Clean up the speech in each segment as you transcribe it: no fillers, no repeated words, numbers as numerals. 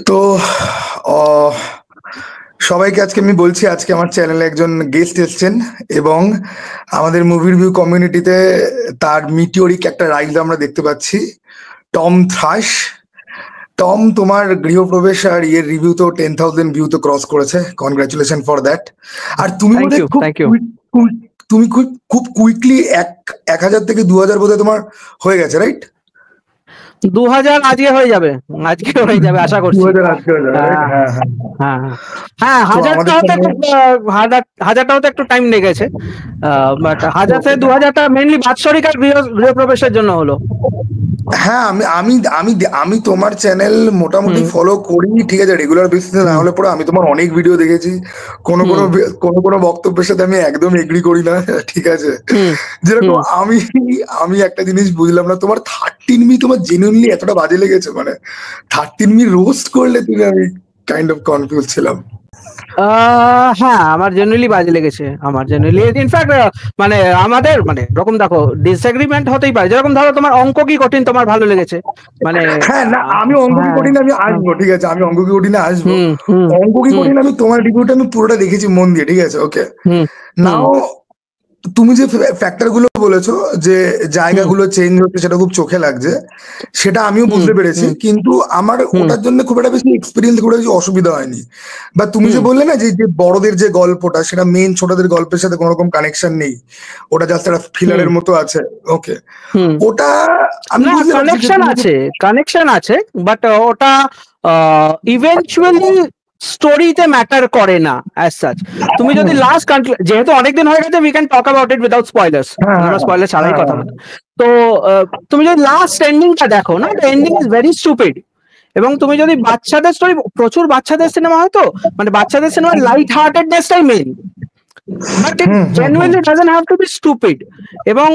তো সবাইকে আজকে আমি বলছি, আজকে আমার চ্যানেলে একজন গেস্ট এসছেন এবং আমাদের মুভি রিভিউ কমিউনিটিতে তার মিটিওরিক একটা রাইজ আমরা দেখতে পাচ্ছি। Tom trash. টম, তোমার গৃহপ্রবেশ আর ইয়ের রিভিউ তো 10,000 ভিউ তো ক্রস করেছে। Congratulation for that. আর তুমি বোধহয় তুমি খুব কুইকলি 1,000 থেকে 2,000 বোধহয় তোমার হয়ে গেছে, রাইট? 2,000 আজকে হয়ে যাবে, আশা করছি। হ্যাঁ, হাজারটা হতে একটু টাইম লেগেছে, বাট 1,000 থেকে 2,000টা মেইনলি বাৎসরিক আর গৃহপ্রবেশের জন্য হলো। হ্যাঁ, আমি আমি আমি তোমার চ্যানেল মোটামুটি ফলো করি, ঠিক আছে, রেগুলার বেসিসে না হলে পরে আমি তোমার অনেক ভিডিও দেখেছি। কোনো বক্তব্যের সাথে আমি একদম এগ্রি করি না, ঠিক আছে। যেরকম আমি একটা জিনিস বুঝলাম না, তোমার 13 তোমার জেনুইনলি এতটা বাজে লেগেছে? মানে 13 রোস্ট করলে তুমি, আমি কাইন্ড অফ কনফিউজ ছিলাম। হ্যাঁ, আমার জেনারেলি বাজে লেগেছে। ইনফ্যাক্ট মানে আমাদের মানে এরকম দেখো ডিসএগ্রিমেন্ট হতেই পারে। যেরকম ধরো তোমার অঙ্ক কি কঠিন তোমার ভালো লেগেছে, মানে হ্যাঁ না, আমি অঙ্ক কি কঠিন আমি আসবো, ঠিক আছে, আমি অঙ্ক কি কঠিন আসবো। অঙ্ক কি কঠিন আমি তোমার রিভিউটা আমি পুরোটা দেখেছি মন দিয়ে, ঠিক আছে, ওকে। নাও তুমি যে ফ্যাক্টর গুলো বলেছো যে জায়গাগুলো চেঞ্জ হচ্ছে, সেটা খুব চোখে লাগছে, সেটা আমিও বুঝতে পেরেছি। কিন্তু আমার ওটার জন্য খুব একটা বেশি এক্সপিরিয়েন্স করে অসুবিধা হয়নি। বা তুমি যে বললে না যে বড়দের যে গল্পটা, সেটা মেন ছোটদের গল্পের সাথে কোনো রকম কানেকশন নেই, ওটা জাস্ট একটা ফিলারের মতো আছে, ওকে। ওটা আমি কানেকশন আছে, বাট ওটা ইভেন্চুয়ালি স্টোরিতে ম্যাটার করে না অ্যাজ সাচ। তুমি যদি লাস্ট যেহেতু অনেকদিন হয়ে গেছে, we can talk about it without spoilers, আমরা স্পয়লার ছাড়াই কথা বলি। তো তুমি যদি লাস্ট এন্ডিংটা দেখো না, the ending is very stupid. এবং তুমি যদি বাচ্চাদের স্টোরি, প্রচুর বাচ্চাদের সিনেমা হয়তো, মানে বাচ্চাদের সিনেমা লাইট হার্টেডনেসটাই main, but it genuinely doesn't have to be stupid. এবং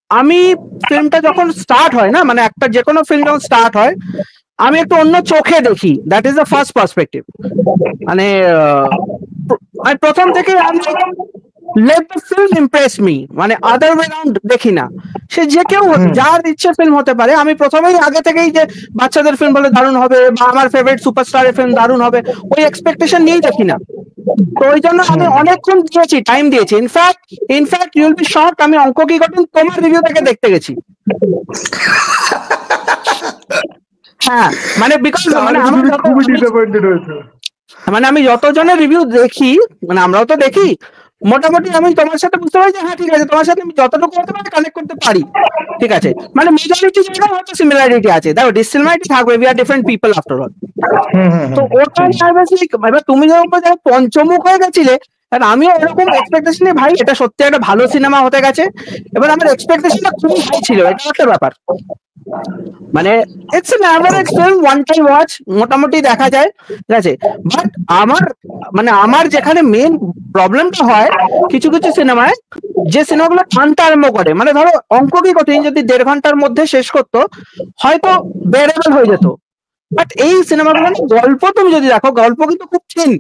আমি ফিল্মটা যখন স্টার্ট হয় না, মানে একটা যে কোনো ফিল্ম যখন স্টার্ট হয়, আমি একটু অন্য চোখে দেখি। That is the first perspective. মানে প্রথম থেকে আমি let the film Impress me, মানে আদার ওয়ে রাউন্ড দেখি না। সে যে কেউ যার ইচ্ছে ফিল্ম হতে পারে, আমি প্রথমেই আগে থেকেই যে বাচ্চাদের ফিল্ম বলে দারুণ হবে বা আমার ফেভারিট সুপারস্টারের ফিল্ম দারুণ হবে, ওই এক্সপেকটেশন নিয়েই দেখি না। তো ওই জন্য আমি অনেকক্ষণ দিয়েছি, টাইম দিয়েছি। In fact you will be shocked, আমি অঙ্ক কি কঠিন তোমার রিভিউ থেকে দেখতে গেছি। হ্যাঁ, মানে বিকজ মানে আমি যতজনের রিভিউ দেখি, মানে আমরাও তো দেখি, মোটামুটি আমি তোমার সাথে বুঝতে পারি যে হ্যাঁ ঠিক আছে, তোমার সাথে আমি যতটুকু হতে পারি কানেক্ট করতে পারি, ঠিক আছে। মানে মেজরিটি জায়গায় হয়তো সিমিলারিটি আছে, দেখো ডিসিমিলারিটি থাকবে, we are different people after all. তো ওটা এবার তুমি যখন পঞ্চমুখ হয়ে গেছিলে, আমিও এরকম এক্সপেকটেশনে, ভাই এটা সত্যি একটা ভালো সিনেমা হতে গেছে। এবার আমার এক্সপেকটেশনটা খুবই হাই ছিল, এটা একটা ব্যাপার। মানে it's an average film, one time watch, মোটামুটি দেখা যায়, ঠিক আছে। বাট আমার যেখানে মেন প্রবলেমটা হয় কিছু কিছু সিনেমায়, যে সিনেমাগুলো টানতে আরম্ভ করে, মানে ধরো অঙ্ক কি কঠিন যদি 1.5 ঘন্টার মধ্যে শেষ করতো, হয়তো বেরেবল হয়ে যেত। বাট এই সিনেমাগুলো গল্প তুমি যদি দেখো, গল্প কিন্তু খুব থিন,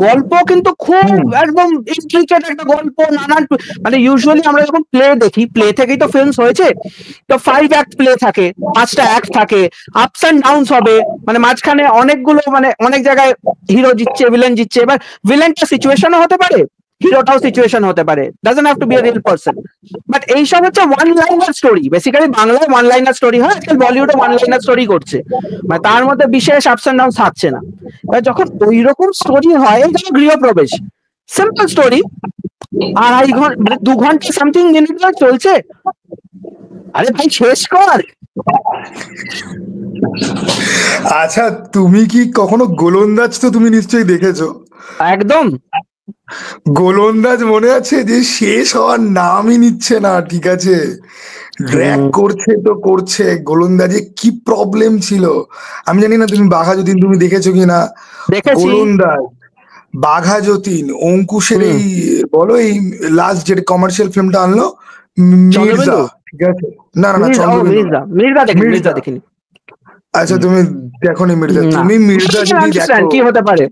গল্প কিন্তু খুব একদম ইন্ট্রিকেট একটা গল্প, নানান, মানে ইউজুয়ালি আমরা যখন প্লে দেখি, প্লে থেকেই তো ফিল্মস হয়েছে, তো 5 অ্যাক্ট প্লে থাকে, 5টা অ্যাক্ট থাকে, আপস এন্ড ডাউনস হবে, মানে মাঝখানে অনেকগুলো, মানে অনেক জায়গায় হিরো জিতছে, ভিলেন জিতছে। এবার ভিলেনটা সিচুয়েশনও হতে পারে, হিরোটাও সিচুয়েশন হতে পারে, doesn't have to be a real person. But এইসব হচ্ছে ওয়ান লাইনার স্টোরি, বেসিক্যালি বাংলায় ওয়ান লাইনার স্টোরি হয়, আজকাল বলিউডে ওয়ান লাইনার স্টোরি করছে, মানে তার মধ্যে বিশেষ আপস এন্ড ডাউন থাকছে না। এবার যখন ওই রকম স্টোরি হয়, যেমন গৃহপ্রবেশ, সিম্পল স্টোরি, 2.5 ঘন্টা, মানে 2 ঘন্টা সামথিং মিনিট চলছে, আরে ভাই শেষ কর। আচ্ছা, তুমি কি কখনো গোলন্দাজ, তো তুমি নিশ্চয়ই দেখেছো? একদম। গোলন্দাজ মনে আছে যে শেষ হওয়ার নামই নিচ্ছে না, ঠিক আছে, ড্র্যাগ করছে তো করছে। গোলন্দাজে কি প্রবলেম ছিল আমি জানি না। তুমি বাঘা যতীন তুমি দেখেছো কিনা? গোলন্দাজ, বাঘা যতীন, অঙ্কুশের এই বলো, এই লাস্ট যে কমার্শিয়াল ফিল্মটা আনলো, মির্জা, ঠিক আছে, না না না, মির্জা দেখিনি। আচ্ছা, তুমি দেখোনি মির্জা? তুমি মির্জা যদি দেখো, কি হতে পারে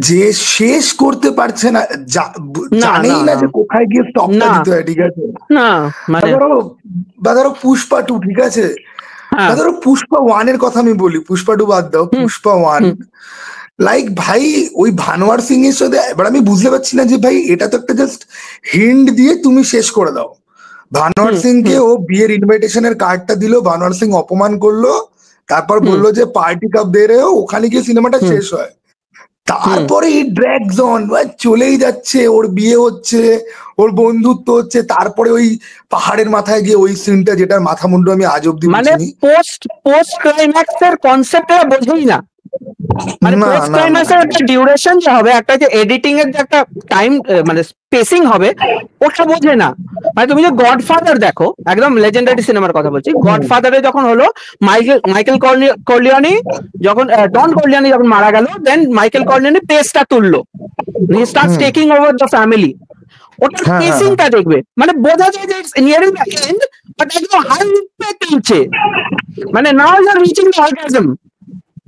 যে শেষ করতে পারছে না, জানেই না যে কোথায় গিয়ে স্টপটা দিতে হয়, ঠিক আছে। না, বা ধরো পুষ্পা 2, ঠিক আছে, ধরো পুষ্পা 1 এর কথা আমি বলি, পুষ্পা 2 বাদ দাও, পুষ্পা 1 লাইক ভাই ওই ভানোয়ার সিং এর সাথে, এবার আমি বুঝতে পারছি না যে ভাই এটা তো একটা জাস্ট হিন্ট দিয়ে তুমি শেষ করে দাও। ভানোয়ার সিং কে ও বিয়ের ইনভাইটেশনের কার্ডটা দিল, ভানোয়ার সিং অপমান করলো, তারপর বললো যে পার্টি কাপ দে রে, ওখানে গিয়ে সিনেমাটা শেষ হয়। তারপরে এই ড্র্যাগস অন, চলেই যাচ্ছে, ওর বিয়ে হচ্ছে, ওর বন্ধুত্ব হচ্ছে, তারপরে ওই পাহাড়ের মাথায় গিয়ে ওই সিনটা, যেটার মাথা মুন্ডু আমি আজ অব্দি মানে পোস্ট ক্লাইম্যাক্স এর কনসেপ্টটা বোঝেই না। মানে পোস্ট ক্লাইম্যাক্স এর একটা ডিউরেশন যে হবে, একটা যে এডিটিং এর যে একটা টাইম মানে স্পেসিং হবে, ওটা বোঝে না। মানে তুমি যে গডফাদার দেখো, একদম লেজেন্ডারি সিনেমার কথা বলছি, গডফাদারে যখন হলো মাইকেল কর্লিওনি যখন ডন কর্লিওনি যখন মারা গেল, দেন মাইকেল কর্লিওনি পেসটা তুললো, he starts taking over the family. ওটার পেসিংটা দেখবে, মানে বোঝা যায় যে it's nearing the end, but একদম হাই পে চলছে, মানে now you are reaching the orgasm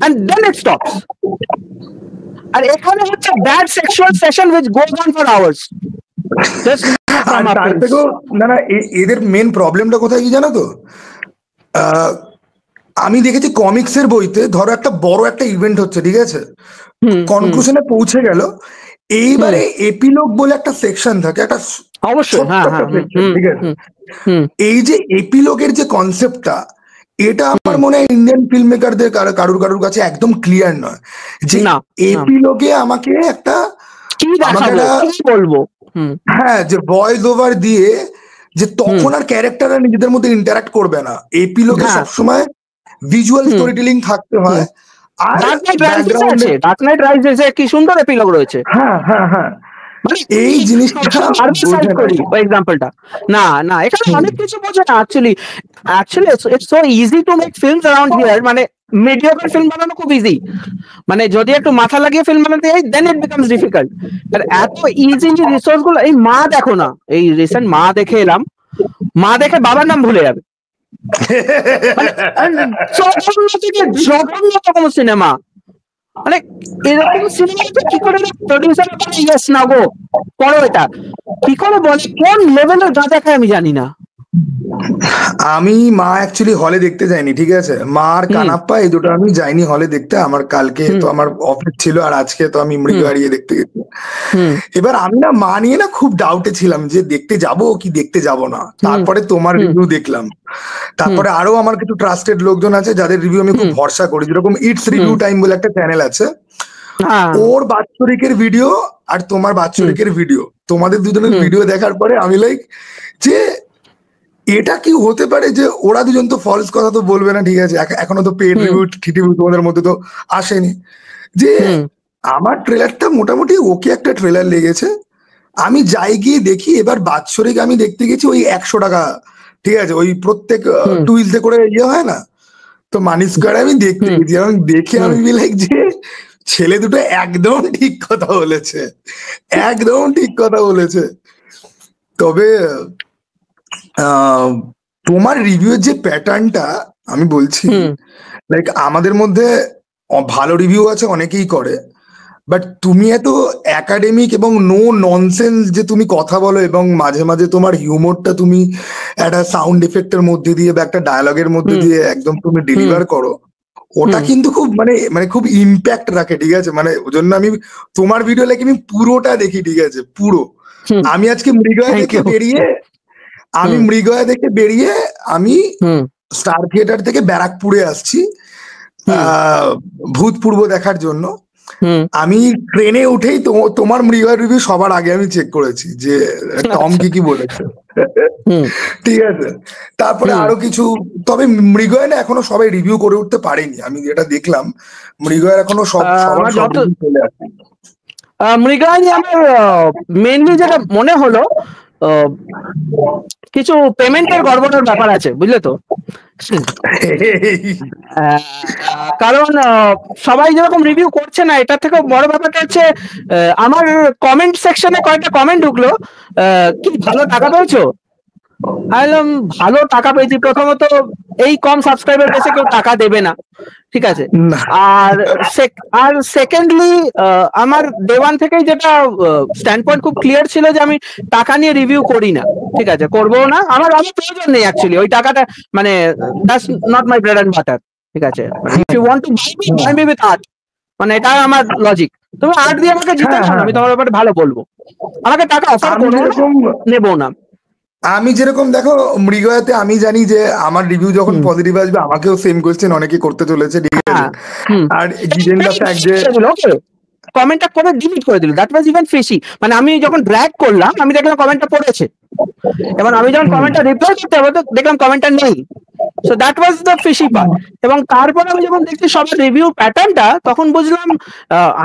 and then it stops. আর এখানে হচ্ছে bad sexual session which goes on for hours. না না, এদের মেন প্রবলেমটা কোথায় কি জানো তো, আমি দেখেছি কমিক্স এর বইতে, ধরো একটা বড় একটা ইভেন্ট হচ্ছে, ঠিক আছে, কনক্লুশনে পৌঁছে গেল, এইবারে এপিলগ বলে একটা সেকশন থাকে, একটা অবশ্যই, ঠিক আছে, এই যে এপিলগের যে কনসেপ্টটা, এটা আমার মনে হয় ইন্ডিয়ান ফিল্ম মেকারদের কারুর কাছে একদম ক্লিয়ার নয়, যে এপিলগে আমাকে একটা বলবো, হ্যাঁ, যে ভয়েস ওভার দিয়ে, যে তখন আর ক্যারেক্টাররা নিজেদের মধ্যে ইন্টারঅ্যাক্ট করবে না, এপিলগে সবসময় ভিজুয়াল স্টোরি টেলিং থাকতে হয়। আর ডার্ক নাইট রাইজেস কি সুন্দর এপিলগ রয়েছে। হ্যাঁ, এই জিনিসটা এক্সাম্পলটা না না, এখানে অনেক কিছু বোঝে না actually it's so easy to make films around here, মানে মিডিওকার ফিল্ম বানানো খুব ইজি, মানে যদি একটু মাথা লাগিয়ে ফিল্ম বানাতে যাই দেন ইট বিকামস ডিফিকাল্ট। আর এত ইজি যে রিসোর্স গুলো, এই মা দেখো না, এই রিসেন্ট মা দেখে এলাম, মা দেখে বাবার নাম ভুলে যাবে, জঘন্যতম সিনেমা, মানে এরকম সিনেমা কি করে প্রডিউসার ইয়েস না গো করো, এটা কি করে বলে, কোন লেভেলের গাঁজা খায় আমি জানি না। আমি মা অ্যাকচুয়ালি হলে দেখতে যাইনি, ঠিক আছে, মা আর কানাপ্পা এই দুটো আমি যাইনি হলে দেখতে, আমার কালকে তো আমার অফিস ছিল, আর আজকে তো আমি মৃগ হারিয়ে দেখতে গেছি। এবার আমি না মা নিয়ে না খুব ডাউটে ছিলাম যে দেখতে যাব কি দেখতে যাব না, তারপরে তোমার রিভিউ দেখলাম, তারপরে আরো আমার কিছু ট্রাস্টেড লোকজন আছে যাদের রিভিউ আমি খুব ভরসা করি, যেরকম ইটস রিভিউ টাইম বলে একটা চ্যানেল আছে, ওর বাৎসরিকের ভিডিও আর তোমার বাৎসরিকের ভিডিও, তোমাদের দুজনের ভিডিও দেখার পরে আমি লাইক যে এটা কি হতে পারে, যে ওরা দুজন তো ফলস কথা তো বলবে না, ঠিক আছে, এখনো তো পেড রিভিউ টিভিউ তোমাদের মধ্যে তো আসেনি, যে আমার ট্রেলারটা মোটামুটি ওকে একটা ট্রেলার লেগেছে, আমি যাই গিয়ে দেখি, এবার বাৎসরিক আমি দেখতে গেছি ওই 100 টাকা, ঠিক আছে, ওই প্রত্যেক টুইসডে করে ইয়ে হয় না, তো মানিস করে আমি দেখতে গেছি, এবং দেখে আমি লাইক যে ছেলে দুটো একদম ঠিক কথা বলেছে, একদম ঠিক কথা বলেছে। তবে তোমার রিভিউর যে প্যাটার্নটা আমি বলছি, লাইক আমাদের মধ্যে ভালো রিভিউ আছে, অনেকেই করে, বাট তুমি এত একাডেমিক এবং নো ননসেন্স যে তুমি কথা বলো, এবং মাঝে মাঝে তোমার হিউমরটা তুমি একটা সাউন্ড এফেক্টের মধ্যে দিয়ে বা একটা ডায়লগের মধ্যে দিয়ে একদম তুমি ডেলিভার করো, ওটা কিন্তু খুব মানে খুব ইম্প্যাক্ট রাখে, ঠিক আছে, মানে ওই জন্য আমি তোমার ভিডিও লাইক আমি পুরোটা দেখি, ঠিক আছে, পুরো। আমি আজকে মৃগয়া দেখে বেরিয়ে আমি স্টার থিয়েটার থেকে ব্যারাকপুরে আসছি ভূতপূর্ব দেখার জন্য। আমি ট্রেনে উঠেই তোমার মৃগয়া রিভিউ সবার আগে আমি চেক করেছি যে টম কি বলেছে, ঠিক আছে, তারপরে আরো কিছু, তবে মৃগয়া না এখনো সবাই রিভিউ করে উঠতে পারেনি, আমি যেটা দেখলাম মৃগয়া এখনো সবার চলে আসে। মৃগয়া নিয়ে আমার মেইনলি যেটা মনে হলো, কিছু পেমেন্টের গড়বড়ের ব্যাপার আছে, বুঝলে তো, কারণ সবাই যেরকম রিভিউ করছে না, এটা থেকে বড় ব্যাপারটা হচ্ছে আমার কমেন্ট সেকশনে কয়েকটা কমেন্ট ঢুকলো, কি ভালো টাকা পেয়েছো, ভালো টাকা পেয়েছি, প্রথমত এই কম সাবস্ক্রাইবার পেয়েছে কেউ টাকা দেবে না, ঠিক আছে। আর সেকেন্ডলি আমার ডে ওয়ান থেকেই যেটা স্ট্যান্ড পয়েন্ট খুব ক্লিয়ার ছিল যে আমি টাকা নিয়ে রিভিউ করি না, ঠিক আছে, করবো না, আমার প্রয়োজন নেই অ্যাকচুয়ালি ওই টাকাটা, মানে that's not my bread and butter, ঠিক আছে। If you want to buy me with art, মানে এটা আমার লজিক। তুমি আর্ট দিয়ে আমাকে জিতে নাও, আমি তোমার ব্যাপারে ভালো বলবো, আমাকে টাকা অফার করো, নেবো না। আমি যেরকম দেখো মৃগয়াতে আমি জানি যে আমার রিভিউ যখন পজিটিভ আসবে আমাকেও সেম কোশ্চেন অনেকে করতে চলেছে, ঠিক আছে। আর গিভেন দ্য ফ্যাক্ট যে কমেন্টটা করে ডিলিট করে দিল, দ্যাট ওয়াজ ইভেন ফিশি। মানে আমি যখন ড্র্যাগ করলাম আমি দেখলাম কমেন্টটা পড়েছে, এবং আমি যখন কমেন্টটা রিপ্লাই করতে হবে তো দেখলাম কমেন্টটা নেই। So that was the fishy part. এবং তারপরে আমি যখন দেখছি সবার রিভিউ প্যাটার্নটা তখন বুঝলাম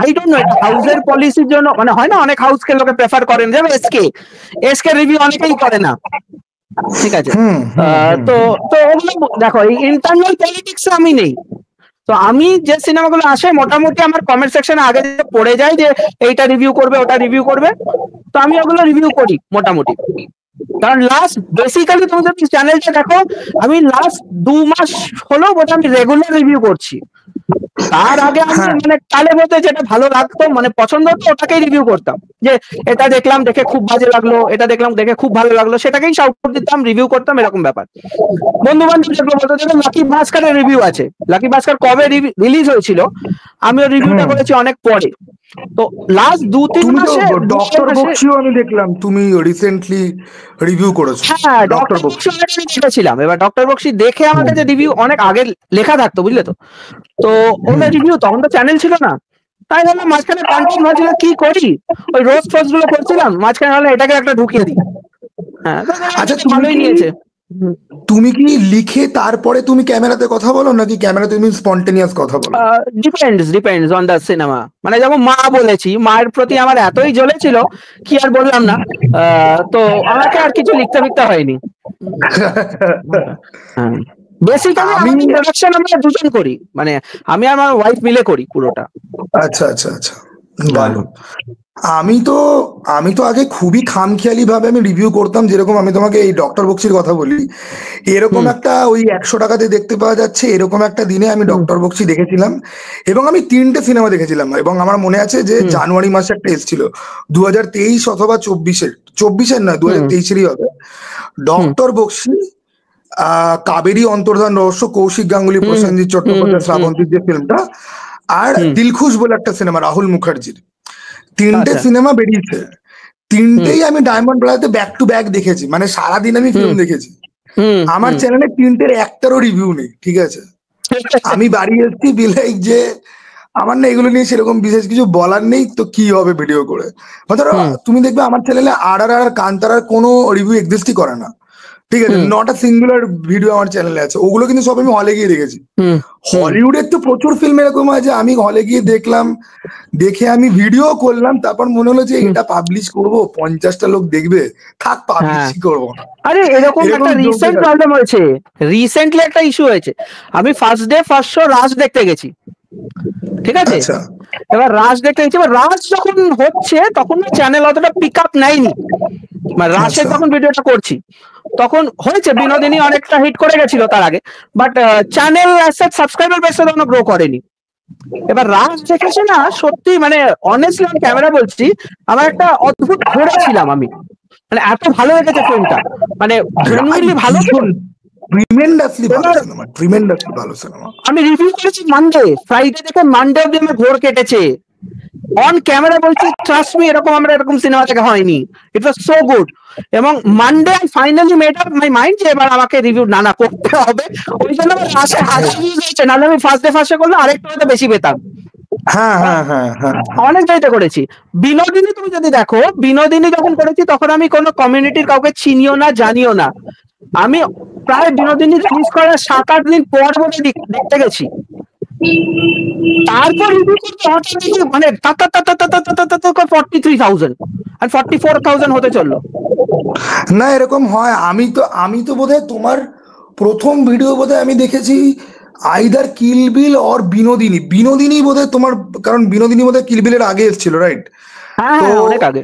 আই ডোন্ট নো, এটা হাউসের পলিসির জন্য, মানে হয় না অনেক হাউসকে লোকে প্রেফার করেন, যেমন এসকে রিভিউ অনেকেই করে না, ঠিক আছে। তো ওগুলো দেখো, এই ইন্টারনাল পলিটিক্স আমি নেই। তো আমি যে সিনেমাগুলো আসে মোটামুটি আমার কমেন্ট সেকশনে আগে পড়ে যায় যে এইটা রিভিউ করবে ওটা রিভিউ করবে, তো আমি ওগুলো রিভিউ করি মোটামুটি। কারণ লাস্ট বেসিক্যালি তুমি যদি চ্যানেলটা দেখো, আমি লাস্ট 2 মাস হলো বোধ আমি রেগুলার রিভিউ করছি। তার আগে আমি মানে কালে মধ্যে যেটা ভালো লাগতো, মানে পছন্দ হতো, ওটাকেই রিভিউ করতাম, যে এটা দেখলাম দেখে খুব বাজে লাগলো, এটা দেখলাম দেখে খুব ভালো লাগলো, সেটাকেই শাউট দিতাম, রিভিউ করতাম, এরকম ব্যাপার। বন্ধু বান্ধব যেগুলো বলতো, যেমন লাকি ভাস্করের রিভিউ আছে, লাকি ভাস্কর কবে রিলিজ হয়েছিল, আমি ওর রিভিউটা করেছি অনেক পরে। তো লাস্ট 2-3 মাসে ডক্টর বক্সিও আমি দেখলাম তুমি রিসেন্টলি রিভিউ করেছো। হ্যাঁ, ডক্টর বক্সি আমি দেখেছিলাম। এবার ডক্টর বক্সি দেখে আমার কাছে রিভিউ অনেক আগে লেখা থাকতো, বুঝলে তো। তো ওটা রিভিউ তখন তো চ্যানেল ছিল না, তাই ভাবলাম মাঝখানে কন্টেন্ট ভাবছিল কি করি, ওই রোজ ফোজ গুলো করছিলাম, মাঝখানে হলে এটাকে একটা ঢুকিয়ে দিই। হ্যাঁ, আচ্ছা, ভালোই নিয়েছে। তুমি কি লিখে তারপরে তুমি ক্যামেরাতে কথা বলো নাকি ক্যামেরা তুমি স্পন্টেনিয়াস কথা বলো? Depends on the cinema. মানে যেমন মা বলেছি, মায়ের প্রতি আমার এতই জ্বলেছিল কি আর বললাম না, তো আমাকে আর কিছু লিখতে হয়নি। বেসিক্যালি আমি ইন্ট্রোডাকশন আমরা দুজন করি, মানে আমি আর আমার ওয়াইফ মিলে করি পুরোটা। আচ্ছা আচ্ছা আচ্ছা, ভালো। আমি তো আগে খুবই খামখেয়ালি ভাবে আমি রিভিউ করতাম, যেরকম আমি তোমাকে এই ডক্টর বক্সির কথা বলি, এরকম একটা ওই 100 টাকাতে দেখতে পাওয়া যাচ্ছে এরকম একটা দিনে আমি ডক্টর বক্সি দেখেছিলাম, এবং আমি 3টে সিনেমা দেখেছিলাম। এবং আমার মনে আছে যে জানুয়ারি মাসে একটা এসেছিল 2023 অথবা 24-এর নয় 2023-এরই হবে, ডক্টর বক্সি, কাবেরী অন্তর্ধান রহস্য, কৌশিক গাঙ্গুলি, প্রসেনজিৎ চট্টোপাধ্যায়, শ্রাবন্তীর যে ফিল্মটা, আর দিলখুশ বলে একটা সিনেমা রাহুল মুখার্জির। 3টে সিনেমা বেরিয়েছে, 3টেই আমি ডায়মন্ড ব্রাদার্সে ব্যাক টু ব্যাক দেখেছি, মানে সারাদিন আমি ফিল্ম দেখেছি। আমার চ্যানেলে 3টের একটারও রিভিউ নেই, ঠিক আছে। আমি বাড়ি এসেছি বিলাইক যে আমার না এগুলো নিয়ে সেরকম বিশেষ কিছু বলার নেই, তো কি হবে ভিডিও করে। ধরো তুমি দেখবে আমার চ্যানেলে আর কান্তারার কোনো রিভিউ এক্সিস্টই করে না, ঠিক আছে, নট আ সিঙ্গুলার ভিডিও আমার চ্যানেলে আছে, ওগুলো কিন্তু সব আমি হলে গিয়ে দেখেছি। হলিউডের তো প্রচুর ফিল্ম এরকম আছে আমি হলে গিয়ে দেখলাম, দেখে আমি ভিডিও করলাম, তারপর মনে হলো যে এটা পাবলিশ করব, 50টা লোক দেখবে, থাক পাবলিশই করবো না। আরে এরকম একটা রিসেন্ট প্রবলেম হয়েছে, রিসেন্টলি একটা ইস্যু হয়েছে। আমি ফার্স্ট ডে ফার্স্ট শো রাজ দেখতে গেছি, ঠিক আছে। এবার রাজ দেখতে গেছি, এবার রাজ যখন হচ্ছে তখন চ্যানেল অতটা পিক আপ নেয়নি, মানে রাজের যখন ভিডিওটা করছি তখন হয়েছে বিনোদিনী অনেকটা হিট করে গেছিল তার আগে, বাট চ্যানেল সাবস্ক্রাইবার বেসে তখন গ্রো করেনি। এবার রাজ দেখেছে না, সত্যি মানে অনেস্টলি আমি ক্যামেরা বলছি, আমার একটা অদ্ভুত ঘুরেছিলাম আমি, মানে এত ভালো লেগেছে ফিল্মটা, মানে জেনুইনলি ভালো, আমি রিভিউ করেছি মানডে, ফ্রাইডে দেখে মানডে অব্দি আমার ঘোর কেটেছে। অন ক্যামেরা বলছি, ট্রাস্ট মি, এরকম সিনেমা দেখা হয়নি, ইট ওয়াজ সো গুড। এবং Monday I finally made up my mind যে এবার আমাকে রিভিউ না করতে হবে, ওই জন্য আমার হাসি হয়েছে, নাহলে আমি ফার্স্ট ডে করলে আরেকটু হয়তো বেশি পেতাম। অনেক জায়গাতে করেছি। বিনোদিনী তুমি যদি দেখো, বিনোদিনী যখন করেছি তখন আমি কোনো কমিউনিটির কাউকে চিনিও না, জানিও না, আমি প্রায় বিনোদিনী রিলিজ করার 7-8 দিন পর বলে দেখতে গেছি। তারপর রিভিউ করতে হঠাৎ দেখি মানে 43,000 আর 44,000 হতে চললো। না এরকম হয়, আমি তো বোধহয় তোমার প্রথম ভিডিও বোধহয় আমি দেখেছি either kill bill or Binodini বোধহয় তোমার, কারণ বিনোদিনী বোধহয় কিল বিলের আগে এসেছিল, রাইট? হ্যাঁ, অনেক আগে।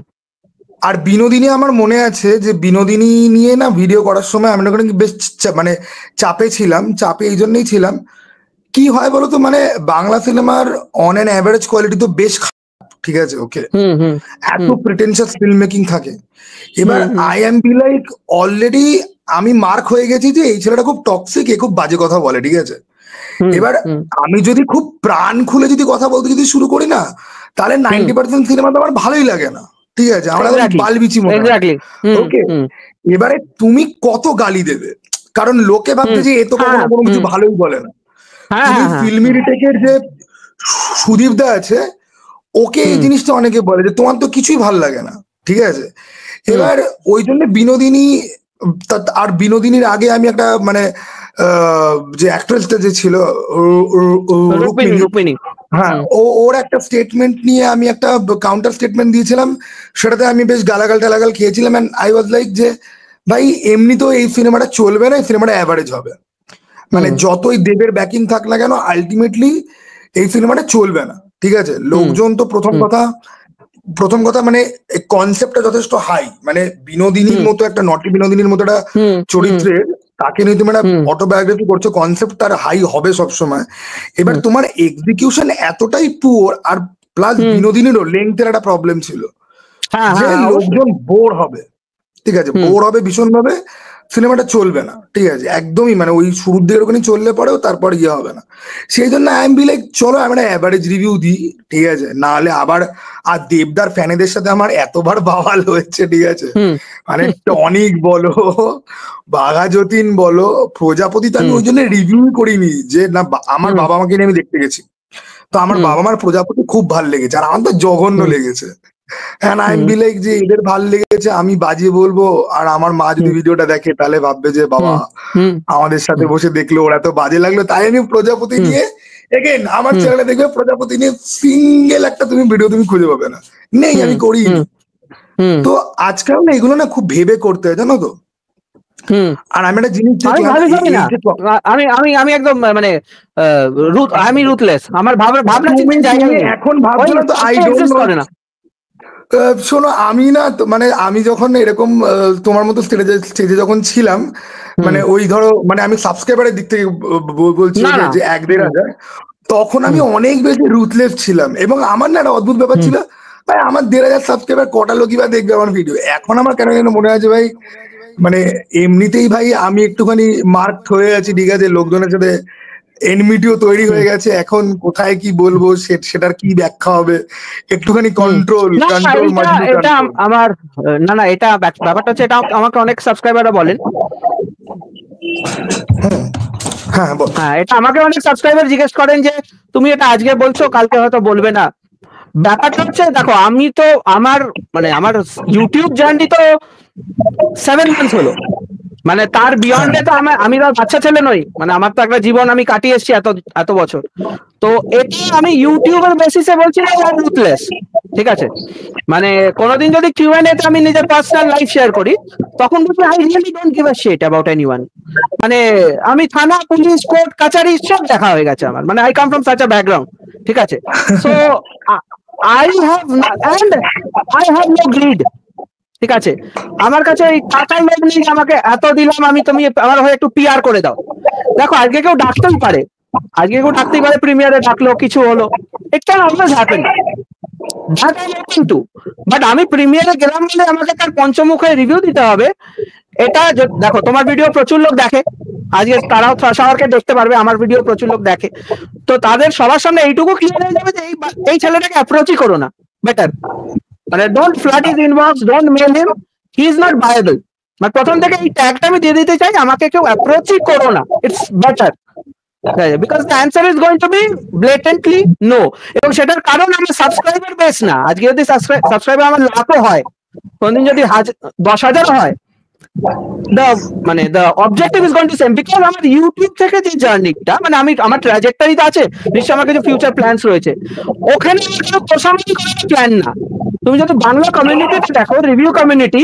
আর বিনোদিনী আমার মনে আছে যে বিনোদিনী নিয়ে না ভিডিও করার সময় আমি বেশ মানে চাপে ছিলাম, চাপে এই জন্যই ছিলাম কি হয় বলতো, মানে বাংলা সিনেমার অন অ্যান অ্যাভারেজ কোয়ালিটি তো বেশ খারাপ, ঠিক আছে, ওকে, এত প্রিটেনশিয়াস ফিল্ম মেকিং থাকে। এবার I am be like already আমি মার্ক হয়ে গেছি যে এই ছেলেটা খুব টক্সিক, এ খুব বাজে কথা বলে, ঠিক আছে। এবার আমি যদি খুব প্রাণ খুলে যদি কথা বলতে যদি শুরু করি না, তাহলে 90% সিনেমা তো আমার ভালোই লাগে না, ঠিক আছে, আমরা বালবিচি মনে হয়, ওকে। এবারে তুমি কত গালি দেবে, কারণ লোকে ভাবতে যে এ তো কখনো কোনো কিছু ভালোই বলে না। তুমি ফিল্মি রিটেকের যে সুদীপ দা আছে, ওকে এই জিনিসটা অনেকে বলে যে তোমার তো কিছুই ভাল লাগে না, ঠিক আছে। এবার ওই জন্য বিনোদিনী, আর বিনোদিনীর আগে আমি একটা মানে যে অ্যাক্ট্রেসটা যে ছিল রুক্মিণী, হ্যাঁ, ওর একটা স্টেটমেন্ট নিয়ে আমি একটা কাউন্টার স্টেটমেন্ট দিয়েছিলাম, সেটাতে আমি বেশ গালাগাল টালাগাল খেয়েছিলাম। এন্ড আই ওয়াজ লাইক যে ভাই এমনি তো এই সিনেমাটা চলবে না, এই সিনেমাটা অ্যাভারেজ হবে, মানে যতই দেবের ব্যাকিং থাক না কেন আলটিমেটলি এই সিনেমাটা চলবে না, ঠিক আছে। লোকজন তো প্রথম কথা মানে কনসেপ্টটা যথেষ্ট হাই, মানে বিনোদিনীর মতো একটা নটি বিনোদিনীর মতো একটা চরিত্রের, তাকে নিয়ে তুমি একটা অটোবায়োগ্রাফি করছো, কনসেপ্ট তার হাই হবে সবসময়। এবার তোমার এক্সিকিউশন এতটাই পুয়ার, আর প্লাস বিনোদিনীরও লেংথের একটা প্রবলেম ছিল যে লোকজন বোর হবে, ঠিক আছে, বোর হবে ভীষণ ভাবে, সিনেমাটা চলবে না, ঠিক আছে, একদমই মানে ওই শুরুর দিকে ওখানে চললে পরেও তারপর ইয়ে হবে না। সেই জন্য আই এম বি লাইক চলো আমরা অ্যাভারেজ রিভিউ দিই, ঠিক আছে, নাহলে আবার আর দেবদার ফ্যানেদের সাথে আমার এতবার বাওয়াল হয়েছে, ঠিক আছে, মানে টনিক বলো, বাঘা যতীন বলো, প্রজাপতি, তো আমি ওই জন্য রিভিউ করিনি যে না, আমার বাবা মাকে নিয়ে আমি দেখতে গেছি, তো আমার বাবা মার প্রজাপতি খুব ভাল লেগেছে, আর আমার তো জঘন্য লেগেছে। হ্যাঁ, আই এম বি লাইক যে এদের ভাল লেগেছে, আমি বাজিয়ে বলবো, আর আমার মা যদি ভিডিওটা দেখে তাহলে ভাববে যে বাবা আমাদের সাথে বসে দেখলো, ওরা তো বাজে লাগলো, তাই আমি প্রজাপতি নিয়ে এগেন আমার চ্যানেলে দেখবে প্রজাপতি নিয়ে সিঙ্গেল একটা তুমি ভিডিও তুমি খুঁজে পাবে না, নেই, আমি করিনি। তো আজকাল না এগুলো না খুব ভেবে করতে হয়, জানো তো। আর আমি একটা জিনিস আমি একদম মানে আমি রুথলেস, আমার ভাবনা এখন ভাবছো না তো, আই ডোন্ট নো। শোনো, আমি না মানে আমি যখন এরকম তোমার মতো স্টেজে যখন ছিলাম, মানে ওই ধরো মানে আমি সাবস্ক্রাইবারের দিক থেকে বলছি যে 1-1.5 হাজার, তখন আমি অনেক বেশি রুথলেস ছিলাম, এবং আমার না একটা অদ্ভুত ব্যাপার ছিল, ভাই আমার 1.5 হাজার সাবস্ক্রাইবার কটা লোকই বা দেখবে আমার ভিডিও। এখন আমার কেন যেন মনে হয় যে ভাই মানে এমনিতেই ভাই আমি একটুখানি মার্ক হয়ে আছি, ঠিক আছে, লোকজনের সাথে এনমিটিও তৈরি হয়ে গেছে, এখন কোথায় কি বলবো সেটার কি ব্যাখ্যা হবে, একটুখানি কন্ট্রোল এটা আমার না এটা ব্যাপারটা হচ্ছে, এটা আমাকে অনেক সাবস্ক্রাইবাররা বলেন, হ্যাঁ এটা আমাকে অনেক সাবস্ক্রাইবার জিজ্ঞেস করেন যে তুমি এটা আজকে বলছো কালকে হয়তো বলবে না। ব্যাপারটা হচ্ছে দেখো, আমি তো আমার ইউটিউব জার্নি তো 7 মান্থস হলো, মানে তার বিয়ন্ডে তো আমি তো বাচ্চা ছেলে নই, মানে আমার তো একটা জীবন আমি কাটিয়ে এসেছি এত বছর। তো এটা আমি ইউটিউবের বেসিসে বলছি না আমি রুথলেস, ঠিক আছে। মানে কোনোদিন যদি কিউএনএ তে আমি নিজের পার্সোনাল লাইফ শেয়ার করি, তখন বলছি I really don't give a shit about anyone. মানে আমি থানা, পুলিশ, কোর্ট, কাচারি সব দেখা হয়ে গেছে আমার, মানে I come from such a background, ঠিক আছে। So I have no greed, ঠিক আছে। আমার কাছে এই টাকার লোভ নেই আমাকে এত দিলাম আমি, তুমি আমার হয়ে একটু পিআর করে দাও। দেখো আজকে কেউ ডাকতেই পারে, প্রিমিয়ারে ডাকলো, কিছু হলো, it can always happen, that I am open to. But আমি প্রিমিয়ারে গেলাম বলে আমাকে তার পঞ্চমুখে রিভিউ দিতে হবে, এটা দেখো তোমার ভিডিও প্রচুর লোক দেখে, আজকে তারাও সবারকে দেখতে পারবে, আমার ভিডিও প্রচুর লোক দেখে, তো তাদের সবার সামনে এইটুকু ক্লিয়ার হয়ে যাবে যে এই ছেলেটাকে অ্যাপ্রোচই করো না, বেটার, মানে don't flood his inbox, don't mail him, he is not viable. মানে প্রথম থেকে এই ট্যাগটা আমি দিয়ে দিতে চাই, আমাকে কেউ অ্যাপ্রোচই করো না, it's better, because the answer is going to be blatantly no. এবং সেটার কারণ আমার সাবস্ক্রাইবার বেস না, আজকে যদি সাবস্ক্রাইবার আমার লাখও হয়, কোনদিন যদি 10,000 হয়, মানে the objective is going to same, because আমার ইউটিউব থেকে যে জার্নিটা, মানে আমার ট্র্যাজেক্টরিতে আছে, নিশ্চয়ই আমার কিছু ফিউচার প্ল্যানস রয়েছে, ওখানে কোনো তোষামোদি করার প্ল্যান না। তুমি যদি বাংলা কমিউনিটিতে দেখো, রিভিউ কমিউনিটি,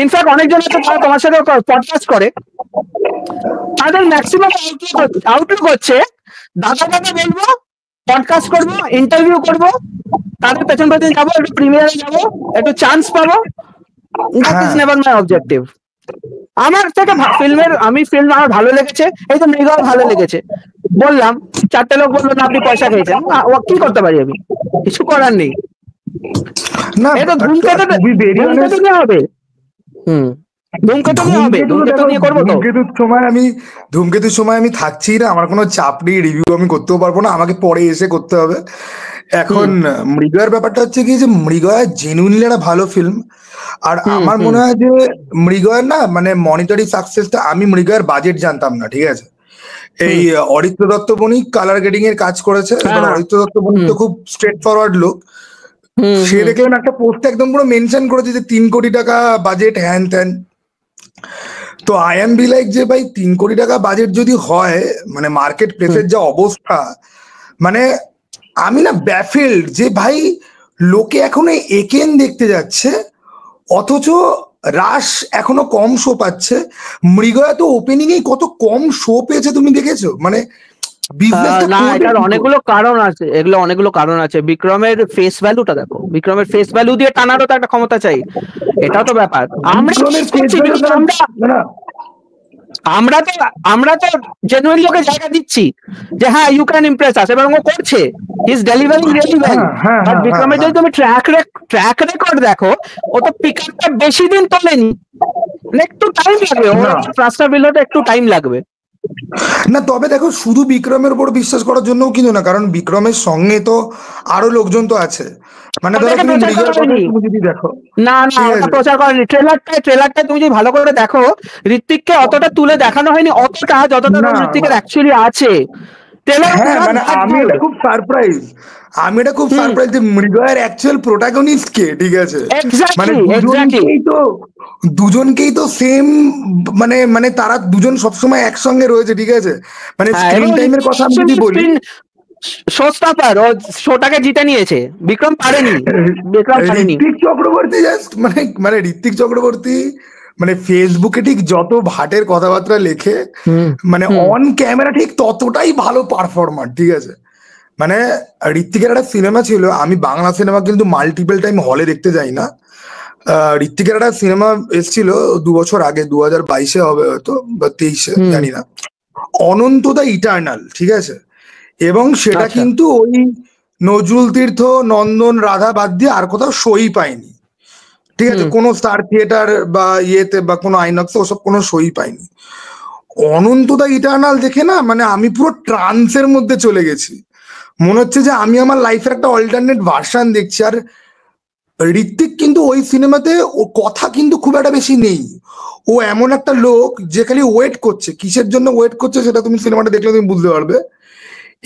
ইনফ্যাক্ট অনেকজন আছে যারা তোমার সাথে পডকাস্ট করে, তাদের ম্যাক্সিমাম আউটলুক হচ্ছে দাদা বলবো, পডকাস্ট করবো, ইন্টারভিউ করবো, তাদের পেছন যাবো, একটু প্রিমিয়ারে যাবো, একটু চান্স পাবো, that is never my objective. আমার থেকে ফিল্ম আমার ভালো লেগেছে, এই তো মেঘাও ভালো লেগেছে, বললাম, 4টে লোক বললো না আপনি পয়সা খেয়েছেন, কি করতে পারি আমি? কিছু করার নেই। না এই তো ধূমকেতু নিয়ে হবে। ধূমকেতু নিয়ে করবো তো। ধূমকেতুর সময় আমি থাকছি না, আমার কোনো চাপ নেই, রিভিউ আমি করতেও পারবো না, আমাকে পরে এসে করতে হবে। এখন মৃগয়ার ব্যাপারটা হচ্ছে কি, যে মৃগয়া জেনুইনলি একটা ভালো ফিল্ম। আর আমার মনে হয় যে মৃগয়ার না মানে মনিটারি সাকসেসটা, আমি মৃগয়ার বাজেট জানতাম না, ঠিক আছে। এই অরিত্র দত্ত বণিক কালার গ্রেডিং এর কাজ করেছে। এবার অরিত্র দত্ত বণিক তো খুব স্ট্রেট ফরওয়ার্ড লোক। সে দেখলাম একটা পোস্টে একদম পুরো মেনশন করেছে যে 3 কোটি টাকা বাজেট, হ্যান ত্যান। তো আই এম বি লাইক যে ভাই 3 কোটি টাকা বাজেট যদি হয়, মানে মার্কেট প্লেসের যা অবস্থা, মানে আমি না ব্যাফিল্ড যে ভাই লোকে এখনো একেন দেখতে যাচ্ছে, অথচ রাশ এখনো কম শো পাচ্ছে। মৃগয়া তো ওপেনিং এই কত কম শো পেয়েছে তুমি দেখেছো? মানে না, এটার অনেকগুলো কারণ আছে, এগুলো অনেকগুলো কারণ আছে। বিক্রমের ফেস ভ্যালুটা দেখো, বিক্রমের ফেস ভ্যালু দিয়ে টানারও তো একটা ক্ষমতা চাই, এটাও তো ব্যাপার। আমরা তো জেনুইন লোকে জায়গা দিচ্ছি যে হ্যাঁ ইউ ক্যান ইমপ্রেস আস, এবং ও করছে, he is delivering really well. But বিক্রমের যদি তুমি ট্র্যাক রেকর্ড দেখো, ও তো পিকআপটা বেশি দিন তোলেনি, একটু টাইম লাগবে, ওর ট্রাস্টার বিল্ডটা একটু টাইম লাগবে। না তবে দেখো, শুধু বিক্রমের উপর বিশ্বাস করার জন্য কিন্তু না, কারণ বিক্রমের সঙ্গে তো আরো লোকজন তো আছে। মানে ধরো তুমি যদি দেখো, না ওটা প্রচার করেনি। ট্রেলারটা তুমি যদি ভালো করে দেখো, ঋত্বিককে অতটা তুলে দেখানো হয়নি, অতটা যতটা ঋত্বিকের অ্যাকচুয়ালি আছে। হ্যাঁ, মানে আমি এটা খুব সারপ্রাইজ যে মৃগয়ার অ্যাকচুয়াল প্রোটাগনিস্ট কে, ঠিক আছে। মানে দুজনকেই তো সেম, মানে তারা দুজন সবসময় একসঙ্গে রয়েছে, ঠিক আছে। মানে স্ক্রিন টাইমের কথা আমি যদি বলি, শোস্টপার ও শোটাকে জিতে নিয়েছে, বিক্রম পারেনি। ঋত্বিক চক্রবর্তী জাস্ট মানে ঋত্বিক চক্রবর্তী মানে ফেসবুকে ঠিক যত ভাটের কথাবার্তা লেখে, মানে অন ক্যামেরা ঠিক ততটাই ভালো পারফরমার, ঠিক আছে। মানে ঋত্বিকের একটা সিনেমা ছিল, আমি বাংলা সিনেমা কিন্তু মাল্টিপল টাইম হলে দেখতে যাই না। ঋত্বিকের একটা সিনেমা এসেছিল 2 বছর আগে, 2022-এ হবে হয়তো বা 23-এ, জানি না, অনন্ত দা ইটার্নাল, ঠিক আছে। এবং সেটা কিন্তু ওই নজরুল তীর্থ, নন্দন, রাধা বাদ দিয়ে আর কোথাও সই পায়নি, ঠিক আছে। কোনো স্টার থিয়েটার বা ইয়েতে বা কোনো আইনক্সে ওসব কোনো সই পায়নি। অনন্ত দা ইটার্নাল দেখে না মানে আমি পুরো ট্রান্সের মধ্যে চলে গেছি, মনে হচ্ছে যে আমি আমার লাইফের একটা অল্টারনেট ভার্সন দেখছি। আর ঋত্বিক কিন্তু ওই সিনেমাতে ও কথা কিন্তু খুব একটা বেশি নেই, ও এমন একটা লোক যে খালি ওয়েট করছে, কিসের জন্য ওয়েট করছে সেটা তুমি সিনেমাটা দেখলে তুমি বুঝতে পারবে।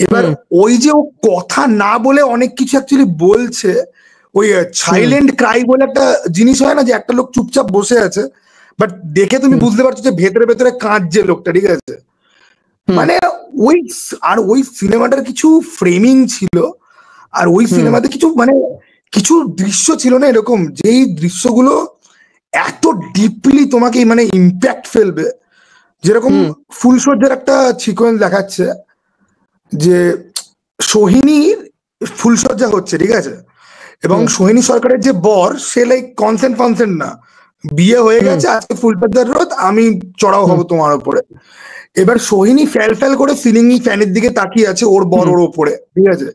এবার ওই যে ও কথা না বলে অনেক কিছু অ্যাকচুয়ালি বলছে, ওই সাইলেন্ট ক্রাই বলে একটা জিনিস হয় না, যে একটা লোক চুপচাপ বসে আছে বাট দেখে তুমি বুঝতে পারছো যে ভেতরে ভেতরে কাঁদছে লোকটা, ঠিক আছে। মানে ওই সিনেমাটার কিছু ফ্রেমিং ছিল, আর ওই সিনেমাতে কিছু দৃশ্য ছিল না এরকম, যেই দৃশ্যগুলো এত ডিপলি তোমাকে মানে ইম্প্যাক্ট ফেলবে। যেরকম ফুলসজ্জার একটা সিকোয়েন্স দেখাচ্ছে, যে সোহিনীর ফুলসজ্জা হচ্ছে, ঠিক আছে, এবং সোহিনী সরকারের যে বর, সে লাইক কনসেন্ট না, বিয়ে হয়ে গেছে, আজকে ফুলসজ্জার রোদ, আমি চড়াও হবো তোমার উপরে। এবার সোহিনী ফ্যাল করে সিলিং ফ্যানের দিকে তাকিয়ে আছে, ওর বর ওর ওপরে, ঠিক আছে।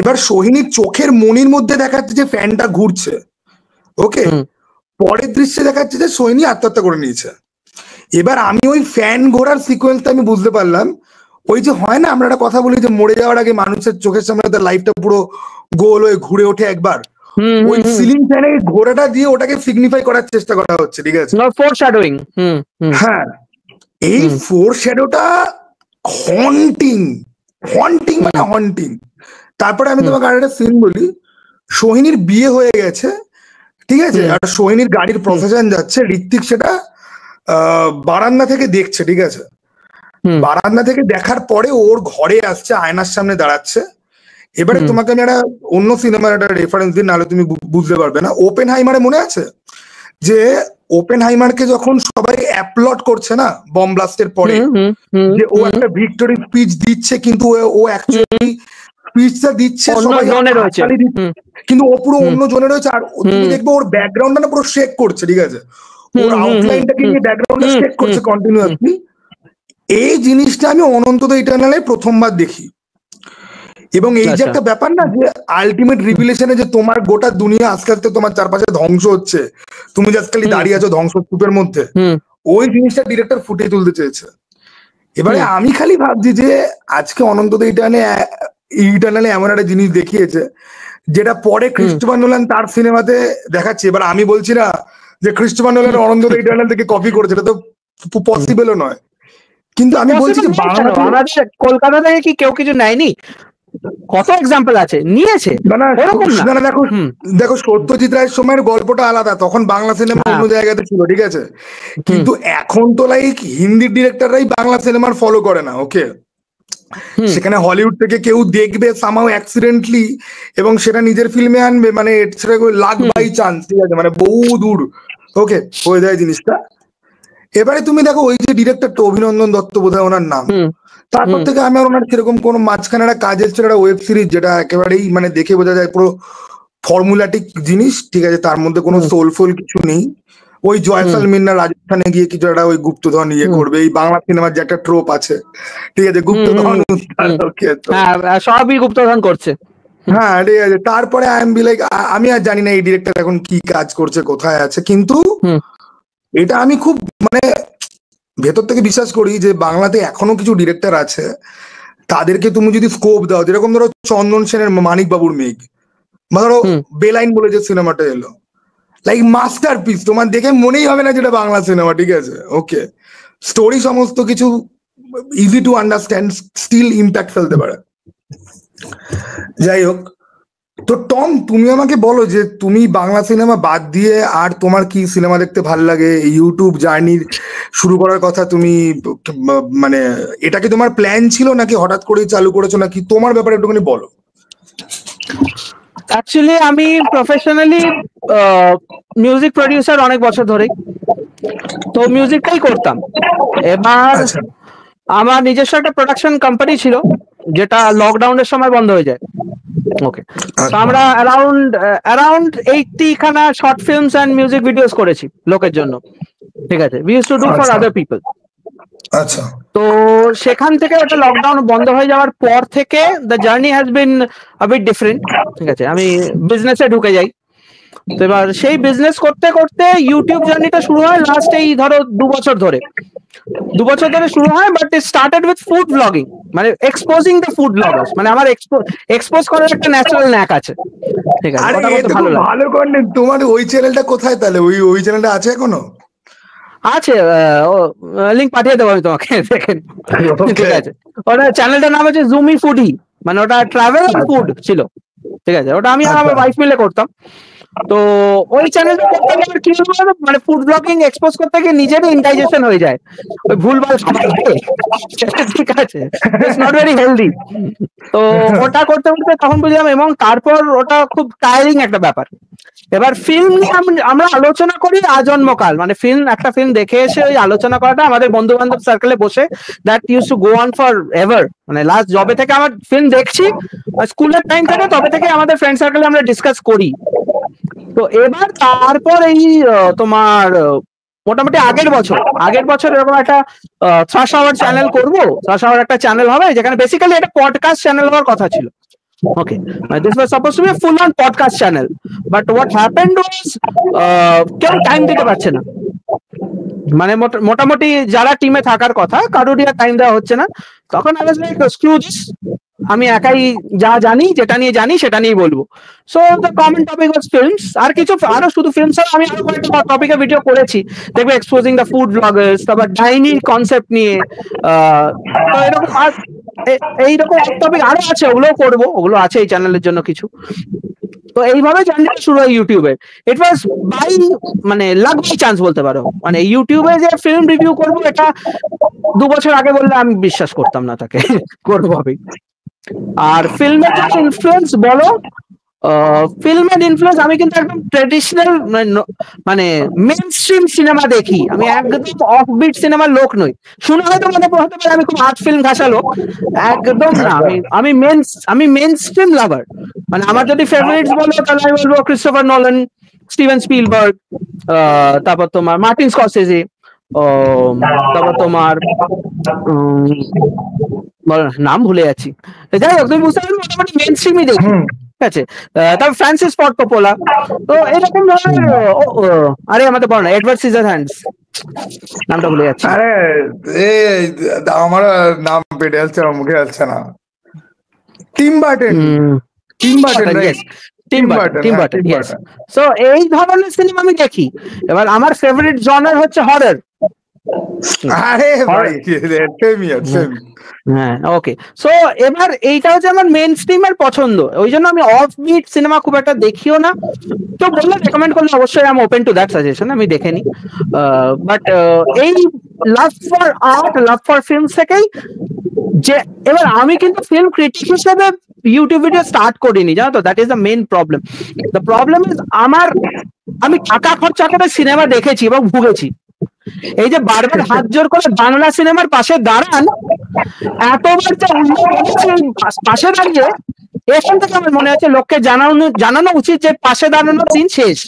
এবার সোহিনীর চোখের মনির মধ্যে দেখাচ্ছে যে ফ্যানটা ঘুরছে, ওকে। পরের দৃশ্যে দেখাচ্ছে যে সোহিনী আত্মহত্যা করে নিয়েছে। এবার আমি ওই ফ্যান ঘোরার সিকোয়েন্সটা আমি বুঝতে পারলাম, ওই যে হয় না আমরা একটা কথা বলি যে মরে যাওয়ার আগে মানুষের চোখের সামনে তার লাইফটা পুরো গোল হয়ে ঘুরে ওঠে একবার, ওই সিলিং ফ্যানে ঘোরাটা দিয়ে ওটাকে সিগনিফাই করার চেষ্টা করা হচ্ছে, ঠিক আছে। হ্যাঁ, এই ফোর শ্যাডোটা হন্টিং মানে হন্টিং। তারপরে আমি তোমাকে আর একটা সিন বলি, সোহিনীর বিয়ে হয়ে গেছে, ঠিক আছে, আর সোহিনীর গাড়ির প্রসেশন যাচ্ছে, ঋত্বিক সেটা বারান্দা থেকে দেখছে, ঠিক আছে। বারান্দা থেকে দেখার পরে ওর ঘরে আসছে, আয়নার সামনে দাঁড়াচ্ছে। এবারে তোমাকে আমি একটা অন্য সিনেমার একটা রেফারেন্স দিই, নাহলে তুমি বুঝতে পারবে না। ওপেনহাইমারে মনে আছে যে ওপেনহাইমারকে যখন সবাই অ্যাপ্লড করছে না বম ব্লাস্টের পরে, যে ও একটা ভিক্টরি স্পিচ দিচ্ছে, কিন্তু ও অ্যাকচুয়ালি স্পিচটা দিচ্ছে সবাই কিন্তু ও পুরো অন্য জনে রয়েছে। আর তুমি দেখবে ওর ব্যাকগ্রাউন্ডটা না পুরো শেক করছে, ঠিক আছে, ওর আউটলাইনটাকে নিয়ে ব্যাকগ্রাউন্ডটা শেক করছে কন্টিনিউয়াসলি। এই জিনিসটা আমি অনন্ত দ্য ইটারনালে প্রথমবার দেখি, এবং এই যে একটা ব্যাপার না যে আলটিমেট রিভিলেশনে যে তোমার গোটা দুনিয়া আস্তে আস্তে তোমার চারপাশে ধ্বংস হচ্ছে, তুমি জাস্ট খালি দাঁড়িয়ে আছো ধ্বংসস্তূপের মধ্যে, ওই জিনিসটা ডিরেক্টর ফুটিয়ে তুলতে চেয়েছে। এবারে আমি খালি ভাবছি যে আজকে অনন্ত দ্য ইটারনালে এমন একটা জিনিস দেখিয়েছে যেটা পরে ক্রিস্টোফার নোলান তার সিনেমাতে দেখাচ্ছে। এবার আমি বলছি না যে Christopher Nolan Ananta the eternal থেকে কপি করেছে, এটা তো পসিবলও নয়, কিন্তু আমি বলছি যে বাংলাদেশ কলকাতা থেকে কি কেউ কিছু নেয়নি? কত এক্সাম্পল আছে, নিয়েছে। দেখো সত্যজিৎ রায়ের সময়ের গল্পটা আলাদা, তখন বাংলা সিনেমা অন্য জায়গাতে ছিল, ঠিক আছে, কিন্তু এখন তো লাইক হিন্দি ডিরেক্টররাই বাংলা সিনেমার ফলো করে না, ওকে, সেখানে হলিউড থেকে কেউ দেখবে সামহাউ অ্যাক্সিডেন্টলি এবং সেটা নিজের ফিল্মে আনবে, মানে সেটা লাক বাই চান্স, ঠিক আছে, মানে বহু দূর ওকে হয়ে যায় জিনিসটা। এবারে তুমি দেখো ওই যে ডিরেক্টরটা অভিনন্দন দত্ত বোধহয় ওনার নাম, তারপর থেকে আমি আর ওনার সেরকম কোনো মাঝখানে একটা কাজের ছিল একটা ওয়েব সিরিজ যেটা একেবারেই মানে দেখে বোঝা যায় পুরো ফর্মুলাটিক জিনিস, ঠিক আছে, তার মধ্যে কোনো সোলফুল কিছু নেই। ওই জয়সাল মিন্না রাজস্থানে গিয়ে কিছু একটা ওই গুপ্তধন ইয়ে করবে, এই বাংলা সিনেমার যে একটা ট্রোপ আছে, ঠিক আছে, গুপ্তধন সবই গুপ্তধন করছে, হ্যাঁ ঠিক আছে। তারপরে আই এম বি লাইক আমি আর জানি না এই ডিরেক্টর এখন কি কাজ করছে, কোথায় আছে, কিন্তু এটা আমি খুব মানে ভেতর থেকে বিশ্বাস করি যে বাংলাতে এখনো কিছু ডিরেক্টর আছে, তাদেরকে তুমি যদি স্কোপ দাও, যেরকম ধরো চন্দন সেনের মানিক বাবুর মেঘ, বা ধরো বেলাইন বলে যে সিনেমাটা এলো, লাইক মাস্টারপিস, তোমার দেখে মনেই হবে না যেটা বাংলা সিনেমা, ঠিক আছে, ওকে, স্টোরি সমস্ত কিছু easy to understand, still impact ফেলতে পারে। যাই হোক, তো টম তুমি আমাকে বলো যে তুমি বাংলা সিনেমা বাদ দিয়ে আর তোমার কি সিনেমা দেখতে ভাল লাগে? ইউটিউব জার্নি শুরু করার কথা তুমি মানে এটা কি তোমার প্ল্যান ছিল নাকি হঠাৎ করেই চালু করেছো, নাকি তোমার ব্যাপারে একটুখানি বলো। অ্যাকচুয়ালি আমি প্রফেশনালি মিউজিক প্রডিউসার অনেক বছর ধরেই, তো মিউজিকটাই করতাম। এবার আমার নিজস্ব একটা প্রোডাকশন কোম্পানি ছিল যেটা লকডাউনের সময় বন্ধ হয়ে যায়, ওকে, তো আমরা অ্যারাউন্ড 80 খানা short films and music videos করেছি লোকের জন্য, ঠিক আছে, we used to do for other people. আচ্ছা, তো সেখান থেকে ওটা লকডাউন বন্ধ হয়ে যাওয়ার পর থেকে the journey has been a bit different, ঠিক আছে, আমি বিজনেসে ঢুকে যাই। তো এবার সেই বিজনেস করতে করতে ইউটিউব জার্নিটা শুরু হয় লাস্ট এই ধরো 2 বছর ধরে শুরু হয়, but it started with food blogging, মানে এক্সপোজিং দ্য ফুড ব্লগার্স, মানে আমার এক্সপোজ করার একটা ন্যাচারাল ন্যাক আছে, ঠিক আছে, ওটা করতে ভালো লাগে। ভালো কন্টেন্ট। তোমার ওই চ্যানেলটা কোথায় তাহলে? ওই চ্যানেলটা আছে এখনো? আছে, লিংক পাঠিয়ে দেবো আমি তোমাকে, দেখেন, ঠিক আছে। ওটা চ্যানেলটার নাম হচ্ছে জুমি ফুডি, মানে ওটা ট্রাভেল আর ফুড ছিল, ঠিক আছে, ওটা আমি আর আমার ওয়াইফ মিলে করতাম। তো ওই চ্যানেলটা করতে গেলে কি হলো, মানে ফুড ব্লগিং এক্সপোজ করতে গিয়ে নিজেরই ইনডাইজেশন হয়ে যায়, ওই ভুলভাল খাবার খেয়ে, ঠিক আছে, ইটস নট ভেরি হেলদি। তো ওটা করতে করতে তখন বুঝলাম, এবং তারপর ওটা খুব টায়ারিং একটা ব্যাপার। এবার ফিল্ম নিয়ে আমরা আলোচনা করি আজন্মকাল, মানে একটা ফিল্ম দেখে এসে ওই আলোচনা করাটা আমাদের বন্ধু বান্ধব সার্কেলে বসে, that use to go on for ever, মানে লাস্ট যবে থেকে আমার ফিল্ম দেখছি স্কুলের টাইম থেকে, তবে থেকে আমাদের ফ্রেন্ড সার্কেলে আমরা ডিসকাস করি। তো এবার তারপর এই তোমার মোটামুটি আগের বছর এরকম একটা থ্রাশ আওয়ার চ্যানেল করবো, থ্রাশ আওয়ার একটা চ্যানেল হবে যেখানে বেসিক্যালি একটা পডকাস্ট চ্যানেল হওয়ার কথা ছিল, okay, this was supposed to be a full on podcast channel, but what happened was কেউ টাইম দিতে পারছে না, মানে মোটামুটি যারা টিমে থাকার কথা কারোরই টাইম দেওয়া হচ্ছে না। তখন I was like, screw this, আমি একাই যা জানি, যেটা নিয়ে জানি সেটা নিয়েই বলবো। So the common topic was films, আরো শুধু ফিল্মস, আমি আরো কয়েকটা টপিকে ভিডিও করেছি, দেখবে এক্সপোজিং দ্য ফুড ব্লগার্স, তারপর ডাইনিং কনসেপ্ট নিয়ে, তো এরকম এইরকম টপিক আরো আছে, ওগুলোও করবো, ওগুলো আছে এই চ্যানেলের জন্য কিছু। তো এইভাবে জার্নিটা শুরু হয় ইউটিউবে। ইট ওয়াজ মানে লাক বাই চান্স বলতে পারো, মানে ইউটিউবে যে ফিল্ম রিভিউ করবো এটা 2 বছর আগে বললে আমি বিশ্বাস করতাম না তাকে করবো আমি। আর ফিল্মের যে ইনফ্লুয়েন্স বলো, ফিল্মের ইনফ্লুয়েন্স, আমি কিন্তু একদম ট্রেডিশনাল মানে মেইন স্ট্রিম সিনেমা দেখি, আমি একদম অফবিট সিনেমার লোক নই। শুনে হয়তো মনে হতে পারে আমি খুব আর্ট ফিল্ম ঘাসা লোক, একদম না। আমি মেইন স্ট্রিম লাভার, মানে আমার যদি ফেভারিটস বলো তাহলে আমি বলবো ক্রিস্টোফার নোলান, স্টিভেন স্পিলবার্গ, তারপর তোমার মার্টিন স্করসেজে, তারপর তোমার নাম ভুলে যাচ্ছি, যাই হোক তুমি বুঝতে পারবে মোটামুটি মেন স্ট্রিমই দেখি, ঠিক আছে। তারপর ফ্রান্সিস ফোর্ড কোপোলা, তো এরকম ধরনের আরে আমাদের বলো না এডওয়ার্ড সিজার হ্যান্ডস, নামটা ভুলে যাচ্ছি। আরে আমার নাম পেটে যাচ্ছে, আমার মুখে যাচ্ছে না। Team Burton, yes. সো এই ধরনের সিনেমা আমি দেখি। এবার আমার ফেভারিট জনার হচ্ছে হরর। আরে ভাই হ্যাঁ, ওকে। সো এবার এইটা হচ্ছে আমার মেন স্ট্রিমের পছন্দ, ওই জন্য আমি অফ বিট সিনেমা খুব একটা দেখিও না। তো বললে রেকমেন্ড করলে অবশ্যই আমি ওপেন টু দ্যাট সাজেশন, আমি দেখে নিই। বাট এই love for art, love for film থেকেই যে, এবার আমি কিন্তু ফিল্ম ক্রিটিক হিসেবে ইউটিউব ভিডিও স্টার্ট করিনি, জানো তো, that is the main problem. The problem is আমি টাকা খরচা করে সিনেমা দেখেছি এবং ভুগেছি। এই যে বারবার হাত জোর করে বাংলা সিনেমার পাশে দাঁড়ান, এতবার পাশে দাঁড়িয়ে এখান থেকে আমার মনে হচ্ছে লোককে জানানো উচিত যে পাশে দাঁড়ানোর দিন শেষ।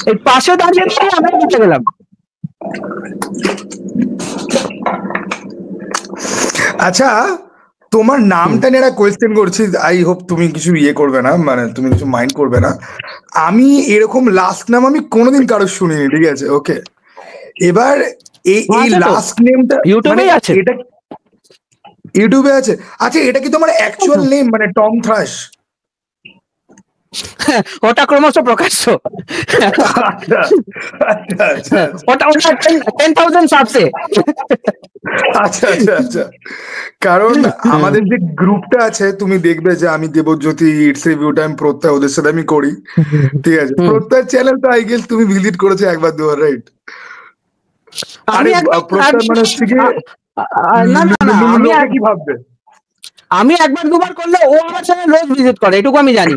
এই পাশে দাঁড়িয়ে আমরা বুঝে গেলাম। আচ্ছা, তোমার নামটা নিয়ে একটা কোয়েশ্চেন করছি, আই হোপ তুমি কিছু করবে না, মানে তুমি কিছু মাইন্ড করবে না। আমি এরকম লাস্ট নাম আমি কোনোদিন কারো শুনিনি, ঠিক আছে, ওকে। এবার এই লাস্ট নেমটা ইউটিউবে আছে, এটা ইউটিউবে আছে? আচ্ছা, এটা কি তোমার অ্যাকচুয়াল নেম, মানে টম থ্রাশ? ওটা ক্রমশ প্রকাশ্য, ওটা 10,000 সাবসে। আচ্ছা আচ্ছা আচ্ছা, কারণ আমাদের যে গ্রুপটা আছে তুমি দেখবে যে আমি দেবজ্যোতি, ইটস রিভিউ টাইম, প্রত্যয়, ওদের সাথে আমি করি, ঠিক আছে। প্রত্যয় চ্যানেল তো আই গেস তুমি ভিজিট করেছো একবার দুবার, রাইট? আরে প্রত্যয় মানে হচ্ছে কি, না কি ভাববে, আমি একবার দুবার করলে ও আমার চ্যানেল রোজ ভিজিট করে, এটুকু আমি জানি।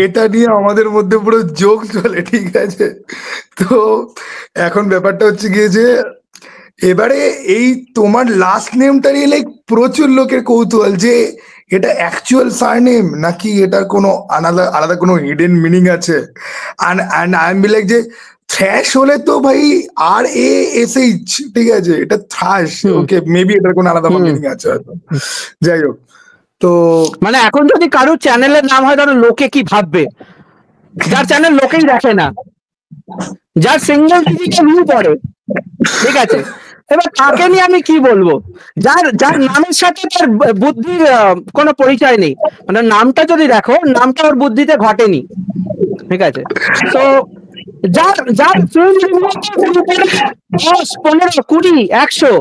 এটা নিয়ে আমাদের মধ্যে পুরো জোক চলে, ঠিক আছে। তো এখন ব্যাপারটা হচ্ছে গিয়ে যে এবারে এই তোমার লাস্ট নেমটা নিয়ে লাইক প্রচুর লোকের কৌতূহল যে এটা অ্যাকচুয়াল সারনেম নাকি এটার কোনো আলাদা কোনো হিডেন মিনিং আছে। And I am be like যে থ্র্যাশ হলে তো ভাই RASH, ঠিক আছে, এটা থ্রাশ, ওকে, মেবি এটার কোনো আলাদা মিনিং আছে হয়তো, যাই হোক। তো মানে এখন যদি কারোর চ্যানেলের নাম হয় তাহলে লোকে কি ভাববে, যার চ্যানেল লোকেই দেখে না, যার সিঙ্গেল ডিজিটে ভিউ পড়ে, ঠিক আছে, এবার তাকে নিয়ে আমি কি বলবো, যার নামের সাথে তার বুদ্ধির কোনো পরিচয় নেই, মানে নামটা যদি দেখো, নামটা ওর বুদ্ধিতে ঘটেনি, ঠিক আছে। তো যার 10, 15, 20, 100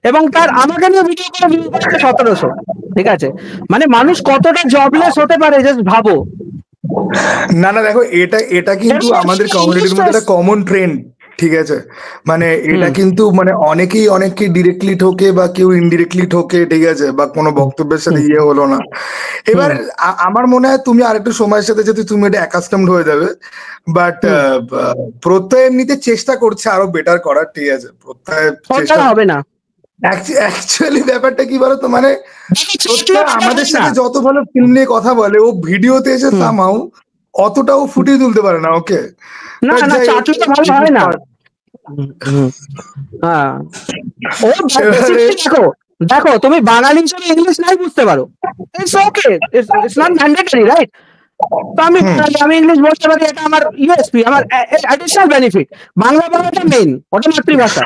এবং তার আমাকে নিয়ে ভিডিও করে ভিউ করেছে 1700, ঠিক আছে, মানে মানুষ কতটা জবলেস হতে পারে জাস্ট ভাবো। না দেখো, এটা কিন্তু আমাদের কমিউনিটির মধ্যে একটা কমন ট্রেন্ড, ঠিক আছে, মানে এটা কিন্তু মানে অনেকেই ডিরেক্টলি ঠোকে বা কেউ ইনডিরেক্টলি ঠোকে, ঠিক আছে, বা কোনো বক্তব্যের সাথে হলো না। এবার আমার মনে হয় তুমি আরেকটু সময়ের সাথে যদি তুমি এটা অ্যাকাস্টমড হয়ে যাবে, বাট প্রত্যয় এমনিতে চেষ্টা করছে আরো বেটার করার, ঠিক আছে, প্রত্যয় চেষ্টা হবে না। অ্যাকচুয়ালি ব্যাপারটা কি বলতো, মানে আমাদের সাথে যত ভালো ফিল্ম নিয়ে কথা বলে, ও ভিডিওতে এসে সামাও অতটাও ফুটিয়ে তুলতে পারে না, ওকে। দেখো তুমি বাঙালি হিসেবে ইংলিশ নাই বুঝতে পারো, it's okay, it's not mandatory, right? তো আমি ইংলিশ বলতে পারি, এটা আমার ইউএসপি, আমার অ্যাডিশনাল বেনিফিট। বাংলা বলাটা মেইন, ওটা মাতৃভাষা।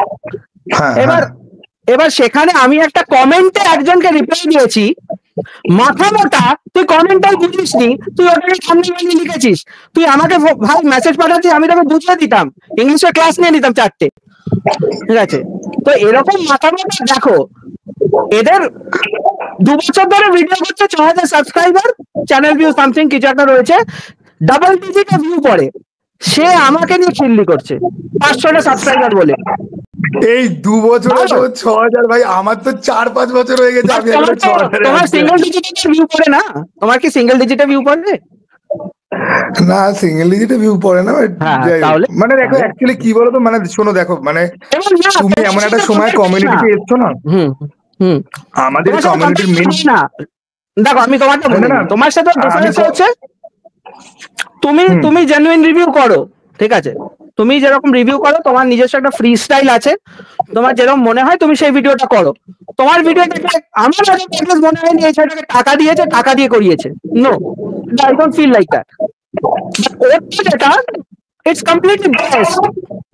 এবার সেখানে আমি একটা কমেন্টে একজনকে রিপ্লাই দিয়েছি, মাথা মোটা, তুই কমেন্টটাই বুঝিস নি, তুই ওটাকে সামনে বানিয়ে লিখেছিস, তুই আমাকে ভাই মেসেজ পাঠাচ্ছিস, আমি তোকে বুঝিয়ে দিতাম, ইংলিশের ক্লাস নিয়ে নিতাম 4টে, ঠিক আছে। তো এরকম মাথা মোটা, দেখো এদের 2 বছর ধরে ভিডিও করছে, 6,000 সাবস্ক্রাইবার, চ্যানেল ভিউ সামথিং কিছু একটা রয়েছে, ডাবল ডিজিটে ভিউ পড়ে, সে আমাকে নিয়ে খিল্লি করছে 500টা সাবস্ক্রাইবার বলে। এই 2 বছরে তো 6,000, ভাই আমার তো 4-5 বছর হয়ে গেছে, আমি এখনো 6,000। তোমার সিঙ্গেল ডিজিটে ভিউ পড়ে না? তোমার কি সিঙ্গেল ডিজিটে ভিউ পড়ে না? সিঙ্গেল ডিজিটে ভিউ পড়ে না, মানে দেখো অ্যাকচুয়ালি কি বলতো, মানে শোনো, দেখো মানে তুমি এমন একটা সময় কমিউনিটিতে এসছো না, আমাদের কমিউনিটির মেন, দেখো আমি তোমাকে বলি না, তোমার সাথে ডিফারেন্স হচ্ছে তুমি জেনুইন রিভিউ করো, ঠিক আছে, তুমি যেরকম রিভিউ করো, তোমার নিজস্ব একটা ফ্রি স্টাইল আছে, তোমার যেরকম মনে হয় তুমি সেই ভিডিওটা করো। তোমার ভিডিও দেখে আমার মনে হয়নি এই ছেলেটাকে টাকা দিয়েছে, টাকা দিয়ে করিয়েছে। No, I don't feel like that. যেটা ইটস কমপ্লিটলি বেস্ট,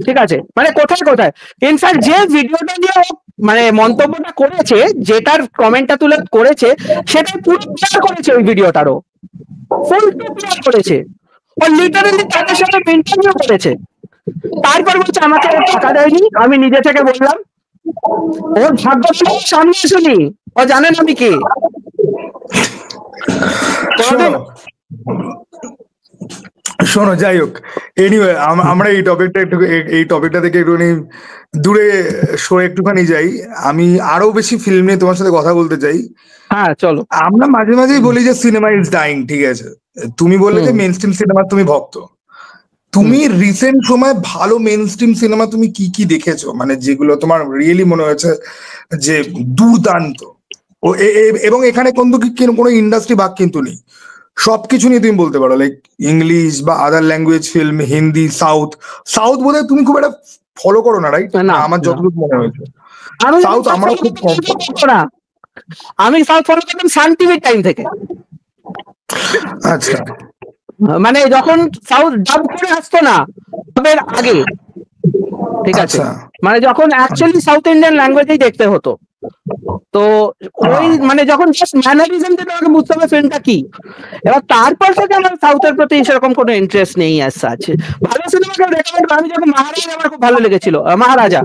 ঠিক আছে? মানে কোথায় কোথায় ইনফ্যাক্ট যে ভিডিওটা নিয়ে মানে মন্তব্যটা করেছে, যেটার কমেন্টটা তুলে করেছে, সেটা পুরো ক্লিয়ার করেছে ওই ভিডিওটারও, ফুল ক্লিয়ার করেছে। ও লিটারালি তাদের সাথে ইন্টারভিউ করেছে। তারপর বলছে আমাকে টাকা দেয়নি, আমি নিজে থেকে বললাম। ওর ভাগ্য সামনে আসেনি, ও জানেন আমি কে। শোনো, যাই হোক, এনিওয়ে আমরা এই টপিকটা থেকে একটুখানি দূরে সরে একটুখানি যাই। আমি আরো বেশি ফিল্ম নিয়ে তোমার সাথে কথা বলতে চাই। হ্যাঁ চলো। আমরা মাঝে মাঝেই বলি যে সিনেমা ইজ ডাইং, ঠিক আছে? তুমি বললে যে মেন স্ট্রিম সিনেমার তুমি ভক্ত। তুমি রিসেন্ট সময় ভালো মেন স্ট্রিম সিনেমা তুমি কি কি দেখেছো, মানে যেগুলো তোমার রিয়েলি মনে হয়েছে যে দুর্দান্ত? এবং এখানে কোনো ইন্ডাস্ট্রি ভাগ কিন্তু নেই, সবকিছু নিয়ে তুমি বলতে পারো, লাইক ইংলিশ বা আদার ল্যাঙ্গুয়েজ ফিল্ম, হিন্দি, সাউথ বোধহয় তুমি খুব একটা ফলো করো না, রাইট? আমার যতটুকু মনে হয়েছে সাউথ আমার খুব কম। আমি সাউথ ফলো করতাম সান টিভির টাইম থেকে। আচ্ছা, মানে যখন সাউথ ডাব করে আসতো না, ডাবের আগে, ঠিক আছে? মানে যখন অ্যাকচুয়ালি সাউথ ইন্ডিয়ান ল্যাঙ্গুয়েজেই দেখতে হতো, তো ওই মানে যখন জাস্ট ম্যানারিজম থেকে আমাকে বুঝতে হবে ফিল্মটা কি। এবার তারপর থেকে আমার সাউথের প্রতি সেরকম কোনো ইন্টারেস্ট নেই অ্যাজ সাচ। ভালো সিনেমাকে রেকমেন্ড, আমি যখন মহারাজা আমার খুব ভালো লেগেছিল, মহারাজা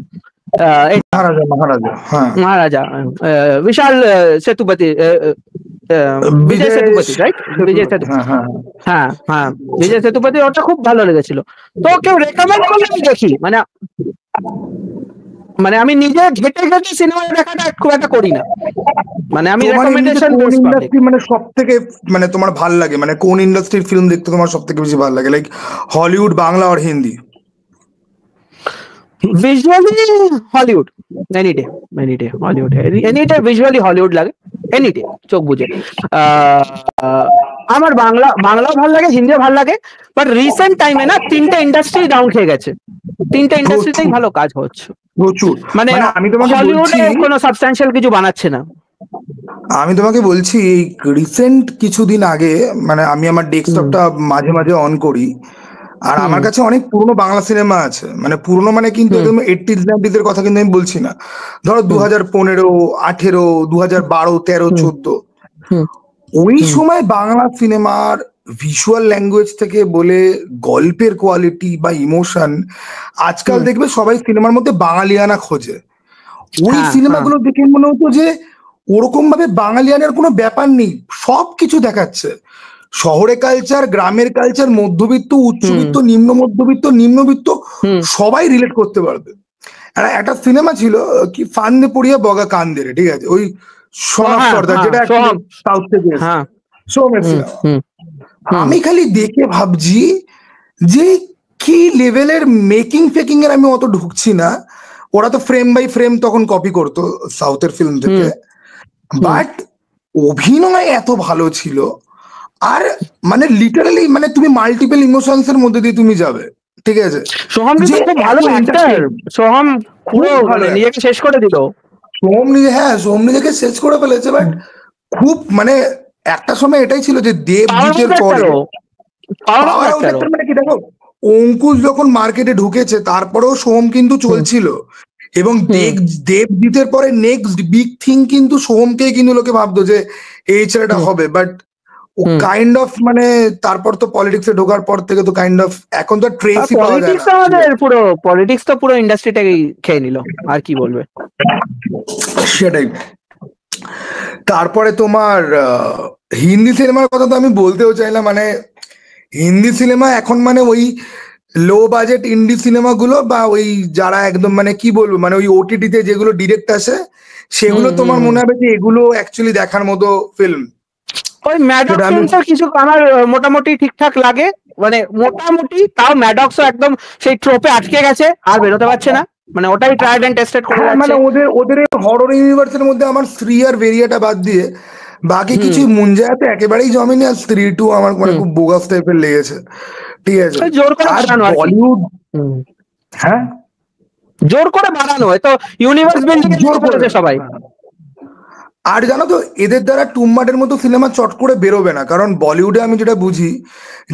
মহারাজা বিশাল সেতুপতি, বিজয় সেতুপতি, রাইট? বিজয় সেতুপতি, হ্যাঁ হ্যাঁ বিজয় সেতুপতি, ওটা খুব ভালো লেগেছিল। তো কেউ রেকমেন্ড করলে আমি দেখি, মানে আমি নিজে ঘেটে ঘেটে সিনেমা দেখাটা খুব একটা করি না। মানে আমি রেকমেন্ডেশন মানে সব থেকে মানে তোমার ভালো লাগে, মানে কোন ইন্ডাস্ট্রির ফিল্ম দেখতে তোমার সব থেকে বেশি ভালো লাগে, লাইক হলিউড, বাংলা আর Hindi? Visually Hollywood, any day Hollywood, any day visually Hollywood লাগে, এনি ডে চোখ বুঝে। আমার বাংলাও ভালো লাগে, হিন্দিও ভালো লাগে, বাট রিসেন্ট টাইমে না তিনটে ইন্ডাস্ট্রি ডাউন খেয়ে গেছে। তিনটে ইন্ডাস্ট্রিতেই ভালো কাজ হচ্ছে প্রচুর, মানে আমি তোমাকে হলিউডে কোনো সাবস্ট্যানশিয়াল কিছু বানাচ্ছে না। আমি তোমাকে বলছি রিসেন্ট কিছুদিন আগে, মানে আমি আমার ডেস্কটপটা মাঝে মাঝে অন করি, আর আমার কাছে অনেক পুরনো বাংলা সিনেমা আছে, মানে পুরনো মানে কিন্তু একদম 80s 90s এর কথা কিন্তু আমি বলছি না, ধরো 2015, 18, 2012, 13, 14, ওই সময় বাংলা সিনেমার ভিজুয়াল ল্যাঙ্গুয়েজ থেকে বলে গল্পের কোয়ালিটি বা ইমোশন, আজকাল দেখবে সবাই সিনেমার মধ্যে বাঙালিয়ানা খোঁজে। ওই সিনেমাগুলো দেখে মনে হতো যে ওরকম ভাবে বাঙালিয়ানার কোনো ব্যাপার নেই, সবকিছু দেখাচ্ছে, শহরে কালচার, গ্রামের কালচার, মধ্যবিত্ত, উচ্চবিত্ত, নিম্ন মধ্যবিত্ত, নিম্নবিত্ত, সবাই রিলেট করতে পারবে। একটা সিনেমা ছিল কি, ফান্দে পড়িয়া বগা কান্দে রে, ঠিক আছে? ওই সোনার সর্দার, যেটা সাউথ থেকে সোমের সিনেমা। আমি খালি দেখে ভাবছি যে কি লেভেলের মেকিং ফেকিং এর, আমি অত ঢুকছি না, ওরা তো ফ্রেম বাই ফ্রেম তখন কপি করতো সাউথের ফিল্ম থেকে, বাট অভিনয় এত ভালো ছিল, আর মানে লিটারালি মানে তুমি মাল্টিপল ইমোশনস এর মধ্যে দিয়ে তুমি যাবে, ঠিক আছে? সোহম খুব ভালো অ্যাক্টর, সোহম পুরো নিজেকে শেষ করে দিল। সোহম নিজেকে শেষ করে ফেলেছে, বাট খুব মানে একটা সময় এটাই ছিল যে দেবজিতের পরে মানে কি, দেখো অঙ্কুশ যখন মার্কেটে ঢুকেছে তারপরেও সোহম কিন্তু চলছিল, এবং দেবজিতের পরে নেক্সট বিগ থিং কিন্তু সোহমকেই কিন্তু লোকে ভাবতো যে এই ছেলেটা হবে, বাট ও কাইন্ড অফ মানে তারপর তো পলিটিক্সে ঢোকার পর থেকে তো কাইন্ড অফ এখন তো ট্রেসই পাওয়া যায় না। আমাদের পুরো পলিটিক্স তো পুরো ইন্ডাস্ট্রিটাকে খেয়ে নিল, আর কি বলবে। সেটাই। তারপরে তোমার হিন্দি সিনেমার কথা তো আমি বলতেও চাইলাম, মানে হিন্দি সিনেমা এখন মানে ওই লো বাজেট ইন্ডি সিনেমাগুলো, বা ওই যারা একদম মানে কি বলবো, মানে ওই ওটিটিতে যেগুলো ডিরেক্ট আসে সেগুলো তোমার মনে হবে যে এগুলো অ্যাকচুয়ালি দেখার মতো ফিল্ম। ওই ম্যাডক্স ফিল্মটা কিছু আমার মোটামুটি ঠিকঠাক লাগে, মানে মোটামুটি, তাও ম্যাডক্সও একদম সেই ট্রোপে আটকে গেছে, আর বেরোতে পারছে না, মানে ওটাই ট্রাইড এন্ড টেস্টেড করে যাচ্ছে। মানে ওদের হরর ইউনিভার্সের মধ্যে আমার স্ত্রী আর ভেরিয়াটা বাদ দিয়ে বাকি কিছু মুঞ্জাতে একেবারেই জমেনি, আর স্ত্রী 2 আমার মানে খুব বোগাস টাইপের লেগেছে, ঠিক আছে? আর হ্যাঁ, জোর করে বানানো হয় তো, ইউনিভার্স বিল্ডিং জোর করেছে সবাই। আর জানো তো এদের দ্বারা টুম্বাটের মতো সিনেমা চট করে বেরোবে না, কারণ বলিউডে আমি যেটা বুঝি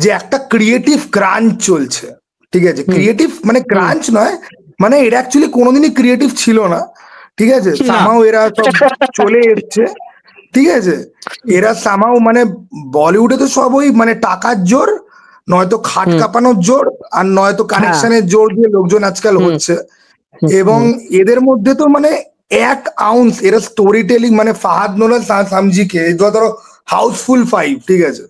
যে একটা ক্রিয়েটিভ ক্রাঞ্চ চলছে, ঠিক আছে? ক্রিয়েটিভ মানে ক্রাঞ্চ নয়, মানে এরা অ্যাকচুয়ালি কোনোদিনই ক্রিয়েটিভ ছিল না, ঠিক আছে? সামাও এরা সব চলে এসছে, ঠিক আছে? এরা সামাও মানে বলিউডে তো সব ওই মানে টাকার জোর, নয়তো খাট কাঁপানোর জোর, আর নয়তো কানেকশনের জোর দিয়ে লোকজন আজকাল হচ্ছে। এবং এদের মধ্যে তো মানে এক আউন্স এরা স্টোরি টেলিং, মানে ফাহাদ নোলা সামজিকে ধরো হাউসফুল 5, ঠিক আছে?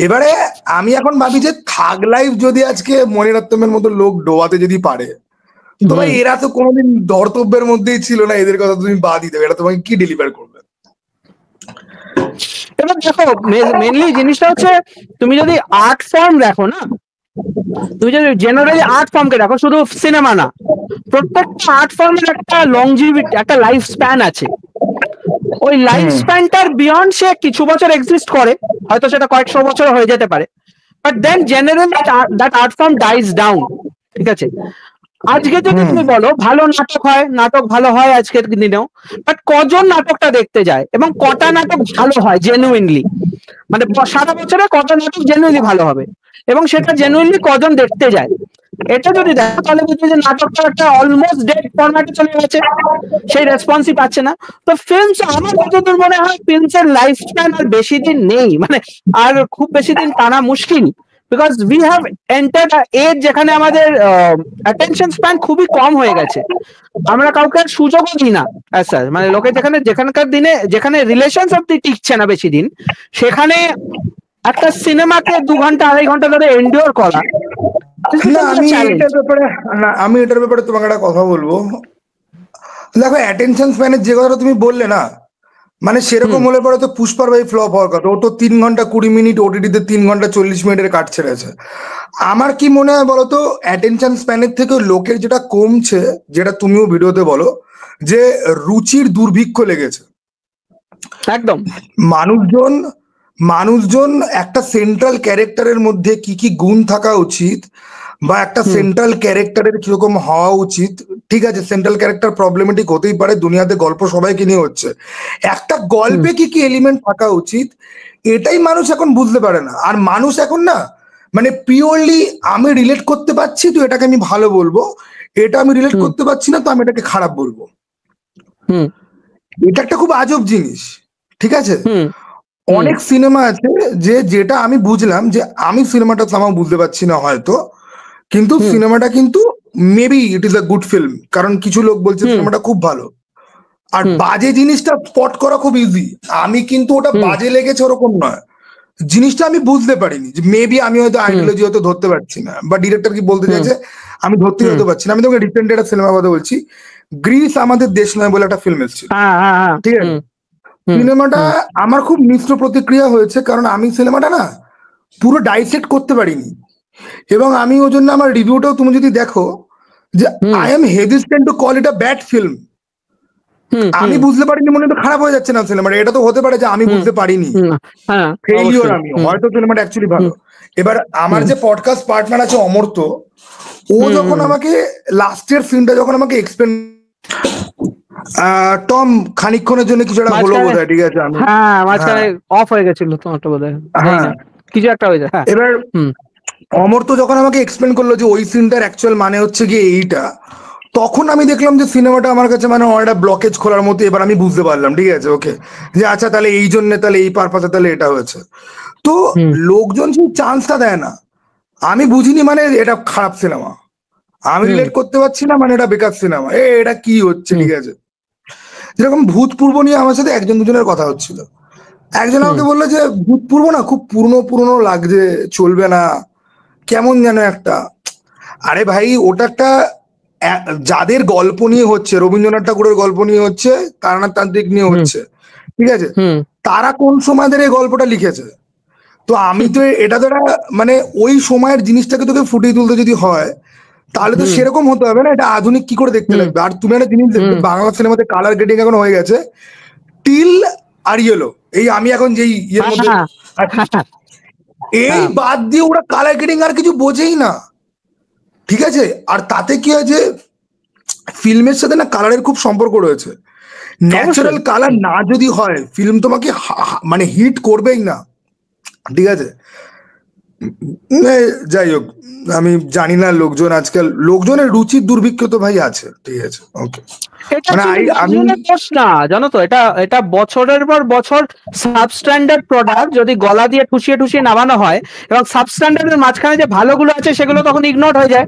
এবারে আমি এখন ভাবি যে থাগ লাইফ যদি আজকে মনিরত্তমের মতো লোক ডোবাতে যদি পারে, তো ভাই এরা তো কোনোদিন ধর্তব্যের মধ্যেই ছিল না, এদের কথা তুমি বাদই দেবে, এরা তোমাকে কি ডেলিভার করবে? এবার দেখো মেনলি জিনিসটা হচ্ছে, তুমি যদি আর্ট ফর্ম দেখো না, তুমি যদি জেনারেলি আর্ট ফর্মকে দেখো, শুধু সিনেমা না, প্রত্যেকটা আর্ট ফর্মের একটা লংজিভিটি, একটা লাইফ স্প্যান আছে। ওই লাইফ স্প্যানটার বিয়ন্ড সে কিছু বছর এক্সিস্ট করে, হয়তো সেটা কয়েকশো বছর হয়ে যেতে পারে, but then generally that art form dies down, ঠিক আছে? আজকে যদি তুমি বলো ভালো নাটক হয়, নাটক ভালো হয় আজকের দিনেও, বাট কজন নাটকটা দেখতে যায় এবং কটা নাটক ভালো হয় জেনুইনলি, মানে সারা বছরে কটা নাটক জেনুইনলি ভালো হবে এবং সেটা জেনুইনলি কজন দেখতে যায়, এটা যদি দেখো তাহলে বুঝবে যে নাটকটা একটা অলমোস্ট ডেড ফরম্যাটে চলে গেছে, সেই রেসপন্সই পাচ্ছে না। তো ফিল্মস, আমার যতদূর মনে হয় ফিল্মসের লাইফ স্প্যান আর বেশি দিন নেই, মানে আর খুব বেশি দিন টানা মুশকিল, because we have entered age যেখানে আমাদের অ্যাটেনশন স্প্যান খুবই কম হয়ে গেছে, আমরা কাউকে আর সুযোগও দিই না স্যার, মানে লোকে যেখানকার দিনে যেখানে রিলেশন অব্দি টিকছে না বেশি দিন, সেখানে একটা সিনেমাকে 2 ঘন্টা 2.5 ঘন্টা ধরে এন্ডিওর করা। আমি এটার ব্যাপারে তোমাকে একটা কথা বলবো, দেখো অ্যাটেনশন স্প্যানের যে কথাটা তুমি বললে না, মানে সেরকম হলে পরে তো পুষ্পার ভাই ফ্লপ হওয়ার কথা, ও তো 3 ঘন্টা 20 মিনিট ওটিটিতে 3 ঘন্টা 40 মিনিটের কাট ছেড়েছে। আমার কি মনে হয় বলতো, অ্যাটেনশন স্প্যানের থেকে লোকের যেটা কমছে, যেটা তুমিও ভিডিওতে বলো, যে রুচির দুর্ভিক্ষ লেগেছে একদম। মানুষজন একটা সেন্ট্রাল ক্যারেক্টারের মধ্যে কি কি গুণ থাকা উচিত, বা একটা সেন্ট্রাল ক্যারেক্টারের কিরকম হওয়া উচিত, ঠিক আছে? সেন্ট্রাল ক্যারেক্টার প্রবলেমেটিক হতেই পারে, দুনিয়াতে গল্প সবাইকে নিয়ে হচ্ছে, একটা গল্পে কি কি এলিমেন্ট থাকা উচিত, এটাই মানুষ এখন বুঝতে পারে না। আর মানুষ এখন না মানে পিওরলি আমি রিলেট করতে পারছি তো এটাকে আমি ভালো বলবো, এটা আমি রিলেট করতে পারছি না তো আমি এটাকে খারাপ বলবো। এটা একটা খুব আজব জিনিস, ঠিক আছে? অনেক সিনেমা আছে যে যেটা আমি বুঝলাম যে আমি সিনেমাটা আমার বুঝতে পারছি না হয়তো, কিন্তু সিনেমাটা কিন্তু maybe it is a good film, কারণ কিছু লোক বলছে সিনেমাটা খুব ভালো। আর বাজে জিনিসটা স্পট করা খুব ইজি, আমি কিন্তু ওটা বাজে লেগেছে ওরকম নয়, জিনিসটা আমি বুঝতে পারিনি, যে মেবি আমি হয়তো আইডিওলজি হয়তো ধরতে পারছি না, বা ডিরেক্টর কি বলতে চাইছে আমি ধরতে পারছি না। আমি তোকে রিসেন্ট একটা সিনেমার কথা বলছি, গ্রিস আমাদের দেশ নয় বলে একটা ফিল্ম এসেছিল, ঠিক আছে? সিনেমাটা আমার খুব মিশ্র প্রতিক্রিয়া হয়েছে, কারণ আমি সিনেমাটা না পুরো ডাইসেক্ট করতে পারিনি, এবং আমি ওই জন্য আমার রিভিউটাও তুমি যদি দেখো যে I am hesitant to call it a bad film. আমি বুঝতে পারিনি মনে তো খারাপ হয়ে যাচ্ছে না সিনেমাটা, এটা তো হতে পারে যে আমি বুঝতে পারিনি, ফেইলিওর আমি, হয়তো সিনেমাটা অ্যাকচুয়ালি ভালো। এবার আমার যে পডকাস্ট পার্টনার আছে অমর্ত্য, ও যখন আমাকে লাস্টের সিনটা যখন আমাকে এক্সপ্লেন, টম খানিকক্ষণের জন্য কিছু একটা হলো বোধহয়, ঠিক আছে? হ্যাঁ, মাঝখানে অফ হয়ে গেছিল তোমারটা বোধহয়, হ্যাঁ কিছু একটা হয়ে যায়। এবার অমর্ত্য যখন আমাকে এক্সপ্লেন করলো যে ওই সিনটার অ্যাকচুয়াল মানে হচ্ছে গিয়ে এইটা, তখন আমি দেখলাম যে সিনেমাটা আমার কাছে মানে একটা ব্লকেজ খোলার মতো। এবার আমি বুঝতে পারলাম, ঠিক আছে, ওকে, যে আচ্ছা তাহলে এই জন্য, তাহলে এই পারপাসে তাহলে এটা হয়েছে। তো লোকজন সেই চান্সটা দেয় না, আমি বুঝিনি মানে এটা খারাপ সিনেমা, আমি রিলেট করতে পারছি না মানে এটা বেকার সিনেমা, এটা কি হচ্ছে, ঠিক আছে? যেরকম ভূতপূর্ব নিয়ে আমার সাথে একজন দুজনের কথা হচ্ছিল, একজন আমাকে বললো যে ভূতপূর্ব না খুব পুরনো লাগছে, চলবে না, কেমন যেন একটা। আরে ভাই, ওটা একটা যাদের গল্প নিয়ে হচ্ছে, রবীন্দ্রনাথ ঠাকুরের গল্প নিয়ে হচ্ছে, তারানাথ তান্ত্রিক নিয়ে হচ্ছে, ঠিক আছে, তারা কোন সময় ধরে এই গল্পটা লিখেছে? তো আমি তো এটা দ্বারা মানে ওই সময়ের জিনিসটাকে তোকে ফুটিয়ে তুলতে যদি হয়, তাহলে তো সেরকম হতে হবে না, এটা আধুনিক কি করে দেখতে লাগবে। আর তুমি একটা জিনিস দেখবে, বাংলা সিনেমাতে কালার গ্রেডিং এখন হয়ে গেছে টিল আর ইয়েলো, এই আমি এখন যেই ইয়ের মধ্যে, এই বাদ দিয়ে ওরা কালার গ্রেডিং আর কিছু বোঝেই না। ঠিক আছে, আর তাতে কি হয় যে ফিল্মের সাথে না কালারের খুব সম্পর্ক রয়েছে। ন্যাচারাল কালার না যদি হয় ফিল্ম তোমাকে মানে হিট করবেই না, ঠিক আছে। যাই হোক, আমি জানি না লোকজন আজকাল লোকজনের রুচির দুর্ভিক্ষ তো ভাই আছে, ঠিক আছে, ওকে। আমি না, জানো তো, এটা বছরের পর বছর সাবস্ট্যান্ডার্ড প্রোডাক্ট যদি গলা দিয়ে ঠুসিয়ে ঠুসিয়ে নামানো হয় এবং সাবস্ট্যান্ডার্ডের মাঝখানে যে ভালোগুলো আছে সেগুলো তখন ইগনোর হয়ে যায়,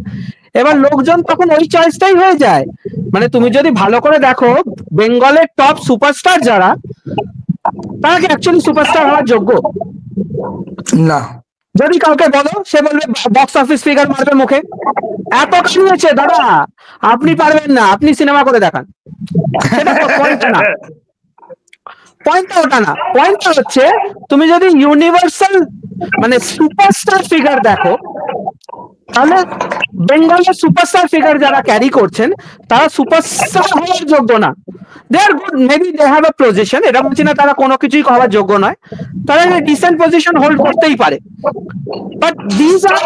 এবার লোকজন তখন ওই চয়েসটাই হয়ে যায়। মানে তুমি যদি ভালো করে দেখো, বেঙ্গলের টপ সুপারস্টার যারা, তারা কি অ্যাকচুয়ালি সুপারস্টার হওয়ার যোগ্য? না। যদি কাউকে বলো, সে বলবে বক্স অফিস ফিগার মারবে মুখে, এত কামিয়েছে দাদা, আপনি পারবেন না, আপনি সিনেমা করে দেখান। সেটা পয়েন্টটা না, পয়েন্টটা ওটা না, পয়েন্টটা হচ্ছে তুমি যদি ইউনিভার্সাল মানে সুপারস্টার ফিগার দেখো, তাহলে বেঙ্গলের সুপারস্টার ফিগার যারা ক্যারি করছেন তারা সুপারস্টার হওয়ার যোগ্য না। They are good, maybe they have a position, এটা বলছি না তারা কোনো কিছুই হওয়ার যোগ্য নয়, তারা একটা ডিসেন্ট পজিশন হোল্ড করতেই পারে, but this are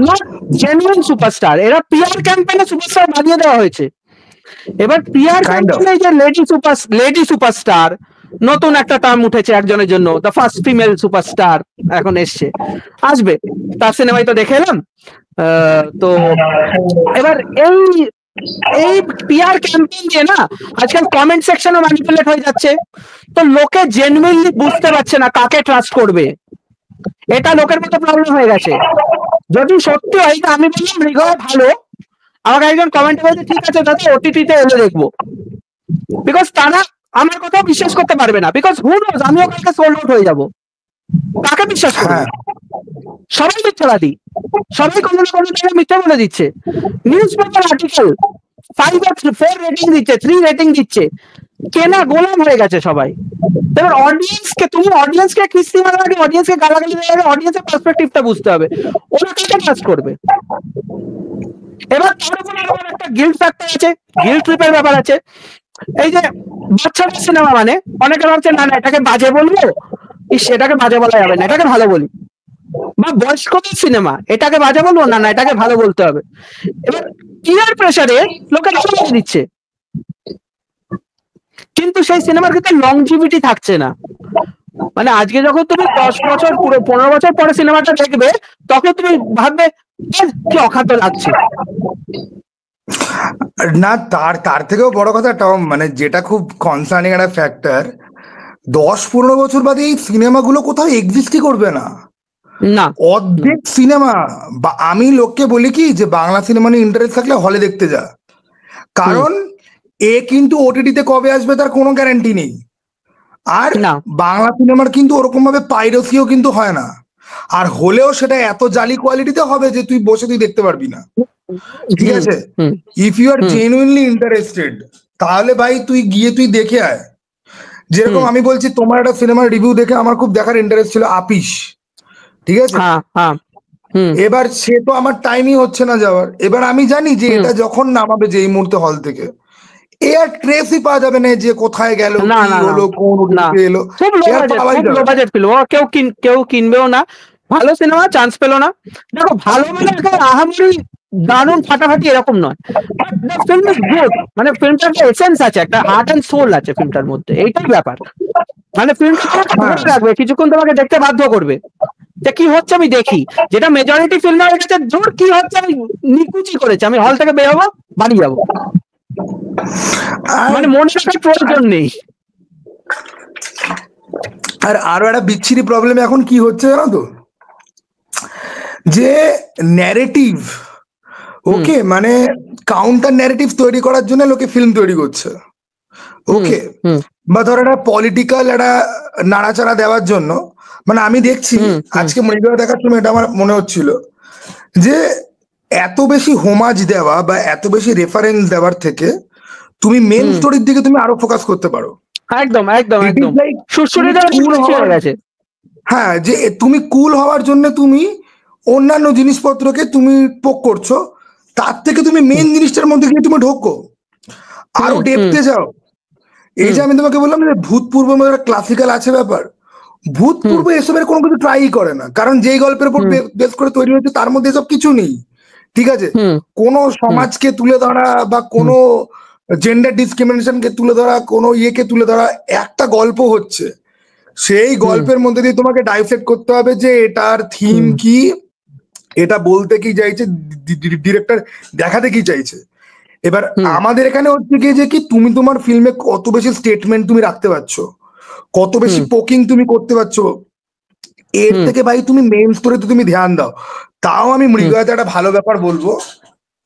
not genuine superstar. এরা পিআর ক্যাম্পেইনে সুপারস্টার বানিয়ে দেওয়া হয়েছে। এবার পিআর ক্যাম্পেইনে যে লেডি সুপারস্টার, নতুন একটা টার্ম উঠেছে একজনের জন্য, দ্য ফার্স্ট ফিমেল সুপারস্টার এখন এসছে, আসবে, তার সিনেমায় তো দেখে এলাম। তো এবার এই পিআর ক্যাম্পেইন দিয়ে না আজকাল কমেন্ট সেকশনও ম্যানিপুলেট হয়ে যাচ্ছে, তো লোকে জেনুইনলি বুঝতে পারছে না কাকে ট্রাস্ট করবে, এটা লোকের মতো প্রবলেম হয়ে গেছে। যদি সত্যি হয়, আমি বললাম মৃগয়া ভালো, আমাকে একজন কমেন্ট করেছে ঠিক আছে দাদা ওটিটিতে এলে দেখবো, বিকজ তারা আমার কথা বিশ্বাস করতে পারবে না, বিকজ হু নোজ আমিও কালকে সোল্ড আউট হয়ে যাবো, কাকে বিশ্বাস করবে? সবাই মিথ্যাবাদী, সবাই কোনো না কোনো জায়গায় মিথ্যা বলে দিচ্ছে। News paper article 5 or 4 rating দিচ্ছে, 3 রেটিং দিচ্ছে, কেনা গোলাম হয়ে গেছে সবাই। এবার অডিয়েন্সকে, তুমি অডিয়েন্সকে কিস্তি মারার আগে, অডিয়েন্সকে গালাগালি দেওয়ার আগে অডিয়েন্সের পার্সপেক্টিভটা বুঝতে হবে, ওরা কাকে ট্রাস্ট করবে। এবার তার উপরে আবার একটা গিল্ট ফ্যাক্টর আছে, গিল্ট ট্রিপের ব্যাপার আছে। এই যে বাচ্চাদের সিনেমা, মানে অনেকে ভাবছে না না এটাকে বাজে বলবো, এটাকে বাজে বলা যাবে না, এটাকে ভালো বলি, বা বয়স্কদের সিনেমা, এটাকে বাজে বলবো না না এটাকে ভালো বলতে হবে। এবার পিয়ার প্রেসারে লোকে ভালো দিচ্ছে, কিন্তু সেই সিনেমার ক্ষেত্রে লংজিভিটি থাকছে না। মানে আজকে যখন তুমি 10 বছর পুরো 15 বছর পরে সিনেমাটা দেখবে, তখন তুমি ভাববে কি অখাদ্য লাগছে। না, তার থেকেও বড় কথা টম, মানে যেটা খুব কনসার্নিং একটা ফ্যাক্টর, 10-15 বছর বাদে এই সিনেমাগুলো কোথাও এক্সিস্টই করবে না। না, অর্ধেক সিনেমা, আমি লোককে বলি কি যে বাংলা সিনেমা নিয়ে ইন্টারেস্ট থাকলে হলে দেখতে যা, কারণ এ কিন্তু ওটিটিতে কবে আসবে তার কোনো গ্যারান্টি নেই। আর বাংলা সিনেমার কিন্তু ওরকম ভাবে পাইরেসিও কিন্তু হয় না, আর হলেও সেটা এত জালি কোয়ালিটিতে হবে যে তুই বসে তুই দেখতে পারবি না, ঠিক আছে। If you are genuinely interested, তাহলে ভাই তুই গিয়ে তুই দেখে আয়। যেরকম আমি বলছি, তোমার একটা সিনেমার রিভিউ দেখে আমার খুব দেখার ইন্টারেস্ট ছিল, আপিস, ঠিক আছে। এবার সে তো আমার টাইমই হচ্ছে না যাওয়ার। এবার আমি জানি যে এটা যখন নামাবে যে এই মুহূর্তে হল থেকে, এ আর ট্রেসই পাওয়া যাবে না যে কোথায় গেল, কি হলো, কোন এলো, কেউ কিনবেও না, ভালো সিনেমা চান্স পেলো না। দেখো ভালো মানে আহামরি দারুণ ফাটাফাটি এরকম নয়, ফিল্ম ইজ গুড, মানে ফিল্মটার একটা এসেন্স আছে, একটা হার্ট এন্ড সোল আছে ফিল্মটার মধ্যে, এইটাই ব্যাপার। মানে ফিল্মটা ভালো লাগবে, কিছুক্ষণ তোমাকে দেখতে বাধ্য করবে যে কি হচ্ছে আমি দেখি, যেটা মেজরিটি ফিল্ম হয়ে গেছে, ধর কি হচ্ছে আমি নিকুচি করেছি, আমি হল থেকে বেরোবো বাড়ি যাবো, মানে মনে রাখার প্রয়োজন নেই। আর আরো একটা বিচ্ছিরি প্রবলেম এখন কি হচ্ছে জানো তো, যে ন্যারেটিভ, ওকে, মানে কাউন্টার ন্যারেটিভ তৈরি করার জন্য লোকে ফিল্ম তৈরি করছে, ওকে, বা ধর একটা পলিটিক্যাল একটা নাড়াচাড়া দেওয়ার জন্য। মানে আমি দেখছি আজকে মৃগয়া দেখার সময় এটা আমার মনে হচ্ছিল যে এত বেশি হোমাজ দেওয়া বা এত বেশি রেফারেন্স দেওয়ার থেকে তুমি মেন স্টোরির দিকে তুমি আরো ফোকাস করতে পারো। একদম একদম একদম, হ্যাঁ, যে তুমি কুল হওয়ার জন্য তুমি অন্যান্য জিনিসপত্রকে তুমি পোক করছো, তার থেকে তুমি মেন জিনিসটার মধ্যে গিয়ে তুমি ঢোকো, আরো ডেপতে যাও। এই যে আমি তোমাকে বললাম যে ভূতপূর্ব একটা ক্লাসিক্যাল আছে ব্যাপার, ভূতপূর্ব এসবের কোনো কিছু ট্রাই করে না, কারণ যেই গল্পের উপর বেস করে তৈরি হয়েছে তার মধ্যে এসব কিছু নেই, ঠিক আছে, কোন সমাজকে তুলে ধরা বা কোন জেন্ডার ডিসক্রিমিনেশনকে তুলে ধরা, কোন ইয়েকে তুলে ধরা, একটা গল্প হচ্ছে, সেই গল্পের মধ্যে দিয়ে তোমাকে ডাইসেক্ট করতে হবে যে এটার থিম কি, এটা বলতে কি চাইছে, ডিরেক্টর দেখাতে কি চাইছে। এবার আমাদের এখানে হচ্ছে কি যে কি তুমি তোমার ফিল্মে কত বেশি স্টেটমেন্ট তুমি রাখতে পারছো, কত বেশি পোকিং তুমি করতে পারছো, এর থেকে ভাই তুমি মেইন স্টোরিতে তুমি ধ্যান দাও। তাও আমি মৃগয়াতে একটা ভালো ব্যাপার বলবো,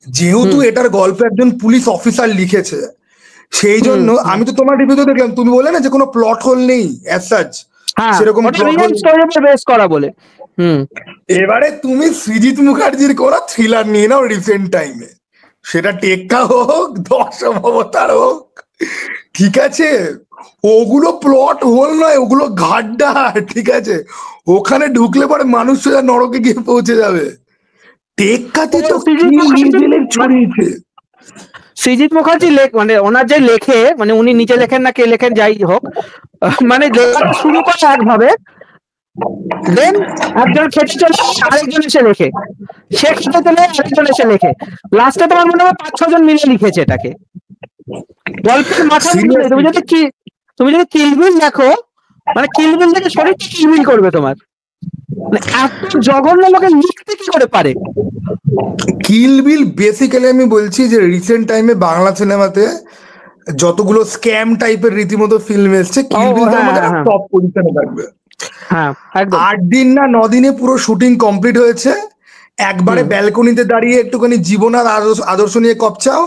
যেহেতু এটার গল্প একজন পুলিশ অফিসার লিখেছে, সেই জন্য আমি তো তোমার রিভিউতে দেখলাম তুমি বলে না যে কোনো প্লট হোল নেই অ্যাজ সাচ, সেরকম বেস করা বলে। এবারে তুমি সৃজিত মুখার্জির করা থ্রিলার নিয়ে নাও রিসেন্ট টাইমে, সেটা টেক্কা হোক, 10 অবতার হোক, ঠিক আছে, ওগুলো প্লট হোল নয়, ওগুলো গাড্ডা, ঠিক আছে, ওখানে ঢুকলে পরে মানুষ সোজা নরকে গিয়ে পৌঁছে যাবে। টেক্কাতে তো ছড়িয়েছে। সৃজিত মুখার্জি মানে ওনার যে লেখে, মানে উনি নিজে লেখেন না কে লেখেন যাই হোক, মানে লেখাটা শুরু করে একভাবে, দেন একজন খেতে চলে আরেকজন এসে লেখে, সে খেতে চলে আরেকজন এসে লেখে, লাস্টে তোমার মনে হয় 5-6 জন মিলে লিখেছে এটাকে। গল্পের মাথা তুমি যদি কিলবিল দেখো, মানে কিলবিল থেকে শরীরটা কিলবিল করবে তোমার, মানে এত জঘন্য লোকে লিখতে কি করে পারে। কিলবিল বেসিক্যালি আমি বলছি যে রিসেন্ট টাইমে বাংলা সিনেমাতে যতগুলো স্ক্যাম টাইপের রীতিমতো ফিল্ম এসছে, কিলবিল তার মধ্যে টপ পজিশনে থাকবে। 8 দিন না 9 দিনে পুরো শুটিং কমপ্লিট হয়েছে, একবারে ব্যালকনিতে দাঁড়িয়ে একটুখানি জীবন আর আদর্শ নিয়ে কপচাও,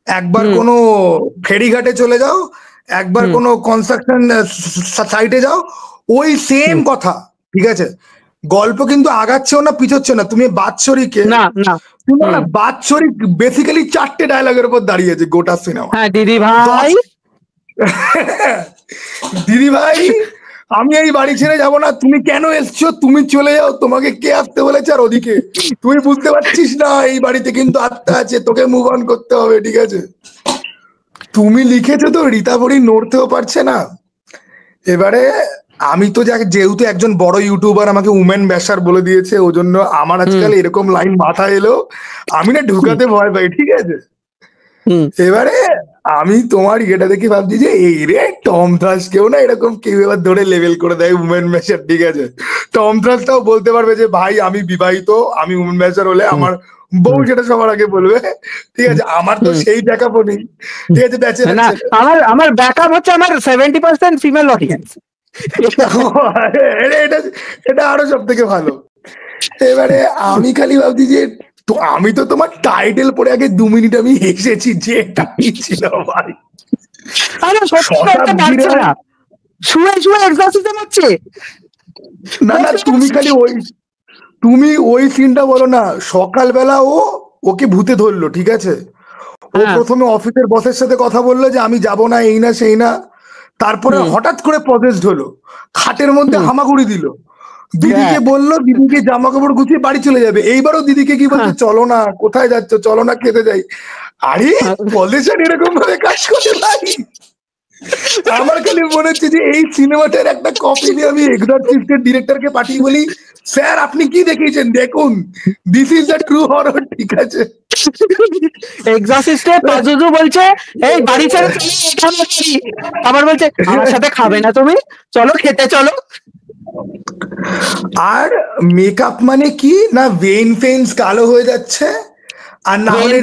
একবার কোনো ফেরিঘাটে চলে যাও, একবার কোনো কনস্ট্রাকশন সাইটে যাও, ওই সেম কথা, ঠিক আছে, গল্প কিন্তু আগাচ্ছেও না পিছোচ্ছে না। তুমি বাৎসরিকে বাৎসরিক বেসিক্যালি 4টে ডায়লগের উপর দাঁড়িয়েছে গোটা সিনেমা। দিদি ভাই, দিদি ভাই আমি এই বাড়ি ছেড়ে যাবো না, তুমি কেন এসছো, তুমি চলে যাও, তোমাকে কে আসতে বলেছে, আর ওদিকে তুই বুঝতে পারছিস না এই বাড়িতে কিন্তু আত্মা আছে, তোকে মুভ অন করতে হবে, ঠিক আছে। তুমি লিখেছো তো রীতাভরি নড়তেও পারছে না। এবারে আমি তো যেহেতু একজন বড় ইউটিউবার আমাকে উমেন ব্যাসার বলে দিয়েছে, ওই জন্য আমার আজকাল এরকম লাইন মাথায় এলো, আমি না ঢুকাতে ভয় পাই, ঠিক আছে। এবারে আমি তোমার ইয়েটা দেখে ভাবছি যে এই রে টম থ্রাস কেউ না এরকম কেউ এবার ধরে লেভেল করে দেয় উমেন ব্যাসার, ঠিক আছে। টম থ্রাসটাও বলতে পারবে যে ভাই আমি বিবাহিত, আমি উমেন ব্যাসার হলে আমার বউ সেটা সবার আগে বলবে, ঠিক আছে। আমার তো সেই ব্যাকআপও নেই, ঠিক আছে। আমার ব্যাকআপ হচ্ছে আমার 70% ফিমেল অডিয়েন্স, এটা আরো সব থেকে ভালো। এবারে আমি খালি ভাবছি যে তো আমি তো তোমার টাইটেল পড়ে আগে 2 মিনিট আমি হেসেছি যে এটা কি ছিল ভাই। না না তুমি খালি ওই সিনটা বলো না, সকালবেলা ওকে ভূতে ধরলো, ঠিক আছে, ও প্রথমে অফিসের বসের সাথে কথা বললো যে আমি যাব না, এই না সেই না, তারপরে হঠাৎ করে পজেসড হলো, খাটের মধ্যে হামাগুড়ি দিল, দিদিকে বললো দিদিকে জামা কাপড় গুছিয়ে বাড়ি চলে যাবে, এইবারও দিদিকে কি বলছে, চলো না, কোথায় যাচ্ছ, চলো না খেতে যাই। আরে পজিশন এরকম ভাবে কাজ করে ভাই। আমার খালি মনে হচ্ছে যে এই সিনেমাটার একটা কপি নিয়ে আমি এক্সরসিস্টের ডিরেক্টরকে পাঠিয়ে বলি, স্যার আপনি কি দেখিয়েছেন দেখুন, this is the true horror, ঠিক আছে। এক্সরসিস্টে পাজুজু বলছে এই বাড়ি ছেড়ে আবার বলছে আমার সাথে খাবে না তুমি, চলো খেতে চলো। আর মেকআপ মানে কি না, ভেইন ফেইনস কালো হয়ে যাচ্ছে, আর না হলে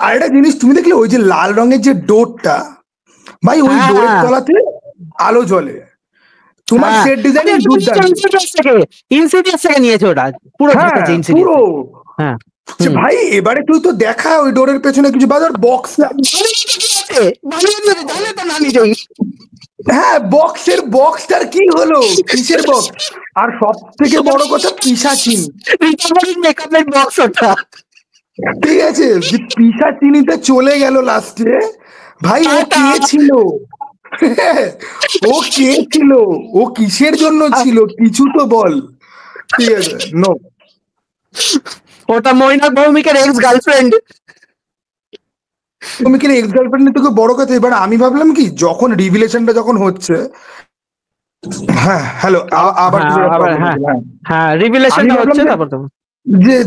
আর একটা জিনিস তুমি দেখলে ওই যে লাল রঙের যে ডোরটা, ভাই ওই ডোরের তলাতে আলো জ্বলে, তোমার সেট ডিজাইন ইনসিডিয়াস থেকে নিয়েছে ওটা পুরো পুরো। ভাই এবারে তুই তো দেখা ওই ডোরের পেছনে কিছু বাজার বক্স, হ্যাঁ বক্সটার কি হলো, কিসের বক্স, আর সব থেকে বড় কথা পিশাচিনি মেকআপের বক্স ওটা, ঠিক আছে, যে পিশাচিনিতে চলে গেল লাস্টে, ভাই ও কে ছিল, ও কে ছিল, ও কিসের জন্য ছিল, কিছু তো বল, ঠিক আছে। নো, ওটা মৈনাক ভৌমিকের এক্স গার্লফ্রেন্ড, ভৌমিকের এক্স গার্লফ্রেন্ড থেকে বড় কথা। এবার আমি ভাবলাম কি, যখন রিভিলেশনটা যখন হচ্ছে, হ্যাঁ হ্যালো, আবার হ্যাঁ রিভিলেশনটা হচ্ছে, তারপর তো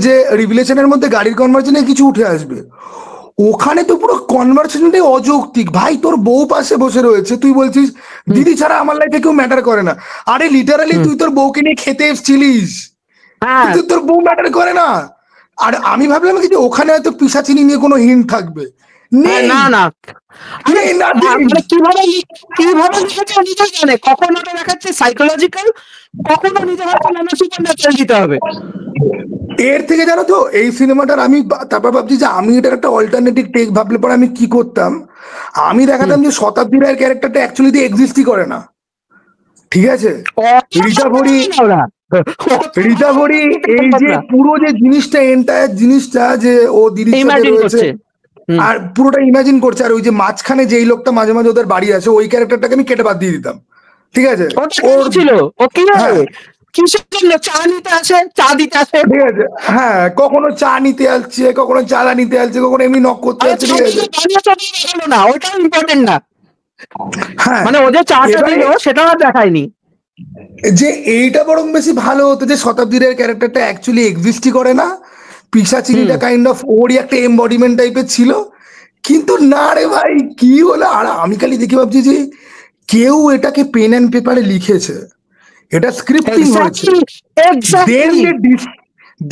যে রিভিলেশনের মধ্যে গাড়ির কনভার্সেশনে কিছু উঠে আসবে, ওখানে তো পুরো কনভার্সেশনটাই অযৌক্তিক। ভাই তোর বউ পাশে বসে রয়েছে, তুই বলছিস দিদি ছাড়া আমার লাইফে কেউ ম্যাটার করে না। আরে লিটারালি তুই তোর বউকে নিয়ে খেতে এসেছিলিস, কিন্তু তোর বউ ম্যাটার করে না। আর আমি ভাবলাম কি যে ওখানে হয়তো পিশাচিনি নিয়ে কোনো হিন্ট থাকবে, না না কিভাবে লিখেছে নিজে জানে। কখনো তো দেখাচ্ছে সাইকোলজিক্যাল, কখনো নিজে হয়তো সুপারন্যাচুরাল দিতে হবে। এর থেকে জানো তো এই সিনেমাটার আমি তারপর ভাবছি যে আমি এটার একটা অল্টারনেটিভ টেক ভাবলে পরে আমি কি করতাম, আমি দেখাতাম যে শতাব্দী রায়ের ক্যারেক্টারটা অ্যাকচুয়ালি এক্সিস্টই করে না। ঠিক আছে, রীতা ভরি এই যে পুরো যে জিনিসটা, এন্টায়ার জিনিসটা যে ও দিদির সাথে রয়েছে আর পুরোটা ইমাজিন করছে, আর ওই যে মাঝখানে যেই লোকটা মাঝে মাঝে ওদের বাড়ি আছে, ওই ক্যারেক্টারটাকে আমি কেটে বাদ দিয়ে দিতাম। ঠিক আছে, ওর ছিল ও কি কিসের জন্য চা নিতে আসে, চা দিতে আসে, ঠিক আছে, হ্যাঁ কখনো চা নিতে আসছে, কখনো চালা নিতে আসছে, কখনো এমনি নক করতে আসছে, ঠিক আছে, না ওইটাও ইম্পর্টেন্ট না। হ্যাঁ মানে ও যে চাটা দিল সেটাও আর দেখায়নি। যে এইটা বরং বেশি ভালো হতো যে শতাব্দীর ক্যারেক্টারটা অ্যাকচুয়ালি এক্সিস্টই করে না, পিশাচিনিটা কাইন্ড অফ ওরই একটা এমবডিমেন্ট টাইপের ছিল। কিন্তু না রে ভাই, কি হলো? আর আমি খালি দেখে ভাবছি যে কেউ এটাকে পেন অ্যান্ড পেপারে লিখেছে, এটা স্ক্রিপ্টিং হয়েছে,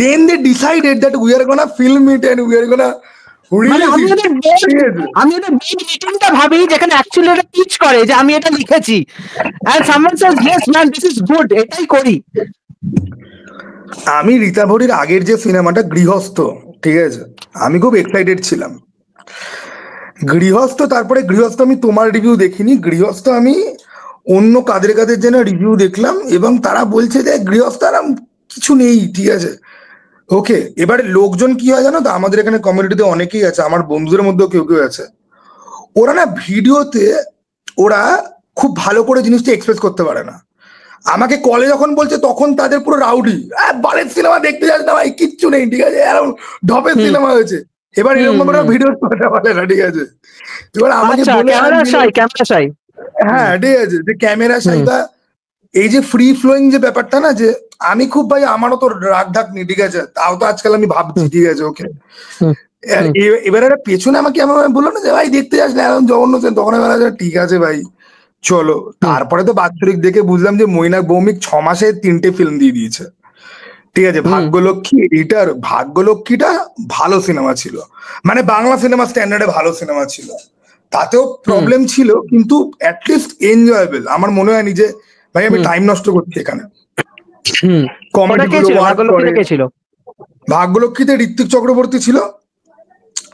then they decided that we are gonna film it and we are gonna আমি এটা মিটিংটা ভাবি যেখানে অ্যাকচুয়ালি এটা পিচ করে যে আমি এটা লিখেছি, and someone says yes man this is good, এটাই করি। আমি রীতা ভরির আগের যে সিনেমাটা গৃহস্থ, ঠিক আছে, আমি খুব এক্সাইটেড ছিলাম গৃহস্থ। তারপরে গৃহস্থ আমি তোমার রিভিউ দেখিনি, গৃহস্থ আমি অন্য কাদের যেন রিভিউ দেখলাম, এবং তারা বলছে যে গৃহস্থ আরাম কিছু নেই। ঠিক আছে, ওকে, এবারে লোকজন কি হয় জানো তো, আমাদের এখানে কমিউনিটিতে অনেকেই আছে, আমার বন্ধুদের মধ্যেও কেউ কেউ আছে, ওরা না ভিডিওতে ওরা খুব ভালো করে জিনিসটা এক্সপ্রেস করতে পারে না। আমাকে কলে যখন বলছে তখন তাদের পুরো রাউডি, বালের সিনেমা দেখতে যাস না ভাই, কিচ্ছু নেই, ঠিক আছে, এরকম ঢপের সিনেমা হয়েছে। এবার এরকম ভাবে ভিডিও করতে পারে না, ঠিক আছে, এবার আমাকে হ্যাঁ ঠিক আছে, যে ক্যামেরা সাই বা এই যে ফ্রি ফ্লোয়িং যে ব্যাপারটা না, যে আমি খুব ভাই আমারও তো রাগ ঢাক নেই, ঠিক আছে, তাও তো আজকাল আমি ভাবছি, ঠিক আছে, ওকে। এবার একটা পেছনে আমাকে এমন বললো না যে ভাই দেখতে যাস না এরকম জঘন্য, তখন আমি ঠিক আছে ভাই চলো। তারপরে তো বাৎসরিক দেখে বুঝলাম যে মৈনাক ভৌমিক 6 মাসে 3টে ফিল্ম দিয়ে দিয়েছে। ঠিক আছে, ভাগ্যলক্ষ্মী, এটার ভাগ্যলক্ষ্মীটা ভালো সিনেমা ছিল, মানে বাংলা সিনেমা স্ট্যান্ডার্ডে ভালো সিনেমা ছিল, তাতেও প্রবলেম ছিল কিন্তু অ্যাটলিস্ট এনজয়েবল। আমার মনে হয়নি যে ভাই আমি টাইম নষ্ট করছি এখানে। ভাগ্যলক্ষ্মীতে ঋত্বিক চক্রবর্তী ছিল,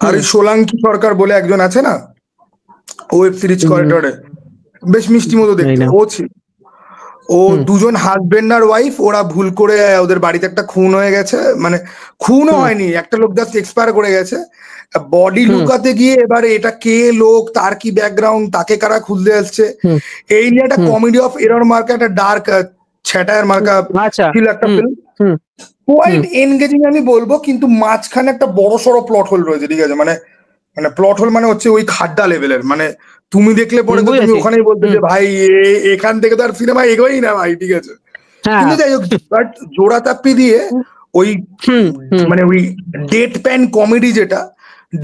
আর ওই সোলাঙ্কি সরকার বলে একজন আছে না, ওয়েব সিরিজ করিডোরে বেশ মিষ্টি মতো দেখতে, ও ছিল। ও দুজন হাজবেন্ড আর ওয়াইফ, ওরা ভুল করে ওদের বাড়িতে একটা খুন হয়ে গেছে, মানে খুনও হয়নি, একটা লোক জাস্ট এক্সপায়ার করে গেছে, বডি লুকাতে গিয়ে এবারে এটা কে লোক, তার কি ব্যাকগ্রাউন্ড, তাকে কারা খুঁজতে আসছে, এই নিয়ে একটা কমেডি অফ এরর মার্কা, একটা ডার্ক ছ্যাটার মার্কা ছিল একটা ফিল্ম, কোয়াইট এনগেজিং আমি বলবো। কিন্তু মাঝখানে একটা বড় সড়ো প্লট হোল রয়েছে, ঠিক আছে, মানে প্লট হোল মানে হচ্ছে ওই খাড্ডা লেভেলের, মানে তুমি দেখলে পরে তো তুমি ওখানেই বলতে যে ভাই এখান থেকে তো আর সিনেমা এগোই না ভাই, ঠিক আছে। কিন্তু যাই হোক, বাট জোড়া তাপ্পি দিয়ে ওই মানে ওই ডেট প্যান কমেডি, যেটা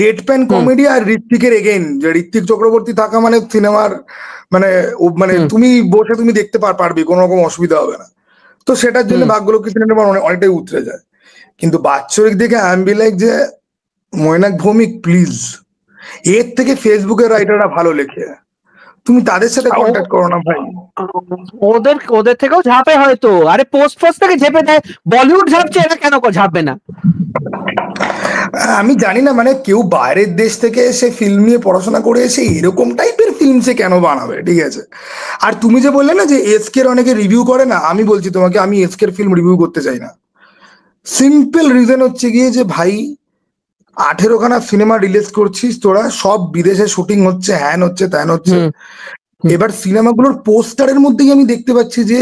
ডেট প্যান কমেডি, আর ঋত্বিকের এগেইন যে ঋত্বিক চক্রবর্তী থাকা মানে সিনেমার মানে তুমি বসে তুমি দেখতে পারবে, কোনো রকম অসুবিধা হবে না। তো সেটার জন্য ভাগ্যলক্ষ্মী সিনেমা অনেকটাই উতরে যায়। কিন্তু বাৎসরিক দেখে আই এম বি লাইক যে মৈনাক ভৌমিক প্লিজ, এর থেকে ফেসবুকের রাইটাররা ভালো লেখে, তুমি তাদের সাথে কন্ট্যাক্ট করো না ভাই। ওদের থেকেও ঝাঁপে হয়তো, আরে পোস্ট থেকে ঝেপে দেয়, বলিউড ঝাঁপছে, এরা কেন ঝাঁপবে না? আমি জানি না, মানে কেউ বাইরের দেশ থেকে এসে ফিল্ম নিয়ে পড়াশোনা করে এসে এরকম টাইপের ফিল্ম সে কেন বানাবে, ঠিক আছে। আর তুমি যে বললে না যে এসকের অনেকে রিভিউ করে না, আমি বলছি তোমাকে আমি এসকের ফিল্ম রিভিউ করতে চাই না। সিম্পল রিজন হচ্ছে গিয়ে যে ভাই 18খানা সিনেমা রিলিজ করছিস তোরা, সব বিদেশে শুটিং হচ্ছে, হ্যান হচ্ছে ত্যান হচ্ছে, এবার সিনেমাগুলোর পোস্টারের মধ্যেই আমি দেখতে পাচ্ছি যে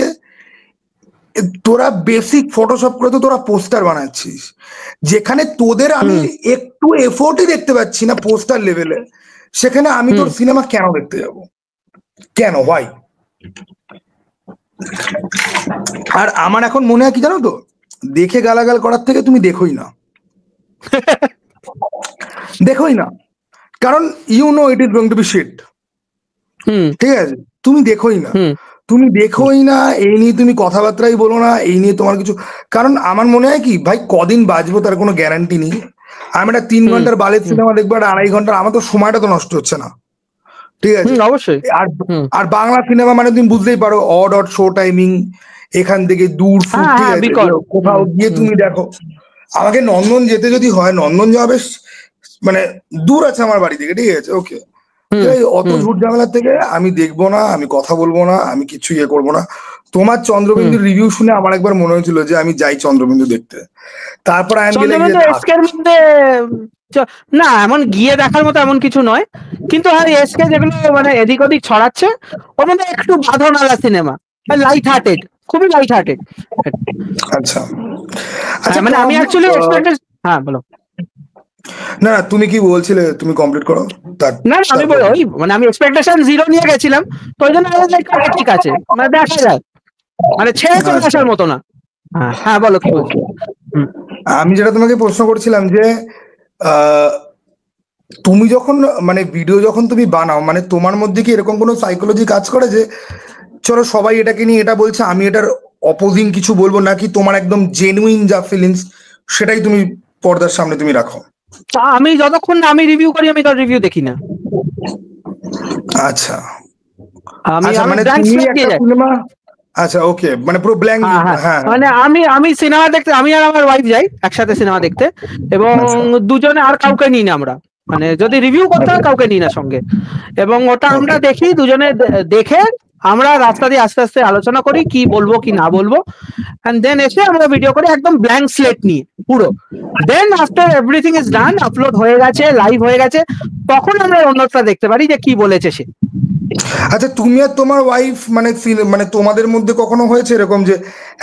তোরা বেসিক ফটোশপ করে তো তোরা পোস্টার বানাচ্ছিস, যেখানে তোদের আমি একটু এফোর্টই দেখতে পাচ্ছি না পোস্টার লেভেলে, সেখানে আমি তোর সিনেমা কেন দেখতে যাব, কেন ভাই? আর আমার এখন মনে হয় কি জানো তো, দেখে গালাগাল করার থেকে তুমি দেখোই না। দেখোই না, কারণ you know it is going to be shit. ঠিক আছে, তুমি দেখোই না, তুমি দেখোই না, এই নিয়ে তুমি কথাবার্তাই বলো না, এই নিয়ে তোমার কিছু, কারণ আমার মনে হয় কি ভাই, কদিন বাঁচবো তার কোনো গ্যারান্টি নেই। আমি একটা 3 ঘন্টার বালের সিনেমা দেখবো, একটা 2.5 ঘন্টার, আমার তো সময়টা তো নষ্ট হচ্ছে না। ঠিক আছে, অবশ্যই। আর বাংলা সিনেমা মানে তুমি বুঝতেই পারো, অড অড শো টাইমিং, এখান থেকে দূর ফুট, ঠিক আছে, কোথাও গিয়ে তুমি দেখো। আমাকে নন্দন যেতে যদি হয়, নন্দন যাওয়া বেশ মানে দূর আছে আমার বাড়ি থেকে, ঠিক আছে, ওকে, অত ঝুট ঝামেলার থেকে আমি দেখবো না, আমি কথা বলবো না, আমি কিছু ইয়ে করবো না। তোমার চন্দ্রবিন্দুর রিভিউ শুনে আমার একবার মনে হয়েছিল যে আমি যাই চন্দ্রবিন্দু দেখতে, তারপর না এমন গিয়ে দেখার মতো এমন কিছু নয়, কিন্তু হ্যাঁ এসকে যেগুলো মানে এদিক ওদিক ছড়াচ্ছে ওর মধ্যে একটু বাঁধনওয়ালা সিনেমা, লাইট হার্টেড, খুবই লাইট হার্টেড। আচ্ছা মানে আমি অ্যাকচুয়ালি এক্সপেক্টেড, হ্যাঁ বলো। না তুমি কি বলছিলে, তুমি কমপ্লিট করো। না আমি বলো, ওই মানে আমি এক্সপেকটেশন 0 নিয়ে গেছিলাম, তো ওই জন্য ঠিক আছে, মানে দেখা যায়, মানে ছেড়ে চলে আসার মতো না। হ্যাঁ বলো কি বলছো। আমি যেটা তোমাকে প্রশ্ন করছিলাম যে তুমি যখন মানে ভিডিও যখন তুমি বানাও, মানে তোমার মধ্যে কি এরকম কোনো সাইকোলজি কাজ করে যে চলো সবাই এটাকে নিয়ে এটা বলছে, আমি এটার অপোজিং কিছু বলবো, নাকি তোমার একদম জেনুইন যা ফিলিংস সেটাই তুমি পর্দার সামনে তুমি রাখো? আমি যতক্ষণ না আমি রিভিউ করি, আমি তার রিভিউ দেখি না। আচ্ছা, মানে তুমি একটা সিনেমা, আচ্ছা ওকে, মানে পুরো ব্ল্যাঙ্ক। হ্যাঁ, মানে আমি সিনেমা দেখতে, আমি আর আমার ওয়াইফ যাই একসাথে সিনেমা দেখতে, এবং দুজনে আর কাউকে নিই না আমরা, মানে যদি রিভিউ করতে হয় কাউকে নিই না সঙ্গে, এবং ওটা আমরা দেখি দুজনে, দেখে আমরা রাস্তা দিয়ে আস্তে আস্তে আলোচনা করি কি বলবো কি না বলবো, এন্ড দেন এসে আমরা ভিডিও করি একদম ব্ল্যাঙ্ক স্লেট নিয়ে পুরো। Then after everything is done, upload হয়ে গেছে, লাইভ হয়ে গেছে, তখন আমরা অন্যটা দেখতে পারি যে কি বলেছে সে। আচ্ছা, তুমি আর তোমার ওয়াইফ মানে তোমাদের মধ্যে কখনো হয়েছে এরকম যে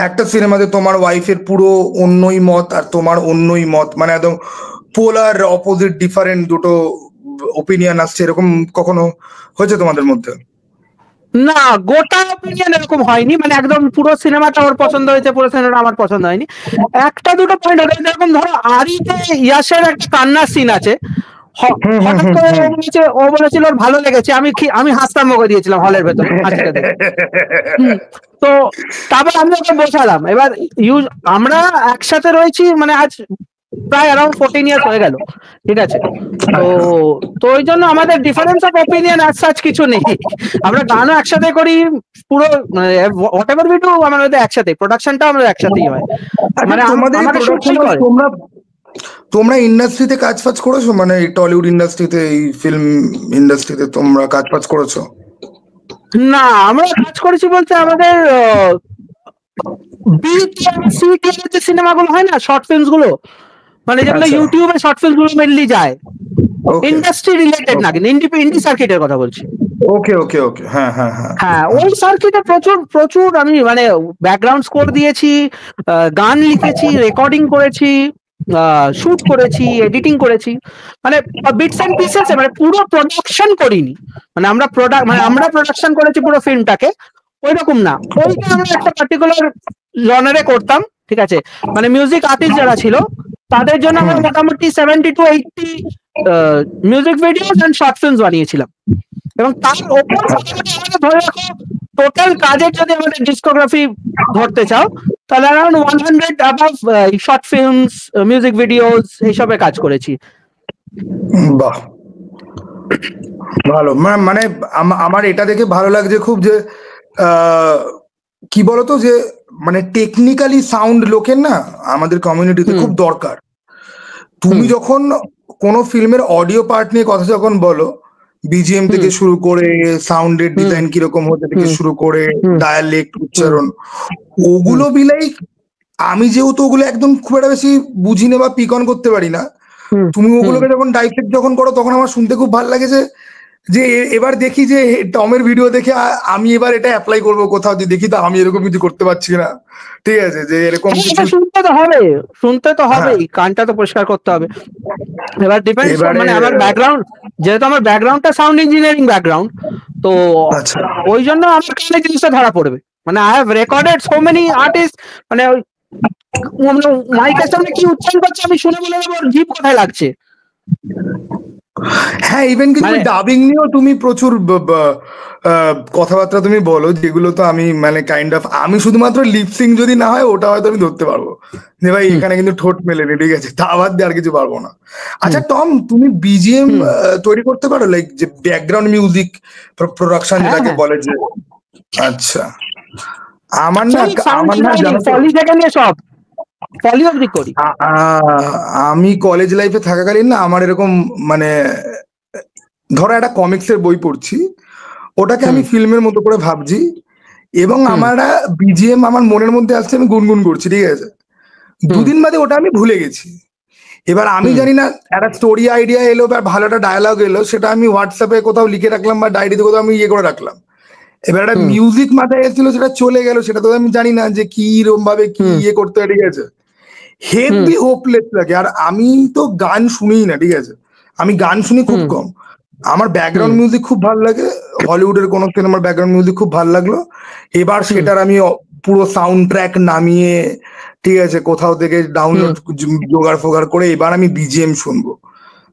একটা সিনেমাতে তোমার ওয়াইফের পুরো অন্যই মত আর তোমার অন্যই মত, মানে একদম পোলার অপোজিট ডিফারেন্ট দুটো ওপিনিয়ন আসছে, এরকম কখনো হয়েছে তোমাদের মধ্যে? না, গোটা অপিনিয়ন এরকম হয়নি, মানে একদম পুরো সিনেমাটা ওর পছন্দ হয়েছে, পুরো সিনেমাটা আমার পছন্দ হয়নি। একটা দুটো পয়েন্ট হলো, যেরকম ধরো আরিতে ইয়াসের একটা কান্নার সিন আছে, হঠাৎ করে ও বলেছিল ওর ভালো লেগেছে, আমি হাসতাম মুখে দিয়েছিলাম হলের ভেতরে হাসিটা দেখে। তো তারপর আমি ওকে বোঝালাম, এবার আমরা একসাথে রয়েছি মানে আজ প্রায় অ্যারাউন্ড 14 ইয়ার্স হয়ে গেল, ঠিক আছে, তো ওই জন্য আমাদের difference of opinion as such কিছু নেই। আমরা গানও একসাথে করি, পুরো হোয়াট এভার উই ডু আমাদের একসাথে, প্রোডাকশনটাও আমাদের একসাথেই হয়, মানে আমাদের শুটই করে। তোমরা ইন্ডাস্ট্রিতে কাজ ফাজ করেছো, মানে টলিউড ইন্ডাস্ট্রিতে, এই ফিল্ম ইন্ডাস্ট্রিতে তোমরা কাজ ফাজ করেছো? না, আমরা কাজ করেছি বলতে আমাদের যে সিনেমাগুলো হয় না, শর্ট ফিল্মস গুলো, মানে যেগুলো ইউটিউবে শর্ট ফিল্মস গুলো মেনলি যায়, ইন্ডাস্ট্রি রিলেটেড না, কিন্তু ইন্ডি সার্কিটের কথা বলছি। ওকে ওকে ওকে, হ্যাঁ হ্যাঁ হ্যাঁ, হ্যাঁ ওই সার্কিটে প্রচুর আমি মানে ব্যাকগ্রাউন্ড স্কোর দিয়েছি, গান লিখেছি, রেকর্ডিং করেছি, শুট করেছি, এডিটিং করেছি, মানে বিটস এন্ড পিসেস, মানে পুরো প্রোডাকশন করিনি, মানে আমরা প্রোডাকশন করেছি পুরো ফিল্মটাকে, ওইরকম না, ওইটা আমরা একটা পার্টিকুলার জনারে করতাম, ঠিক আছে, মানে মিউজিক আর্টিস্ট যারা ছিল তাদের জন্য আমরা মোটামুটি 70 to 80 music videos and short films বানিয়েছিলাম, এবং তার ওপর ধরে রাখো টোটাল কাজের যদি আমাদের ডিস্কোগ্রাফি ধরতে চাও তাহলে around 100 above short films, music videos এইসবে কাজ করেছি। বাহ, ভালো, মানে আমার এটা দেখে ভালো লাগছে খুব, যে কি বলতো, যে মানে টেকনিক্যালি সাউন্ড লোকের না আমাদের কমিউনিটিতে খুব দরকার। তুমি যখন কোনো ফিল্মের অডিও পার্ট নিয়ে কথা যখন বলো, বিজিএম থেকে শুরু করে সাউন্ডের ডিজাইন কিরকম হতে থেকে শুরু করে ডায়ালেক্ট, উচ্চারণ, ওগুলো বিলাই আমি যেহেতু ওগুলো একদম খুব একটা বেশি বুঝি না বা পিক অন করতে পারি না, তুমি ওগুলোকে যখন ডাইসেক্ট যখন করো তখন আমার শুনতে খুব ভালো লাগে, যে এবার দেখি যে টমের ভিডিও দেখে আমি এবার এটা অ্যাপ্লাই করবো কোথাও, যে দেখি তো আমি এরকম কিছু করতে পারছি না, ঠিক আছে, যে এরকম শুনতে তো হবে, কানটা তো পরিষ্কার করতে হবে। এবার ডিপেন্ডস, মানে আমার ব্যাকগ্রাউন্ড, যেহেতু আমার ব্যাকগ্রাউন্ডটা সাউন্ড ইঞ্জিনিয়ারিং ব্যাকগ্রাউন্ড, তো ওই জন্য আমার কানে জিনিসটা ধরা পড়বে, মানে I have recorded so many artist, মানে মাইকের সামনে কি উচ্চারণ করছে আমি শুনে বলে দেবো জিভ কোথায় লাগছে। হ্যাঁ, ইভেন কি তুমি ডাবিং নিয়েও তুমি প্রচুর কথাবার্তা তুমি বলো, যেগুলো তো আমি মানে কাইন্ড অফ, আমি শুধুমাত্র লিপসিং যদি না হয় ওটা হয়তো আমি ধরতে পারবো যে ভাই এখানে কিন্তু ঠোঁট মেলেনি, ঠিক আছে, তা বাদ দিয়ে আর কিছু পারবো না। আচ্ছা টম, তুমি বিজিএম তৈরি করতে পারো, লাইক যে ব্যাকগ্রাউন্ড মিউজিক প্রোডাকশন যেটাকে বলে যে? আচ্ছা, আমার না সব করি। আমি কলেজ লাইফে থাকাকালীন না আমার এরকম মানে ধরো একটা কমিক্সের বই পড়ছি, ওটাকে আমি ফিল্মের মতো করে ভাবছি, এবং আমার বিজিএম আমার মনের মধ্যে আসছে, আমি গুনগুন করছি, ঠিক আছে, দুদিন বাদে ওটা আমি ভুলে গেছি। এবার আমি জানি না একটা স্টোরি আইডিয়া এলো বা ভালো একটা ডায়ালগ এলো, সেটা আমি হোয়াটসঅ্যাপে কোথাও লিখে রাখলাম বা ডায়েরিতে কোথাও আমি ইয়ে করে রাখলাম। এবার একটা মিউজিক মাথায় এসেছিল, সেটা চলে গেল, সেটা তো আমি জানি না যে কি রকম ভাবে কি ইয়ে করতে হয়, ঠিক আছে, হেভি হোপলেস লাগে। আর আমি তো গান শুনিই না, ঠিক আছে, আমি গান শুনি খুব কম। আমার ব্যাকগ্রাউন্ড মিউজিক খুব ভালো লাগে, হলিউডের কোনো সিনেমার ব্যাকগ্রাউন্ড মিউজিক খুব ভালো লাগলো, এবার সেটার আমি পুরো সাউন্ড ট্র্যাক নামিয়ে, ঠিক আছে, কোথাও থেকে ডাউনলোড জোগাড় ফোগাড় করে এবার আমি বিজিএম শুনবো।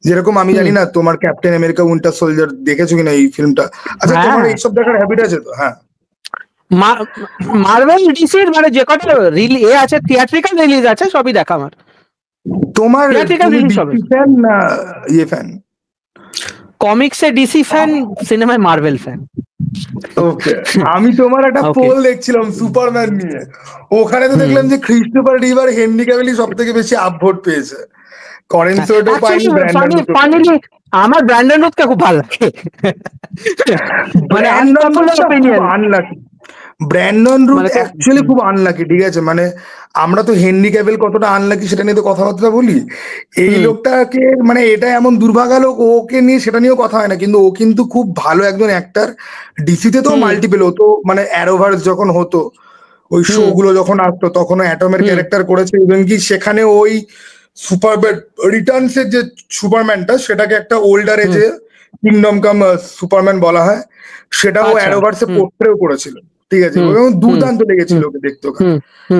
যেরকম আমি জানি না তোমার ক্যাপ্টেন আমেরিকা উইন্টার সোলজার দেখেছো কিনা এই ফিল্মটা? আচ্ছা, তোমার এইসব দেখার হ্যাবিট আছে তো? হ্যাঁ, মার্ভেল ডিসির মানে যে কটা আছে থিয়েট্রিক্যাল রিলিজ আছে সবই দেখা আমার। তোমার ডিসি ফ্যান না ইয়ে ফ্যান? কমিক্সে ডিসি ফ্যান, সিনেমায় মার্ভেল ফ্যান। ওকে, আমি তোমার একটা পোল দেখছিলাম সুপারম্যান নিয়ে, ওখানে তো দেখলাম যে ক্রিস্টোফার রিভ আর হেনরি ক্যাভিল সব থেকে বেশি আপভোট পেয়েছে, করেন সোটো পাইনি, আমার ব্র্যান্ডন রুথকে খুব ভালো লাগে, মানে আনলাকি ব্র্যান্ডন রুথ অ্যাকচুয়ালি খুব আনলাকি, ঠিক আছে, মানে আমরা তো হেনরি ক্যাভিল কতটা আনলাকি সেটা নিয়ে তো কথাবার্তা বলি, এই লোকটাকে মানে এটা এমন দুর্ভাগা লোক, ওকে নিয়ে সেটা নিয়েও কথা হয় না, কিন্তু ও কিন্তু খুব ভালো একজন অ্যাক্টার। ডিসিতে তো মাল্টিপল, ও তো মানে অ্যারোভার্স যখন হতো, ওই শো গুলো যখন আসতো তখন অ্যাটমের ক্যারেক্টার করেছে, ইভেন কি সেখানে ওই সুপারম্যান রিটার্নস এর যে সুপারম্যানটা, সেটাকে একটা ওল্ডার এজে কিংডম কাম সুপারম্যান বলা হয়, সেটাও অ্যারোভার্সে পোর্ট্রেও করেছিল, ঠিক আছে, দুর্দান্ত লেগেছিল ওকে দেখতে,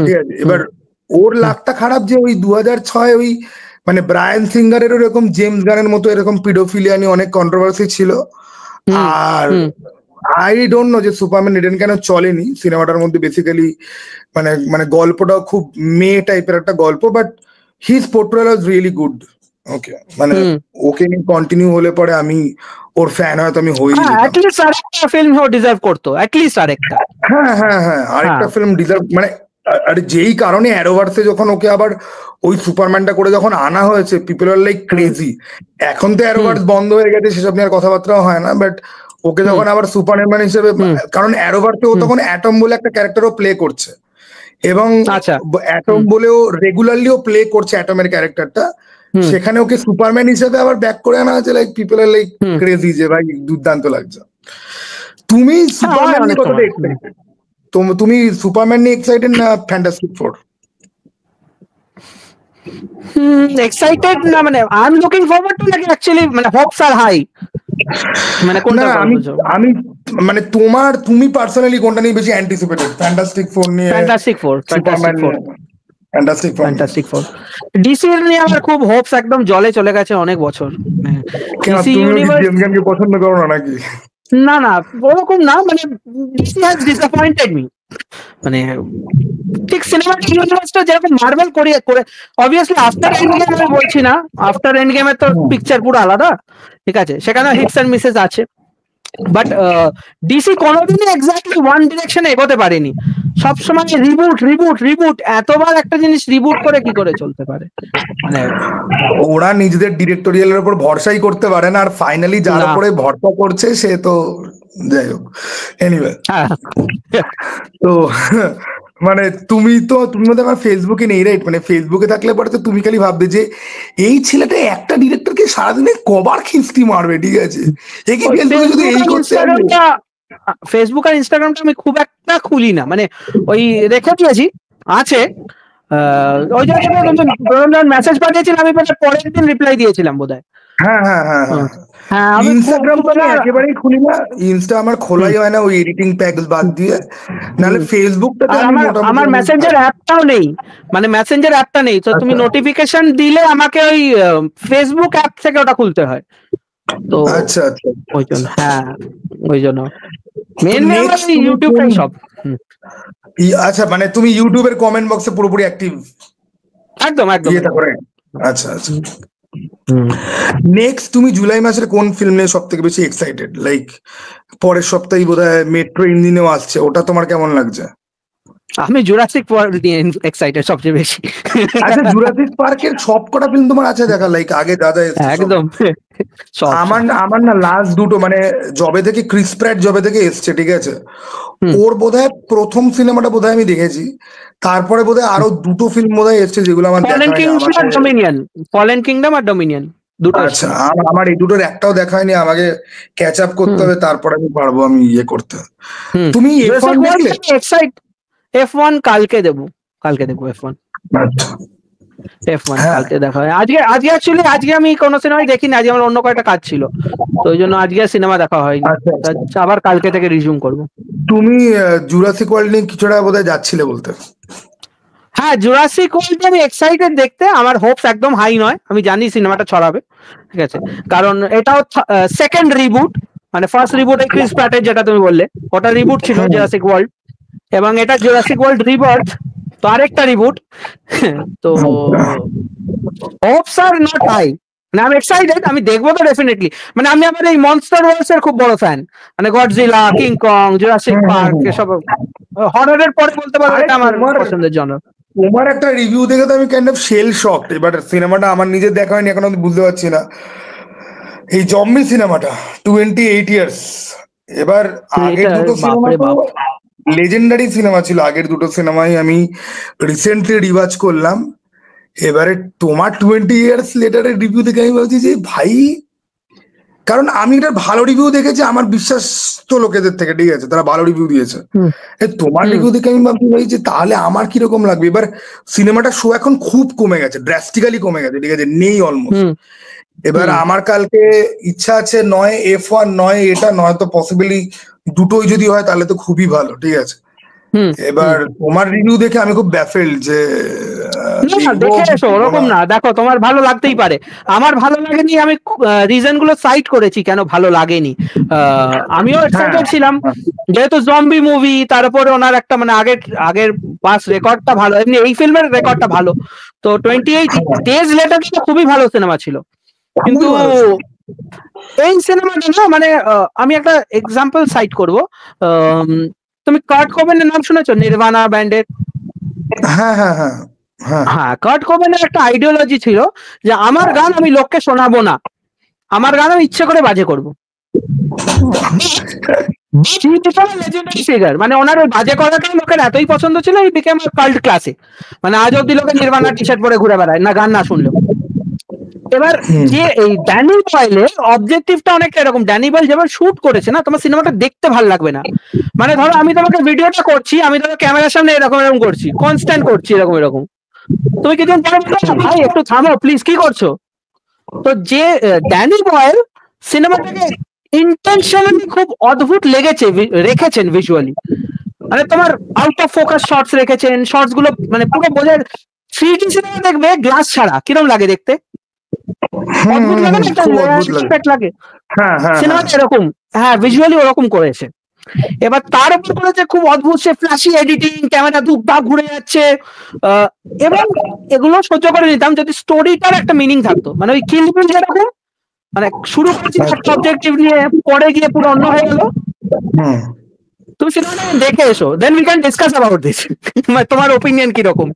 ঠিক আছে। এবার ওর লাকটা খারাপ যে ওই 2006 ওই মানে ব্রায়ান সিঙ্গারের এরকম জেমস গানের মতো এরকম পিডোফিলিয়া নিয়ে অনেক কন্ট্রোভার্সি ছিল, আর আই ডোন্ট নো যে সুপারম্যান রিটার্ন কেন চলেনি সিনেমাটার মধ্যে। বেসিক্যালি মানে মানে গল্পটাও খুব মেয়ে টাইপের একটা গল্প, but his portrayal was really good. Okay, মানে ওকে নিয়ে কন্টিনিউ হলে পরে আমি ওর ফ্যান হয়তো আমি হই, অ্যাটলিস্ট আরেকটা ফিল্ম ও ডিজার্ভ করতো, অ্যাটলিস্ট আরেকটা। হ্যাঁ হ্যাঁ হ্যাঁ, আরেকটা ফিল্ম ডিজার্ভ, মানে আর যেই কারণে অ্যারোভার্সে যখন ওকে আবার ওই সুপারম্যানটা করে যখন আনা হয়েছে, পিপল আর লাইক ক্রেজি। এখন তো অ্যারোভার্স বন্ধ হয়ে গেছে, সেসব নিয়ে আর কথাবার্তাও হয় না, বাট ওকে যখন আবার সুপারম্যান হিসেবে, কারণ অ্যারোভার্সে ও তখন অ্যাটম বলে একটা ক্যারেক্টারও প্লে করছে, এবং অ্যাটম বলেও রেগুলারলিও প্লে করছে অ্যাটমের ক্যারেক্টারটা, সেখানে ওকে সুপারম্যান হিসেবে আবার ব্যাক করে আনা হয়েছে, লাইক পিপল আর লাইক ক্রেজি যে ভাই দুর্দান্ত লাগছে। তুমি সুপারম্যান নিয়ে কতটা এক্সাইটেড? তুমি সুপারম্যান নিয়ে এক্সাইটেড না ফ্যান্টাস্টিক ফোর? এক্সাইটেড না, মানে I am looking forward to, নাকি অ্যাকচুয়ালি মানে হোপস আর হাই, মানে কোনটা? আমি মানে তুমি পার্সোনালি কোনটা নিয়ে বেশি অ্যান্টিসিপেটেড? ফ্যান্টাস্টিক ফোর নিয়ে? ফ্যান্টাস্টিক ফোর ডিসি এর নিয়ে আমার খুব হোপস একদম জলে চলে গেছে অনেক বছর। ডিসি ইউনিভার্স জেমসকে পছন্দ করো না নাকি? না না, ওরকম না, মানে ডিসি হ্যাজ ডিসঅ্যাপয়েন্টেড মি, মানে ঠিক সিনেমাটিক ইউনিভার্সটা যেরকম মার্ভেল করে অবভিয়াসলি আফটার এন্ড গেম, আমি বলছি না, আফটার এন্ড গেমের তো পিকচার পুরো আলাদা, ঠিক আছে, সেখানে হিটস এন্ড মিসেস আছে, বাট ডিসি কোনোদিনই এক্স্যাক্টলি ওয়ান ডিরেকশনে এগোতে পারেনি, সবসময় রিবুট রিবুট রিবুট, এতবার একটা জিনিস রিবুট করে কি করে চলতে পারে? মানে ওরা নিজেদের ডিরেক্টোরিয়ালের উপর ভরসাই করতে পারে না, আর ফাইনালি যার উপরে ভরসা করছে সে তো যাই হোক, এনিওয়ে। তো মানে তুমি মধ্যে আমার ফেসবুকে নেই, রাইট? মানে ফেসবুকে থাকলে পরে তো তুমি খালি ভাববে যে এই ছেলেটা একটা ডিরেক্টরকে সারাদিনে কবার খিস্তি মারবে, ঠিক আছে, ফেসবুক আর ইনস্টাগ্রামটা আমি খুব একটা খুলি না, মানে ওই রেখে দিয়েছি, আছে ওই জায়গায় মেসেজ পাঠিয়েছিলাম, আমি পরের দিন রিপ্লাই দিয়েছিলাম বোধহয়, হ্যাঁ হ্যাঁ হ্যাঁ হ্যাঁ, হ্যাঁ আমি ইনস্টাগ্রাম তো আমি একেবারেই খুলি না, ইনস্টা আমার খোলাই হয় না ওই এডিটিং প্যাকস বাদ দিয়ে, নাহলে ফেসবুকটাতে আমি মোটামুটি আমার মেসেঞ্জার অ্যাপটাও নেই, মানে মেসেঞ্জার অ্যাপটা নেই, তো তুমি নোটিফিকেশন দিলে আমাকে ওই ফেসবুক অ্যাপ থেকে ওটা খুলতে হয়, তো আচ্ছা আচ্ছা ওই জন্য, হ্যাঁ ওই জন্য মেনলি আমার ইউটিউবটাই সব। আচ্ছা, মানে তুমি ইউটিউবের কমেন্ট বক্সে পুরোপুরি অ্যাক্টিভ? একদম একদম। আচ্ছা আচ্ছা। নেক্সট তুমি জুলাই মাসের কোন ফিল্ম নিয়ে সব থেকে বেশি এক্সাইটেড? লাইক পরের সপ্তাহে বোধহয় মেট্রো ইঞ্জিনেও আসছে, ওটা তোমার কেমন লাগছে? আমি জুরাসিক পার্ক নিয়ে এক্সাইটেড সবচেয়ে বেশি। আচ্ছা, জুরাসিক পার্কের সব কটা ফিল্ম তোমার আছে দেখা? লাইক আগে দাদা এসেছে একদম। আমার না লাস্ট দুটো, মানে জবে থেকে ক্রিস প্র্যাট জবে থেকে এসছে, ঠিক আছে, ওর বোধহয় প্রথম সিনেমাটা বোধহয় আমি দেখেছি, তারপরে বোধহয় আরো দুটো ফিল্ম বোধহয় এসছে যেগুলো আমার দেখা হয়নি। ফলেন কিংডম আর ডমিনিয়ন দুটো। আচ্ছা, আমার এই দুটোর একটাও দেখা হয়নি, আমাকে ক্যাচ আপ করতে হবে, তারপরে আমি পারবো আমি ইয়ে করতে। তুমি F1 দেখলে? F1 কালকে দেবো F1। আচ্ছা, F1 কালকে দেখা হয়। আজকে আমি কোনো সিনেমাই দেখিনি, আজকে আমার অন্য কয়েকটা কাজ ছিল, তো ওই জন্য আজকে সিনেমা দেখা হয়নি, আবার কালকে থেকে রিজিউম করবো। তুমি জুরাসিক ওয়ার্ল্ড নিয়ে কিছুটা বোধহয় যাচ্ছিলে বলতে। হ্যাঁ, জুরাসিক ওয়ার্ল্ড আমি এক্সাইটেড দেখতে, আমার হোপস একদম হাই নয়, আমি জানি সিনেমাটা ছড়াবে, ঠিক আছে, কারণ এটাও সেকেন্ড রিবুট, মানে ফার্স্ট রিবুট এই ক্রিস প্র্যাটের যেটা তুমি বললে ওটা রিবুট ছিল জুরাসিক ওয়ার্ল্ড, এবং এটা জুরাসিক ওয়ার্ল্ড রিবার্থ, তো আরেকটা রিবুট, তো হোপস আর নট হাই, মানে আমি এক্সাইটেড, আমি দেখবো তো ডেফিনেটলি, মানে আমি আমার এই মনস্টার ওয়ার্লডস এর খুব বড় ফ্যান, মানে Godzilla, King Kong, Jurassic park এসব হররের পরে বলতে পারো এটা আমার পছন্দের জনর। তোমার একটা রিভিউ দেখে তো আমি কাইন্ড অফ শেল শকড, এবার সিনেমাটা আমার নিজের দেখা হয়নি, এখন আমি বুঝতে পারছি না এই জম্বি সিনেমাটা 28 ইয়ার্স, এবার আগের দুটো সিনেমা তো লেজেন্ডারি সিনেমা ছিল, আগের দুটো সিনেমাই আমি রিসেন্টলি রিওয়াচ করলাম, এবারে তোমার 20 ইয়ার্স লেটারের রিভিউ দেখে আমি ভাবছি যে ভাই, কারণ আমি এটা ভালো রিভিউ দেখেছি আমার বিশ্বাস তো লোকেদের থেকে, ঠিক আছে, তারা ভালো রিভিউ দিয়েছে, তোমার রিভিউ দেখে আমি ভাবছি ভাই যে তাহলে আমার কিরকম লাগবে। এবার সিনেমাটার শো এখন খুব কমে গেছে, ড্রাস্টিক্যালি কমে গেছে, ঠিক আছে, নেই অলমোস্ট। এবার আমার কালকে ইচ্ছা আছে, নয় F1 নয় এটা, নয় তো পসিবলি দুটোই যদি হয় তাহলে তো খুবই ভালো, ঠিক আছে। এবার তোমার রিভিউ দেখে আমি খুব ব্যাফেল যে দেখে এসো, ওরকম না, দেখো তোমার ভালো লাগতেই পারে, আমার ভালো লাগেনি, আমি রিজন গুলো সাইট করেছি কেন ভালো লাগেনি। আমিও এক্সাইটেড ছিলাম যেহেতু জম্বি মুভি, তারপরে ওনার একটা মানে আগের পাস রেকর্ডটা ভালো, এমনি এই ফিল্মের রেকর্ডটা ভালো, তো 28 ডেজ লেটার খুবই ভালো সিনেমা ছিল, কিন্তু এই সিনেমাটা না, মানে আমি একটা এক্সাম্পল সাইট করবো, তুমি কার্ট কোবেনের নাম শুনেছো, নির্বাণা ব্যান্ডের? হ্যাঁ হ্যাঁ হ্যাঁ হ্যাঁ, কার্ট কোবেনের একটা আইডিওলজি ছিল যে আমার গান আমি লোককে শোনাবো না, আমার গান আমি ইচ্ছে করে বাজে করবো। মানে ওনার ওই বাজে করাটাই লোকের এতই পছন্দ ছিল, এই বিকেম কাল্ট ক্লাসিক, মানে আজ অব্দি লোকে নির্বাণা টি শার্ট পরে ঘুরে বেড়ায় না গান না শুনলেও। এবার যে এই ড্যানি বয়েলের অবজেক্টিভটা অনেকটা এরকম, ড্যানি বয়েল যেমন শুট করেছে না, তোমার সিনেমাটা দেখতে ভালো লাগবে না, মানে ধরো আমি তোমাকে ভিডিওটা করছি, আমি ধরো ক্যামেরার সামনে এরকম করছি, কনস্ট্যান্ট করছি এরকম, তুমি কিছুদিন পরে ভাই একটু থামো প্লিজ, কি করছো? তো যে ড্যানি বয়েল সিনেমাটাকে ইন্টেনশনালি খুব অদ্ভুত রেখেছেন ভিজুয়ালি, মানে তোমার আউট অফ ফোকাস শর্টস রেখেছেন, শর্টস গুলো মানে পুরো বোঝার 3D সিনেমা দেখবে গ্লাস ছাড়া কিরম লাগে দেখতে, অদ্ভুত লাগে না, একটা লাগে সিনেমাটা এরকম, হ্যাঁ ভিজুয়ালি ওরকম করেছে। এবার তার উপর করেছে খুব অদ্ভুত সে ফ্ল্যাশি এডিটিং, ক্যামেরা ধুপধাপ ঘুরে যাচ্ছে, এবং এগুলো সহ্য করে নিতাম যদি স্টোরিটার একটা মিনিং থাকতো, মানে ওই কিল বিল যেরকম, মানে শুরু করছি একটা অবজেক্টিভ নিয়ে, পরে গিয়ে পুরো অন্য হয়ে গেল। তুমি সিনেমাটা দেখে এসো, then we can discuss about this, তোমার ওপিনিয়ন কি রকম?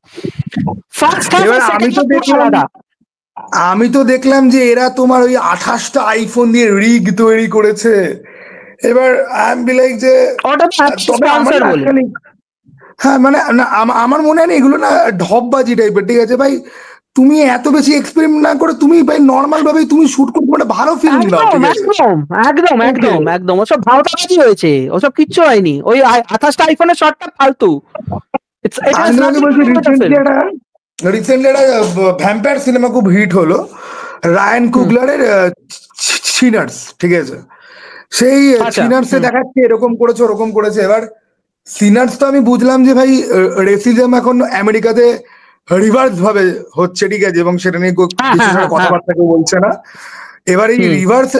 ফার্স্ট আমি তো দেখলাম যে এরা তোমার ওই 28টা আইফোন দিয়ে রিগ তৈরি করেছে, এবার আই এম বি লাইক যে হ্যাঁ, মানে আমার মনে হয় না এগুলো না ঢপবাজি টাইপের, ঠিক আছে ভাই, তুমি এত বেশি এক্সপেরিমেন্ট না করে তুমি ভাই নর্মাল ভাবে তুমি শুট করতে একটা ভালো ফিল্ম দাও, ঠিক আছে, একদম একদম একদম, ওসব ভাওতাবাজি হয়েছে, ওসব কিচ্ছু হয়নি, ওই 28টা আইফোনের শটটা ফালতু। রিসেন্টলি একটা ভ্যাম্পায়ার সিনেমা খুব হিট হলো, রায়ান কুগলারের সিনার্স, ঠিক আছে? সেই সিনার্সে দেখাচ্ছে এরকম করেছে ওরকম করেছে। এবার সিনার্স তো আমি বুঝলাম যে ভাই রেসিজম এখন আমেরিকাতে রিভার্স ভাবে হচ্ছে, ঠিক আছে, এবং সেটা নিয়ে বিশেষ কথাবার্তা কেউ বলছে না। এবার এই রিভার্স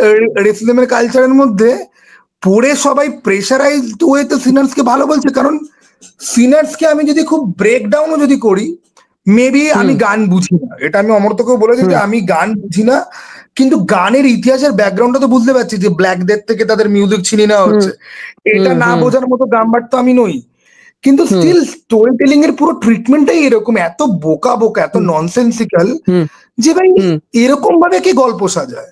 রেসিজমের কালচারের মধ্যে পড়ে সবাই প্রেশারাইজড ওয়েতে সিনার্সকে ভালো বলছে। কারণ সিনার্সকে আমি যদি খুব ব্রেকডাউনও যদি করি, মেবি আমি গান বুঝি না, এটা আমি অমর্তকেও বলেছি যে আমি গান বুঝি না, কিন্তু গানের ইতিহাসের ব্যাকগ্রাউন্ডটা তো বুঝতে পারছি যে ব্ল্যাকদের থেকে তাদের মিউজিক ছিনিয়ে নেওয়া হচ্ছে, এটা না বোঝার মতো গাম্বার তো আমি নই। কিন্তু স্টিল স্টোরি টেলিং এর পুরো ট্রিটমেন্টটাই এরকম, এত বোকা বোকা, এত ননসেন্সিক্যাল, যে ভাই এরকম ভাবে কি গল্প সাজায়,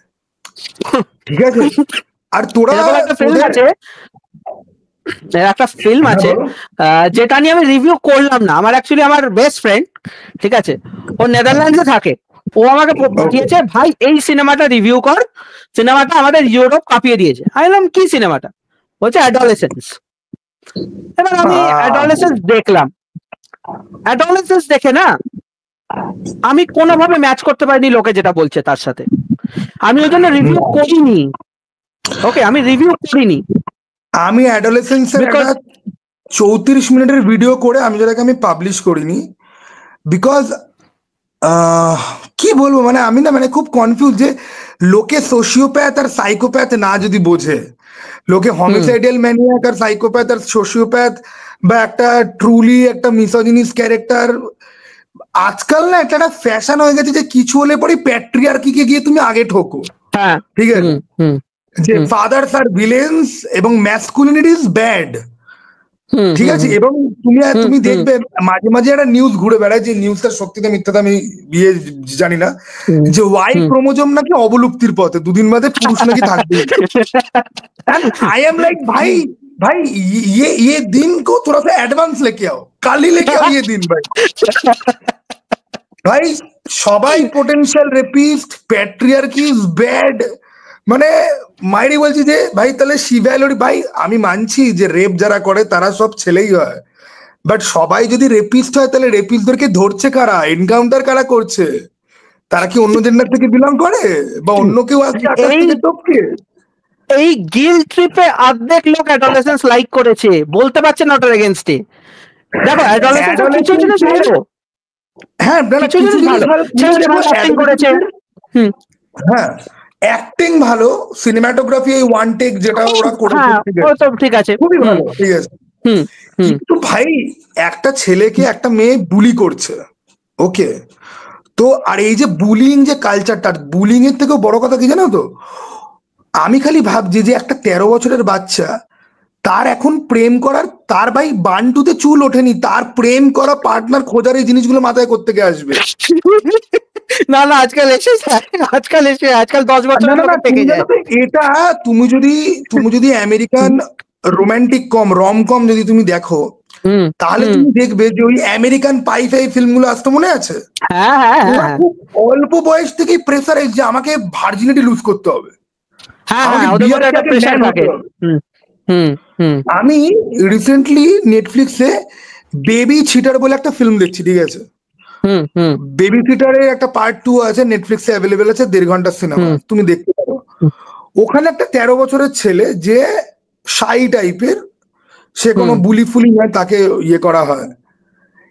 ঠিক আছে? আর তোরা একটা ফিল্ম আছে যেটা নিয়ে আমি রিভিউ করলাম না, আমার অ্যাকচুয়ালি আমার বেস্ট ফ্রেন্ড, ঠিক আছে, ও নেদারল্যান্ডসে থাকে, ও আমাকে পাঠিয়েছে ভাই এই সিনেমাটা রিভিউ কর, সিনেমাটা আমাদের ইউরোপ কাঁপিয়ে দিয়েছে। আমি বললাম কি সিনেমাটা? বলছে অ্যাডোলেসেন্স। এবার আমি অ্যাডোলেসেন্স দেখলাম, অ্যাডোলেসেন্স দেখে না আমি কোনোভাবে ম্যাচ করতে পারিনি লোকে যেটা বলছে তার সাথে, আমি ওই জন্য রিভিউ করিনি। ওকে, আমি রিভিউ করিনি। আমি অ্যাডোলেসেন্সের একটা 34 মিনিটের ভিডিও করে আমি যেটাকে আমি পাবলিশ করিনি, বিকজ কি বলবো, মানে আমি না মানে খুব কনফিউজ যে লোকে সোশিওপ্যাথ আর সাইকোপ্যাথ না যদি বোঝে, লোকে হোমিসাইডাল ম্যানিয়াক আর সাইকোপ্যাথ আর সোশিওপ্যাথ বা একটা ট্রুলি একটা মিসোজিনিস ক্যারেক্টার, আজকাল না একটা ফ্যাশন হয়ে গেছে যে কিছু হলে পরে প্যাট্রিয়ার্কিকে গিয়ে তুমি আগে ঠোকো, ঠিক আছে, যে ফাদার্স আর ভিলেন্স এবং ম্যাসকুলিনিটি ইজ ব্যাড, ঠিক আছে? এবং তুমি দেখবে মাঝে মাঝে একটা নিউজ ঘুরে বেড়ায়, যে নিউজটার সত্যিতে মিথ্যাটা আমি বিয়ে জানি না, যে ওয়াই ক্রোমোজোম নাকি অবলুপ্তির পথে, দুদিন বাদে পুরুষ নাকি থাকবে। आई एम लाइक भाई भाई ये दिन को थोड़ा सा एडवांस लेके आओ, कल ही लेके आओ ये दिन भाई। भाई সবাই potential rapist, patriarchy is bad, মানে মাইরি বলছি যে ভাই তাহলে শিবাইলরি, ভাই আমি মানছি যে রেপ যারা করে তারা সব ছেলেই হয়, বাট সবাই যদি রেপিস্ট হয় তাহলে রেপিস্টদেরকে ধরছে কারা, এনকাউন্টার কারা করছে? তারা কি অন্য জেন্ডার থেকে বিলং করে, বা অন্য কেউ আসছে আকাশ থেকে টপকে? এই গিল্ট ট্রিপে অর্ধেক লোক অ্যাডোলেসেন্স লাইক করেছে, বলতে পারছে না ওটার এগেইনস্টে। দেখো অ্যাডোলেসেন্স কিছু জিনিস ভালো, হ্যাঁ কিছু জিনিস ভালো, অ্যাক্টিং করেছে, হ্যাঁ অ্যাক্টিং ভালো, সিনেমাটোগ্রাফি এই ওয়ান টেক যেটা ওরা করেছে ঠিক আছে, খুবই ভালো, ঠিক আছে। কিন্তু ভাই একটা ছেলেকে একটা মেয়ে বুলি করছে, ওকে, তো আর এই যে বুলিং যে কালচারটা, বুলিং এর থেকেও বড় কথা কি জানো তো, আমি খালি ভাবছি যে একটা 13 বছরের বাচ্চা, তার এখন প্রেম করার, তার ভাই বান্টুতে চুল ওঠেনি, তার প্রেম করা পার্টনার খোঁজার এই জিনিসগুলো মাথায় করতে গিয়ে আসবে। না না আজকাল 10 বছর এটা তুমি যদি আমেরিকান রোমান্টিক রম কম যদি তুমি দেখো, তাহলে তুমি দেখবে যে ওই আমেরিকান পাই ফাই ফিল্ম গুলো আসতে মনে আছে, খুব অল্প বয়স থেকে প্রেসারাইজ যে আমাকে ভার্জিনিটি লুজ করতে হবে। আমি রিসেন্টলি নেটফ্লিক্সে বেবি সিটার বলে একটা ফিল্ম দেখছি, ঠিক আছে, বেবি সিটারের একটা পার্ট 2 আছে, নেটফ্লিক্সে অ্যাভেলেবেল আছে, 1.5 ঘন্টার সিনেমা, তুমি দেখতে পারো। ওখানে একটা 13 বছরের ছেলে যে শাই টাইপের, সে কোনো বুলি ফুলি নয়, তাকে ইয়ে করা হয়,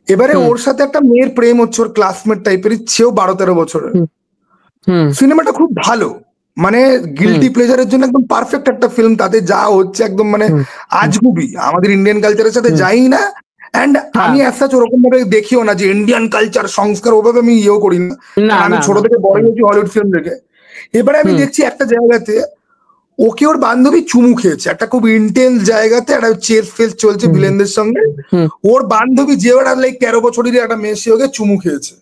এবারে ওর সাথে একটা মেয়ের প্রেম হচ্ছে, ওর ক্লাসমেট টাইপের, সেও 12-13 বছরের। সিনেমাটা খুব ভালো, মানে গিল্টি প্লেজারের জন্য একদম পারফেক্ট একটা ফিল্ম, তাতে যা হচ্ছে একদম মানে আজগুবি, আমাদের ইন্ডিয়ান কালচারের সাথে যাই না। এন্ড আমি অ্যাজ ওরকম ভাবে দেখিও না যে ইন্ডিয়ান কালচার সংস্কার ওভাবে আমি ইয়েও করি না, আমি ছোট থেকে বড় হয়েছি হলিউড ফিল্ম দেখে। এবারে আমি দেখছি একটা জায়গাতে ওকে ওর বান্ধবী চুমু খেয়েছে, একটা খুব ইন্টেন্স জায়গাতে, একটা চেস ফেস চলছে ভিলেনদের সঙ্গে, ওর বান্ধবী যে ওরা লাইক 13 বছরের একটা মেয়ে, সে ওকে চুমু খেয়েছে।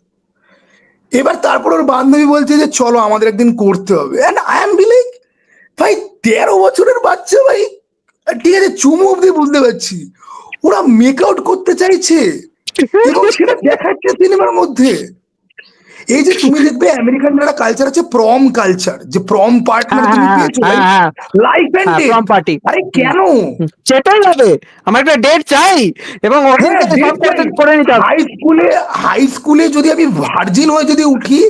এবার তারপর ওর বান্ধবী বলছে যে চলো আমাদের একদিন করতে হবে, and I am be like ভাই 13 বছরের বাচ্চা, ভাই ঠিক আছে চুমু অব্দি বুঝতে পারছি, ওরা মেক আউট করতে চাইছে এবং সেটা দেখাচ্ছে সিনেমার মধ্যে। এই যে তুমি দেখবে আমেরিকান একটা কালচার আছে প্রম কালচার, যে প্রম পার্টনার তুমি পেয়েছো life and death, prom party. আরে কেন সেটাই হবে, আমার একটা ডেট চাই এবং হাই স্কুলে যদি আমি ভার্জিন হয়ে যদি উঠি,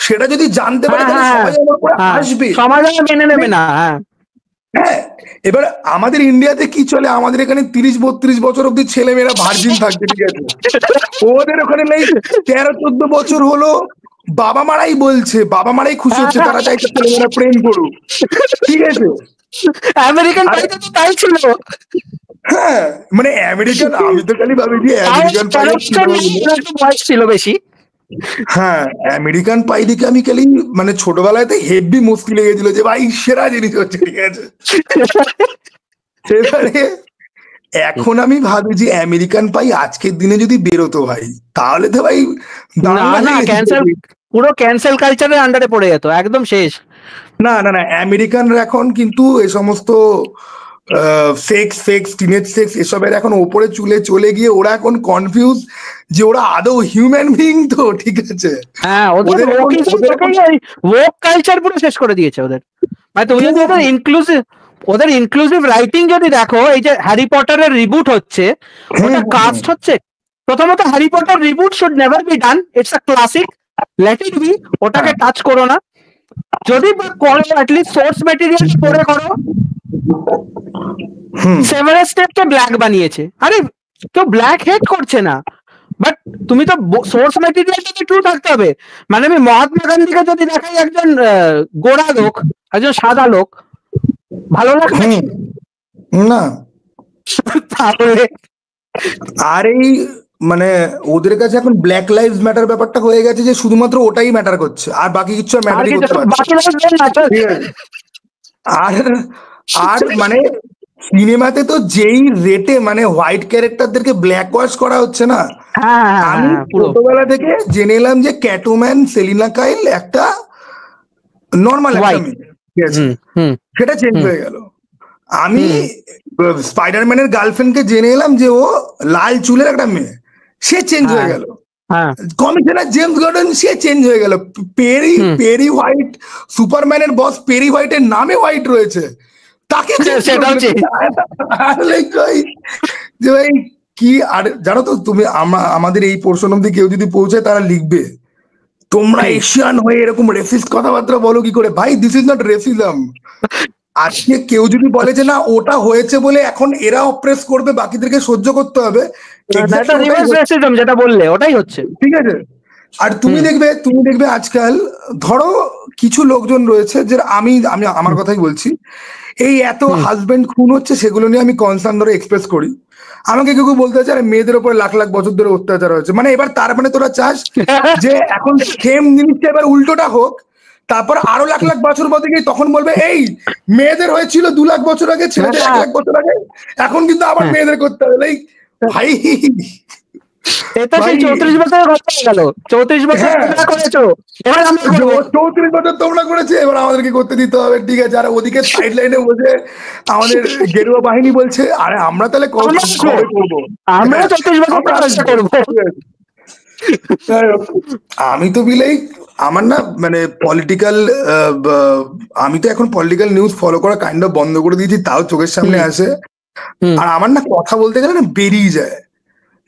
সেটা যদি জানতে পারি তাহলে সবাই আমার উপরে আসবে, সমাজ মেনে নেবে না। হ্যাঁ, এবার আমাদের ইন্ডিয়াতে কি চলে, আমাদের এখানে 30-32 বছর অব্দি ছেলে মেয়েরা ভার্জিন থাকবে, ঠিক আছে, ওদের ওখানে নেই 13-14 বছর হলো বাবা মারাই বলছে, বাবা মারাই খুশি হচ্ছে, তারা চাইছে ছেলেমেয়েরা প্রেম করুক, ঠিক আছে। আমেরিকান পাইতে তো তাই ছিল। হ্যাঁ, মানে আমেরিকান, আমি তো খালি ভাবি যে আমেরিকান পাই ছিল বেশি। হ্যাঁ, আমেরিকান পাই দিকে আমি খালি মানে ছোটবেলায় হেভি মুশকিল লেগেছিল যে ভাই সেরা জিনিস হচ্ছে, ঠিক আছে। সেবারে এখন আমি ভাবি যে আমেরিকান পাই আজকের দিনে যদি বেরোতো ভাই, তাহলে তো ভাই ক্যান্সেল, পুরো ক্যান্সেল কালচারের আন্ডারে পড়ে যেত, একদম শেষ। না না না, আমেরিকানরা এখন কিন্তু এই সমস্ত সেক্স টিনেজ সেক্স এসবের এখন ওপরে চলে গিয়ে ওরা এখন কনফিউজ যে ওরা আদৌ হিউম্যান বিইং তো, ঠিক আছে। হ্যাঁ, ওদের ওক কালচার পুরো শেষ করে দিয়েছে ওদের। মানে তুমি যদি ওদের ইনক্লুসিভ রাইটিং যদি দেখো, এই যে হ্যারি পটারের রিবুট হচ্ছে, ওটা কাস্ট হচ্ছে। প্রথমত Harry Potter reboot should never be done, it's a classic, let it be, ওটাকে টাচ করো না। যদি করো অ্যাটলিস্ট সোর্স ম্যাটেরিয়াল পড়ে করো। সেভারাস স্টেপকে ব্ল্যাক বানিয়েছে, আরে কেউ ব্ল্যাক হেট করছে না, বাট তুমি তো সোর্স ম্যাটেরিয়ালটা ট্রু থাকতে হবে। মানে আমি মহাত্মা গান্ধীকে যদি দেখাই একজন গোড়া লোক, একজন সাদা লোক, ভালো লাগবে না। তাহলে আর এই মানে ওদের কাছে এখন ব্ল্যাক লাইভস ম্যাটার ব্যাপারটা হয়ে গেছে, যে শুধুমাত্র ওটাই ম্যাটার করছে, আর বাকি কিছু ম্যাটারই করতে পারছে। আর মানে সিনেমাতে তো যেই রেটে মানে হোয়াইট ক্যারেক্টারদেরকে ব্ল্যাক ওয়াশ করা হচ্ছে না, আমি ছোটবেলা থেকে জেনে এলাম যে ক্যাটওম্যান সেলিনা কাইল একটা নর্মাল একটা মেয়ে, ঠিক আছে, সেটা চেঞ্জ হয়ে গেল। আমি স্পাইডারম্যানের গার্লফ্রেন্ডকে জেনে এলাম যে ও লাল চুলের একটা মেয়ে, সে চেঞ্জ হয়ে গেল। কমিশনার জেমস গর্ডন সে চেঞ্জ হয়ে গেল। পেরি হোয়াইট, সুপারম্যানের বস পেরি হোয়াইটের নামে হোয়াইট রয়েছে, তাকে যে ভাই কি। আর জানো তো তুমি, আমাদের এই পোর্শন অব্দি কেউ যদি পৌঁছায় তারা লিখবে তোমরা এশিয়ান হয়ে এরকম রেসিস্ট কথাবার্তা বলো কি করে। ভাই দিস ইজ নট রেসিজম। আজকে কেউ যদি বলে যে না ওটা হয়েছে বলে এখন এরা অপ্রেস করবে, বাকিদেরকে সহ্য করতে হবে, যেটা বললে ওটাই হচ্ছে, ঠিক আছে। আর তুমি দেখবে আজকাল ধরো কিছু লোকজন রয়েছে যে আমি আমার কথাই বলছি, এই এত হাজবেন্ড খুন হচ্ছে সেগুলো নিয়ে আমি কনসার্ন ধরে এক্সপ্রেস করি। আমাকে কেউ বলতে চায় আরে মেয়েদের উপরে লাখ লাখ বছর ধরে অত্যাচার হয়েছে, মানে এবার তার মানে তোরা চাস যে এখন সেম জিনিসটা এবার উল্টোটা হোক, তারপর আরো লাখ লাখ বছর পর থেকে তখন বলবে এই মেয়েদের হয়েছিল 2 লাখ বছর আগে, ছেলেদের 1 লাখ বছর আগে, এখন কিন্তু আবার মেয়েদের করতে হবে। ভাই এটা সেই 34 বছরের কথা হয়ে গেল। 34 বছর তোমরা করেছো, এবার আমরা করব। 34 বছর তোমরা করেছো, এবার আমাদেরকে করতে দিতে হবে, ঠিক আছে। আর ওদিকে সাইড লাইনে বসে আমাদের গেরুয়া বাহিনী বলছে আরে আমরা তাহলে কবে করব, আমরা 34 বছর চেষ্টা করব। আমি তো বিলাই আমার না মানে পলিটিক্যাল, আমি তো এখন পলিটিক্যাল নিউজ ফলো করা কাইন্ড অফ বন্ধ করে দিয়েছি, তাও চোখের সামনে আসে। আর আমার না কথা বলতে গেলে না বেরিয়ে যায়,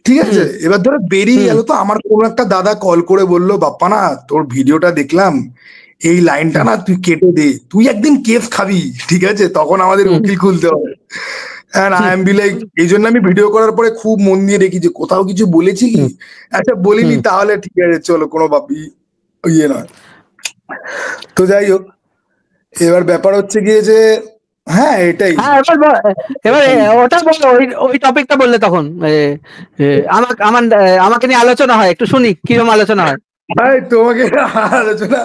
ঠিক আছে। এবার ধরো বেরিয়ে গেল, তো আমার কোনো একটা দাদা কল করে বললো বাপ্পা না তোর ভিডিওটা দেখলাম, এই লাইনটা না তুই কেটে দে, তুই একদিন কেস খাবি, ঠিক আছে, তখন আমাদের উকিল খুলতে হবে। এই জন্য আমি ভিডিও করার পরে খুব মন দিয়ে দেখি যে কোথাও কিছু বলেছি কি, আচ্ছা বলিনি তাহলে ঠিক আছে চলো, কোনো ইয়ে নয়। তো যাই হোক, এবার ব্যাপার হচ্ছে গিয়ে যে হ্যাঁ এটাই, এবার ওটা বললো, ওই টপিকটা বললে তখন আমাকে নিয়ে আলোচনা হয়, একটু শুনি কিরকম আলোচনা হয়। তোমাকে আলোচনা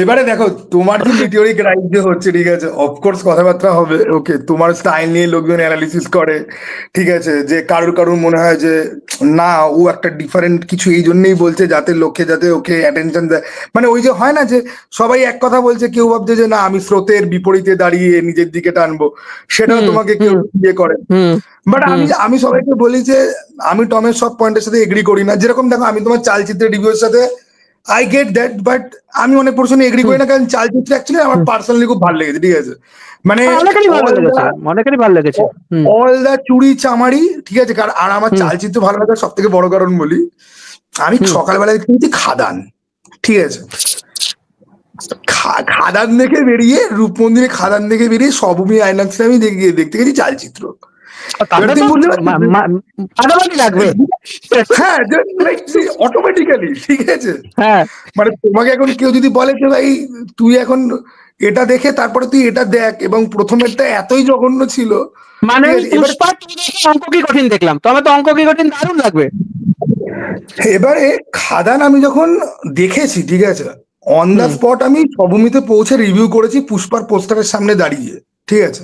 এবারে দেখো, তোমার যে মিটিওরিক রাইজ যে হচ্ছে, ঠিক আছে, অফকোর্স কথাবার্তা হবে, ওকে, তোমার স্টাইল নিয়ে লোকজন অ্যানালিসিস করে, ঠিক আছে, যে কারুর মনে হয় যে না ও একটা ডিফারেন্ট কিছু এই জন্যই বলছে যাতে লোকে যাতে ওকে অ্যাটেনশন দেয়। মানে ওই যে হয় না যে সবাই এক কথা বলছে, কেউ ভাবছে যে না আমি স্রোতের বিপরীতে দাঁড়িয়ে নিজের দিকে টানবো, সেটাও তোমাকে কেউ ইয়ে করে। বাট আমি সবাইকে বলি যে আমি টমের সব পয়েন্টের সাথে এগ্রি করি না। যেরকম দেখো আমি তোমার চালচিত্রের রিভিউর সাথে আই গেট দ্যাট, বাট আমি অনেক প্রশ্নে এগ্রি করি না, কারণ চালচিত্র অ্যাকচুয়ালি আমার পার্সোনালি খুব ভালো লেগেছে, ঠিক আছে, মানে অনেকেরই ভালো লেগেছে অল দা চুরি চামারি, ঠিক আছে, আর আমার চালচিত্র ভালো লাগার সব থেকে বড় কারণ বলি, আমি সকালবেলা দেখতে খাদান, ঠিক আছে, খাদান দেখে বেরিয়ে, রূপমন্দিরে খাদান দেখে বেরিয়ে সবভূমি আইনক্সে আমি দেখতে গেছি চালচিত্র। হ্যাঁ, অটোমেটিক্যালি, ঠিক আছে, মানে তোমাকে এখন কেউ যদি বলে যে ভাই তুই এখন এটা দেখে তারপরে তুই এটা দেখ, এবং প্রথমেরটা এতই জঘন্য ছিল, মানে অঙ্ক কি কঠিন দেখলাম, তবে তো অঙ্ক কি কঠিন দারুণ লাগবে। এবারে খাদান আমি যখন দেখেছি, ঠিক আছে, অন দা স্পট আমি সবভূমিতে পৌঁছে রিভিউ করেছি পুষ্পার পোস্টারের সামনে দাঁড়িয়ে, ঠিক আছে।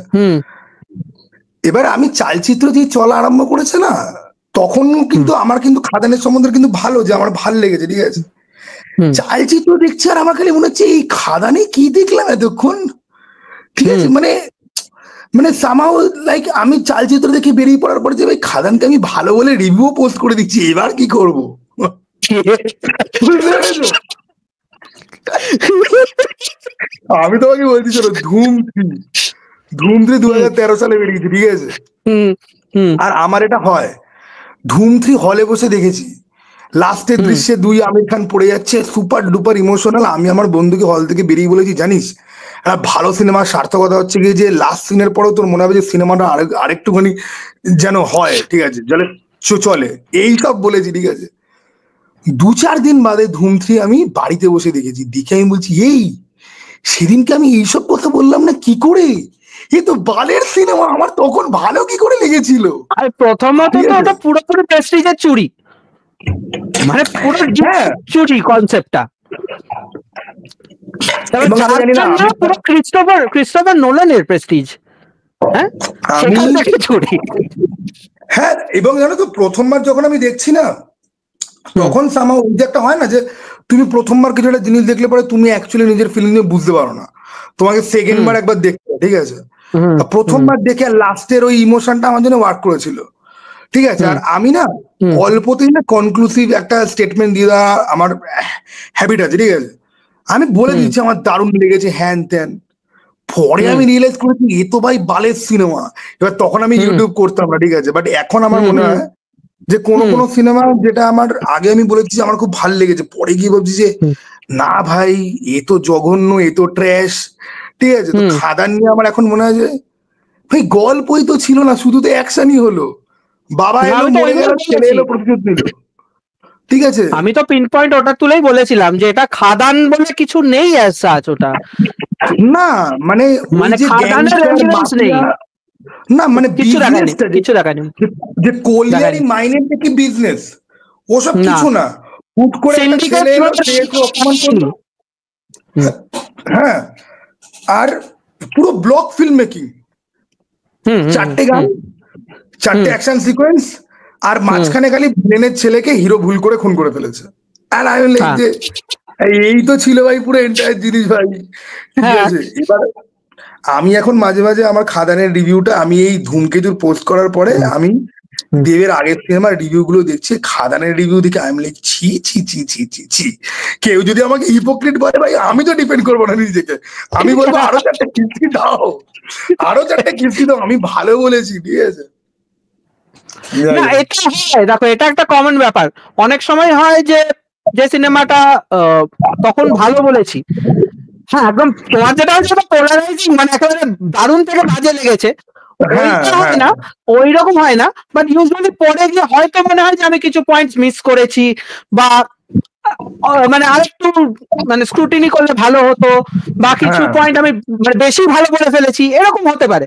এবার আমি চালচিত্র যে চলা আরম্ভ করেছে না, তখন কিন্তু আমার কিন্তু খাদানের সম্বন্ধে কিন্তু ভালো, যে আমার ভালো লেগেছে, ঠিক আছে। চালচিত্র দেখছি আর আমার খালি মনে হচ্ছে এই খাদানে কি দেখলাম এতক্ষণ, ঠিক আছে, মানে সামাও লাইক আমি চালচিত্র দেখে বেরিয়ে পড়ার পরে যে ভাই খাদানকে আমি ভালো বলে রিভিউ পোস্ট করে দিচ্ছি, এবার কি করবো? আমি তোমাকে বলছি চলো, ধুম 3 2013 সালে বেরিয়েছে, ঠিক আছে, আর আমার এটা হয়, ধুম 3 হলে বসে দেখেছি, লাস্টের দৃশ্যে আমির খান পড়ে যাচ্ছে, সুপার ডুপার ইমোশনাল। আমি আমার বন্ধুকে হল থেকে বেরিয়ে বলেছি, জানিস একটা ভালো সিনেমার সার্থকতা হচ্ছে গিয়ে যে লাস্ট সিনের পরেও তোর মনে হবে যে সিনেমাটা আরেকটুখানি যেন হয়, ঠিক আছে, চলে, এইসব বলেছি, ঠিক আছে। 2-4 দিন বাদে ধুম 3 আমি বাড়িতে বসে দেখেছি, দেখে আমি বলছি এই সেদিনকে আমি এইসব কথা বললাম না কি করে, এ তো বালের সিনেমা, আমার তখন ভালো কি করে লেগেছিল। আর প্রথমত তো ওটা পুরোপুরি প্রেস্টিজের চুরি, মানে পুরো চুরি কনসেপ্টটা। পুরো ক্রিস্টোফার নোলানের প্রেস্টিজ, হ্যাঁ, সেখান থেকে চুরি। হ্যাঁ, এবং জানো তো প্রথমবার যখন আমি দেখছি না, তখন সামাও ওই যে একটা হয় না যে তুমি প্রথমবার কিছু একটা জিনিস দেখলে পরে তুমি অ্যাকচুয়ালি নিজের ফিলিং নিয়ে বুঝতে পারো না, তোমাকে সেকেন্ড বার একবার দেখতে, ঠিক আছে। প্রথমবার দেখে লাস্টের ওই ইমোশনটা আমার জন্য ওয়ার্ক করেছিল, ঠিক আছে। আর আমি না অল্পতেই না কনক্লুসিভ একটা স্টেটমেন্ট দিয়ে দেওয়া আমার হ্যাবিট আছে, ঠিক আছে। আমি বলে দিচ্ছি আমার দারুণ লেগেছে হ্যান ত্যান, পরে আমি রিয়েলাইজ করেছি এ তো ভাই বালের সিনেমা। এবার তখন আমি ইউটিউব করতাম না, ঠিক আছে, বাট এখন আমার মনে হয় যে কোনো সিনেমা যেটা আমার আগে আমি বলেছি আমার খুব ভালো লেগেছে, পরে গিয়ে ভাবছি যে না ভাই এ তো জঘন্য, এ তো ট্র্যাশ, ঠিক আছে। তো খাদান নিয়ে আমার এখন মনে হয় যে ভাই গল্পই তো ছিল না, শুধু তো অ্যাকশনই হলো, বাবা এলো মরে গেল, ছেলে এলো প্রতিশোধ নিল, ঠিক আছে। আমি তো পিন পয়েন্ট ওটা তুলেই বলেছিলাম যে এটা খাদান বলে কিছু নেই, ওটা না, মানে খাদানের রেফারেন্স নেই, না, মানে কিছু দেখায়নি যে কলিয়ারি মাইনেটা কি বিজনেস, ওসব কিছু না, হুট করে ছেলে এলো, অপমান করলো, হ্যাঁ, আর পুরো ব্লক ফিল্ম মেকিং, 4টে গান, 4টে অ্যাকশন সিকোয়েন্স, আর মাঝখানে খালি ভিলেনের ছেলেকে হিরো ভুল করে খুন করে ফেলেছে। আর আমি যে এই তো ছিল ভাই পুরো এন্টায়ার জিনিস ভাই, ঠিক আছে। এবার আমি এখন মাঝে মাঝে আমার খাদানের রিভিউটা আমি এই ধূমকেতুর পোস্ট করার পরে আমি দেবের আগের সিনেমার রিভিউ গুলো দেখছি, খাদানের রিভিউ দেখে আমি লাইক ছি ছি ছি ছি ছি ছি। কেউ যদি আমাকে হিপোক্রিট বলে ভাই আমি তো ডিপেন্ড করবো না নিজেকে, আমি বলবো আরো 4টে কিস্তি দাও, আরো 4টে কিস্তি দাও, আমি ভালো বলেছি, ঠিক আছে। না এটা হয়, দেখো এটা একটা কমন ব্যাপার, অনেক সময় হয় যে সিনেমাটা তখন ভালো বলেছি, হ্যাঁ একদম তোমার যেটা হচ্ছে পোলারাইজিং, মানে একেবারে দারুণ থেকে বাজে লেগেছে, হয় না, ওই রকম হয় না, বাট ইউজুয়ালি পরে গিয়ে হয়তো মনে হয় যে আমি কিছু পয়েন্টস মিস করেছি, বা মানে আরেকটু মানে স্ক্রুটিনি করলে ভালো হতো, বা কিছু পয়েন্ট আমি বেশি ভালো করে ফেলেছি, এরকম হতে পারে।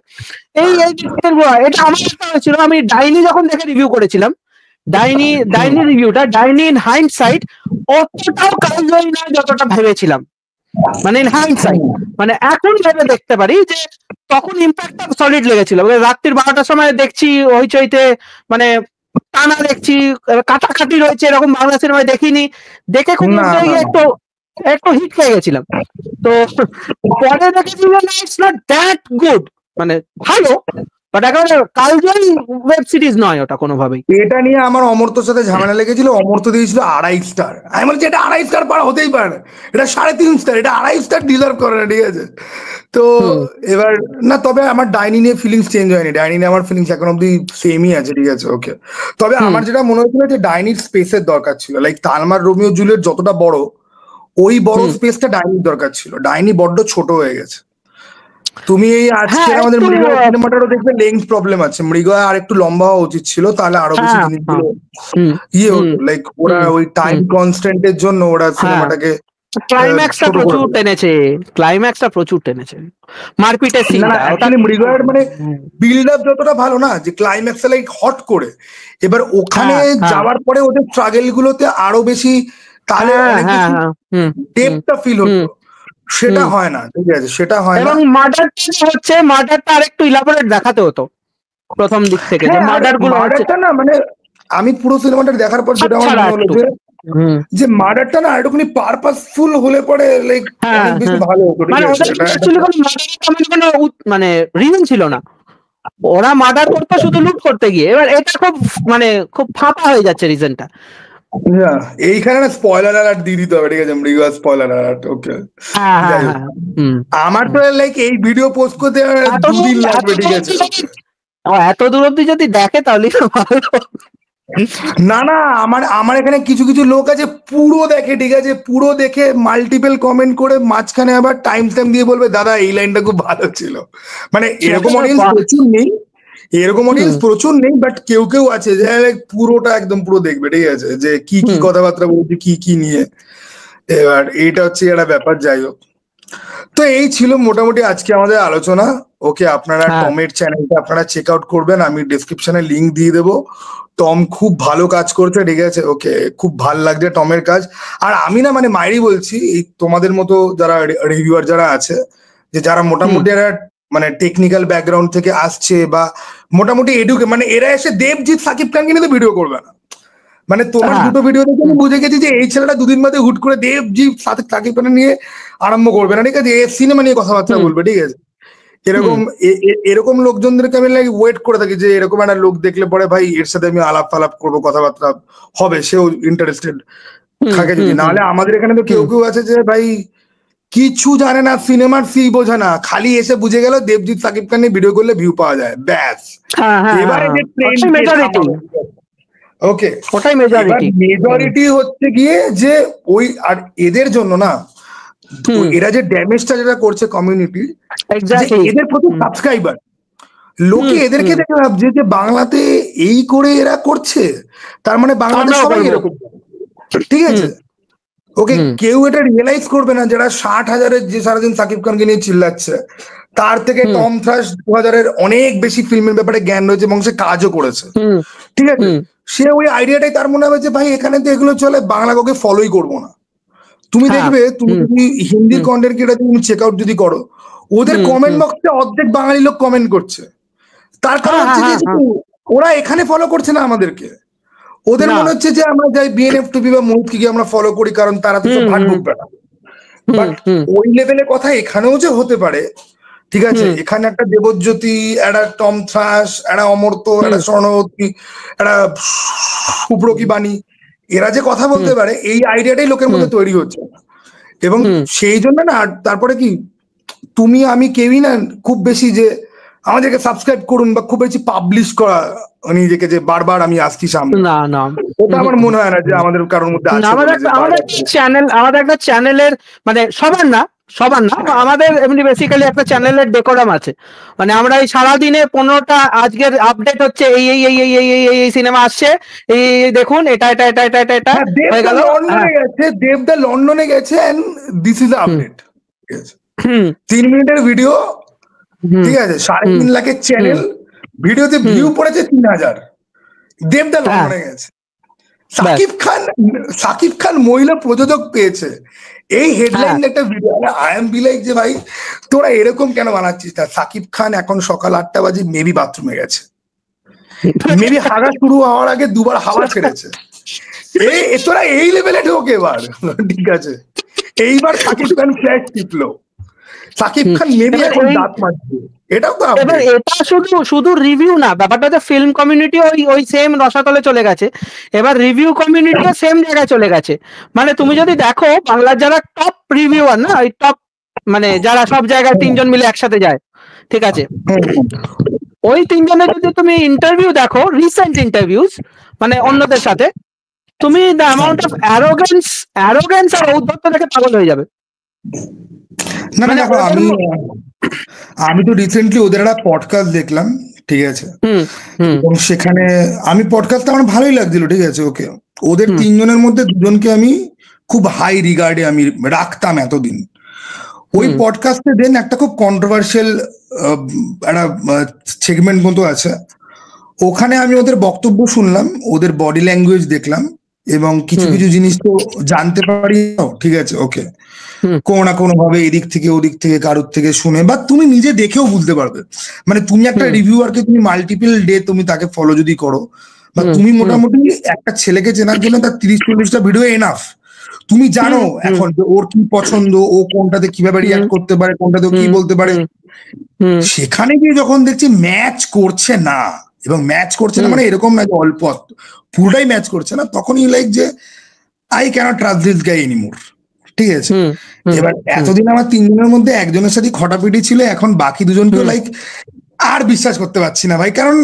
এটা আমার একটা হয়েছিল, আমি ডাইনি যখন দেখে রিভিউ করেছিলাম, ডাইনি রিভিউটা, ডাইনি ইন হাইন্ডসাইট অতটাও কাজই না যতটা ভেবেছিলাম, মানে ইন হাইন্ডসাইট, মানে এখন ভেবে দেখতে পারি যে তখন ইম্প্যাক্টটা সলিড লেগেছিল। রাত্রির 12টার সময় দেখছি হইচইতে, মানে টানা দেখছি, কাটাকাটি রয়েছে, এরকম বাংলা সিনেমায় দেখিনি, দেখে খুব একটু হিট খেয়ে গেছিলাম। তো পরে দেখেছি ইটস নট দ্যাট গুড, মানে ভালো বাট একেবারে কালজয়ী ওয়েব সিরিজ নয় ওটা কোনোভাবেই। এটা নিয়ে আমার অমর্ত্যর সাথে ঝামেলা লেগেছিল, অমর্ত্য দিয়েছিল 2.5 স্টার। আমি বলছি এটা 2.5 স্টার পার হতেই পারে, এটা 3.5 স্টার, এটা 2.5 স্টার ডিজার্ভ করে না, ঠিক আছে? তো এবার না, তবে আমার ডাইনি নিয়ে ফিলিংস চেঞ্জ হয়নি, ডাইনি নিয়ে আমার ফিলিংস এখন অব্দি সেমই আছে, ঠিক আছে? ওকে, তবে আমার যেটা মনে হয়েছিল যে ডাইনির স্পেসের দরকার ছিল, লাইক তালমার রোমিও জুলিয়েট যতটা বড়, ওই বড় স্পেসটা ডাইনির দরকার ছিল। ডাইনি বড্ড ছোট হয়ে গেছে। তুমি এই আজকের আমাদের মৃগয়া সিনেমাটারও দেখবে লেন্থ প্রবলেম আছে, মৃগয়া আর একটু লম্বা হওয়া উচিত ছিল, তাহলে আরো বেশি জিনিসগুলো ইয়ে হতো। লাইক ওরা ওই টাইম কনস্ট্যান্টের জন্য ওরা সিনেমাটাকে ক্লাইম্যাক্সটা প্রচুর টেনেছে, ক্লাইম্যাক্সটা প্রচুর টেনেছে, মারপিটের সিনটা। অ্যাকচুয়ালি মৃগয়ার মানে বিল্ড আপ যতটা ভালো না, যে ক্লাইম্যাক্সে লাইক হট করে, এবার ওখানে যাওয়ার পরে ওদের স্ট্রাগল গুলোতে আরো বেশি তাহলে অনেক বেশি ডেপটা ফিল হতো, সেটা হয় না, ঠিক আছে? সেটা হয় না। এবং মার্ডারটা হচ্ছে, মার্ডারটা আরেকটু ইলাবোরেট দেখাতে হতো প্রথম দিক থেকে, যে মার্ডার গুলো হচ্ছে না, মানে আমি পুরো সিনেমাটা দেখার পর যেটা আমার মনে হলো যে মার্ডারটা না একটুখানি পারপাসফুল হলে পরে লাইক অনেক বেশি ভালো হতো, ঠিক আছে? মানে রিজন ছিল না, ওরা মার্ডার করতো শুধু লুট করতে গিয়ে। এবার এটা খুব মানে খুব ফাঁপা হয়ে যাচ্ছে রিজনটা। এইখানে না স্পয়লার অ্যালার্ট দিয়ে দিতে হবে, ঠিক আছে? মৃগয়া স্পয়লার অ্যালার্ট। ওকে, আমার তো লাইক এই ভিডিও পোস্ট করতে 2 দিন লাগবে, ঠিক আছে? এত দূর অব্দি যদি দেখে তাহলে না না, আমার এখানে কিছু কিছু লোক আছে পুরো দেখে, ঠিক আছে? পুরো দেখে মাল্টিপল কমেন্ট করে মাঝখানে আবার টাইম দিয়ে বলবে দাদা এই লাইনটা খুব ভালো ছিল। মানে এরকম অডিয়েন্স প্রচুর নেই, এরকম অডিয়েন্স প্রচুর নেই, বাট কেউ কেউ আছে যে পুরোটা একদম পুরো দেখবে, ঠিক আছে? যে কি কি কথাবার্তা বলছে, কি কি নিয়ে। এবার এইটা হচ্ছে একটা ব্যাপার। যাই হোক, তো এই ছিল মোটামুটি আজকে আমাদের আলোচনা। ওকে, আপনারা টমের চ্যানেলটা আপনারা চেক আউট করবেন, আমি ডিসক্রিপশনে লিঙ্ক দিয়ে দেবো। টম খুব ভালো কাজ করছে, ঠিক আছে? ওকে, খুব ভালো লাগছে টমের কাজ। আর আমি না মানে মাইরি বলছি, এই তোমাদের মতো যারা রিভিউয়ার যারা আছে, যে যারা মোটামুটি এরা মানে টেকনিক্যাল ব্যাকগ্রাউন্ড থেকে আসছে বা মোটামুটি মানে এরা এসে দেবজিৎ সাকিব খানকে নিয়ে তো ভিডিও করবে না। মানে তোমার দুটো ভিডিও দেখে আমি বুঝে গেছি যে এই ছেলেটা 2 দিন বাদে হুট করে দেবজিৎ সাকিব খান নিয়ে আরম্ভ করবে না, ঠিক আছে? সিনেমা নিয়ে কথাবার্তা বলবে, ঠিক আছে? এরকম লোকজনদেরকে আমি লাইক ওয়েট করে থাকি, যে এরকম একটা লোক দেখলে পরে ভাই এর সাথে আমি আলাপ ফালাপ করবো, কথাবার্তা হবে, সেও ইন্টারেস্টেড থাকে যদি। নাহলে আমাদের এখানে তো কেউ কেউ আছে যে ভাই কিছু জানে না, সিনেমার ফি বোঝে না, খালি এসে বুঝে গেল দেবজিৎ সাকিব খান নিয়ে ভিডিও করলে ভিউ পাওয়া যায়, ব্যাস। এবারে যে ওকে, ওটাই মেজরিটি হচ্ছে গিয়ে যে ওই, আর এদের জন্য না, এরা যে ড্যামেজটা যেটা করছে কমিউনিটি, এদের প্রতি সাবস্ক্রাইবার লোকে এদেরকে দেখে ভাবছে যে বাংলাতে এই করে এরা করছে, তার মানে বাংলাদেশ সবাই এরকম, ঠিক আছে? ওকে, কেউ এটা রিয়েলাইজ করবে না যারা 60,000-এর যে সারাদিন সাকিব খানকে নিয়ে চিল্লাচ্ছে, তার থেকে টম থ্রাশ 2000-এর অনেক বেশি ফিল্মের ব্যাপারে জ্ঞান রয়েছে এবং সে কাজও করেছে, ঠিক আছে? সে ওই আইডিয়াটাই তার মনে হবে যে ভাই এখানে তো এগুলো চলে, বাংলা কাউকে ফলোই করবো না। তুমি দেখবে, তুমি যদি হিন্দি কন্টেন্ট ক্রিয়েটর তুমি চেক আউট যদি করো, ওদের কমেন্ট বক্সে অর্ধেক বাঙালি লোক কমেন্ট করছে। তার কারণ হচ্ছে যে ওরা এখানে ফলো করছে না আমাদেরকে, ওদের মনে হচ্ছে যে আমরা যাই বিএনএফটিভি বা মোহিতকে গিয়ে আমরা ফলো করি, কারণ তারা তো ভাট বুকবে না। বাট ওই লেভেলের কথা এখানেও যে হতে পারে, ঠিক আছে? এখানে একটা দেবজ্যোতি, একটা টম থ্রাশ, একটা অমর্ত্য, একটা স্বর্ণবতী, একটা সুব্রকি বাণী, এরা যে কথা বলতে পারে, এই আইডিয়াটাই লোকের মধ্যে তৈরি হচ্ছে। এবং সেই জন্য না, তারপরে কি তুমি আমি কেউই না খুব বেশি যে আমাদেরকে সাবস্ক্রাইব করুন বা খুব বেশি পাবলিশ করা নিজেকে যে বারবার আমি আসছি সামনে, না না, ওটা আমার মনে হয় না যে আমাদের কারোর মধ্যে আছে। আমাদের একটা চ্যানেলের মানে সবার না আমাদের এমনি বেসিক্যালি একটা চ্যানেলের ডেকোরাম আছে। মানে আমরা এই সারাদিনে 15টা আজকের আপডেট হচ্ছে, এই এই এই এই এই এই সিনেমা আসছে, এই দেখুন, এটা এটা এটা এটা এটা এটা হয়ে গেল। লন্ডনে গেছে, দেবদা লন্ডনে গেছে, এন্ড দিস ইজ আপডেট, ঠিক আছে? 3 মিনিটের ভিডিও, ঠিক আছে? 3.5 লাখের চ্যানেল, ভিডিওতে ভিউ পড়েছে 3000। দেবদা লন্ডনে গেছে। সাকিব খান মহিলা প্রযোজক পেয়েছে, এই হেডলাইন একটা video. I am be like যে ভাই তোরা এরকম কেন বানাচ্ছিস? না, সাকিব খান এখন সকাল 8টা বাজে মেবি বাথরুমে গেছে, মেবি হাগা শুরু হওয়ার আগে 2বার হাওয়া ছেড়েছে। তোরা এই লেভেলে ঢোকে এবার, ঠিক আছে? এইবার সাকিব খান ফ্ল্যাশ টিপলো, সাকিব খান মেবি এখন দাঁত মারছে, এটাও তো এবার এটা শুধু রিভিউ না, ব্যাপারটা হচ্ছে ফিল্ম কমিউনিটি ওই সেম রসাতলে চলে গেছে, এবার রিভিউ কমিউনিটিও সেম জায়গায় চলে গেছে। মানে তুমি যদি দেখো বাংলার যারা টপ রিভিউয়ার না, ওই টপ মানে যারা সব জায়গায় 3 জন মিলে একসাথে যায়, ঠিক আছে, ওই 3 জনের যদি তুমি ইন্টারভিউ দেখো, রিসেন্ট ইন্টারভিউস মানে অন্যদের সাথে, তুমি দ্য অ্যামাউন্ট অফ অ্যারোগেন্স আর ঔদ্ধত্য দেখে পাগল হয়ে যাবে। না দেখো, আমি তো রিসেন্টলি ওদের একটা পডকাস্ট দেখলাম, ঠিক আছে, এবং সেখানে আমি পডকাস্টটা আমার ভালোই লাগছিল, ঠিক আছে, ওকে, ওদের 3 জনের মধ্যে 2 জনকে আমি খুব হাই রিগার্ডে আমি রাখতাম এতদিন। ওই পডকাস্টে দেন একটা খুব কন্ট্রোভার্সিয়াল একটা সেগমেন্ট মতো আছে, ওখানে আমি ওদের বক্তব্য শুনলাম, ওদের বডি ল্যাঙ্গুয়েজ দেখলাম, এবং কিছু জিনিস তো জানতে পারি, ঠিক আছে, ওকে, কোনো না কোনো ভাবে এদিক থেকে ওদিক থেকে কারোর থেকে শুনে, বা তুমি নিজে দেখেও বুঝতে পারবে। মানে তুমি একটা রিভিউয়ারকে তুমি মাল্টিপল ডে তুমি তাকে ফলো যদি করো, বা তুমি মোটামুটি একটা ছেলেকে চেনার জন্য তার 30-40টা ভিডিও এনাফ। তুমি জানো এখন ওর কি পছন্দ, ও কোনটাতে কিভাবে রিয়াক্ট করতে পারে, কোনটাতে কি বলতে পারে। সেখানে গিয়ে যখন দেখছি ম্যাচ করছে না, এবং ম্যাচ করছে না মানে এরকম না যে অল্প, পুরোটাই ম্যাচ করছে না, তখনই লাইক যে I can't trust this guy anymore, ঠিক আছে। এবার এতদিন আমার 3 জনের মধ্যে একজনের সাথে খটাপিটি ছিল, এখন বাকি 2 জনকেও লাইক আর বিশ্বাস করতে পারছি না ভাই, কারণ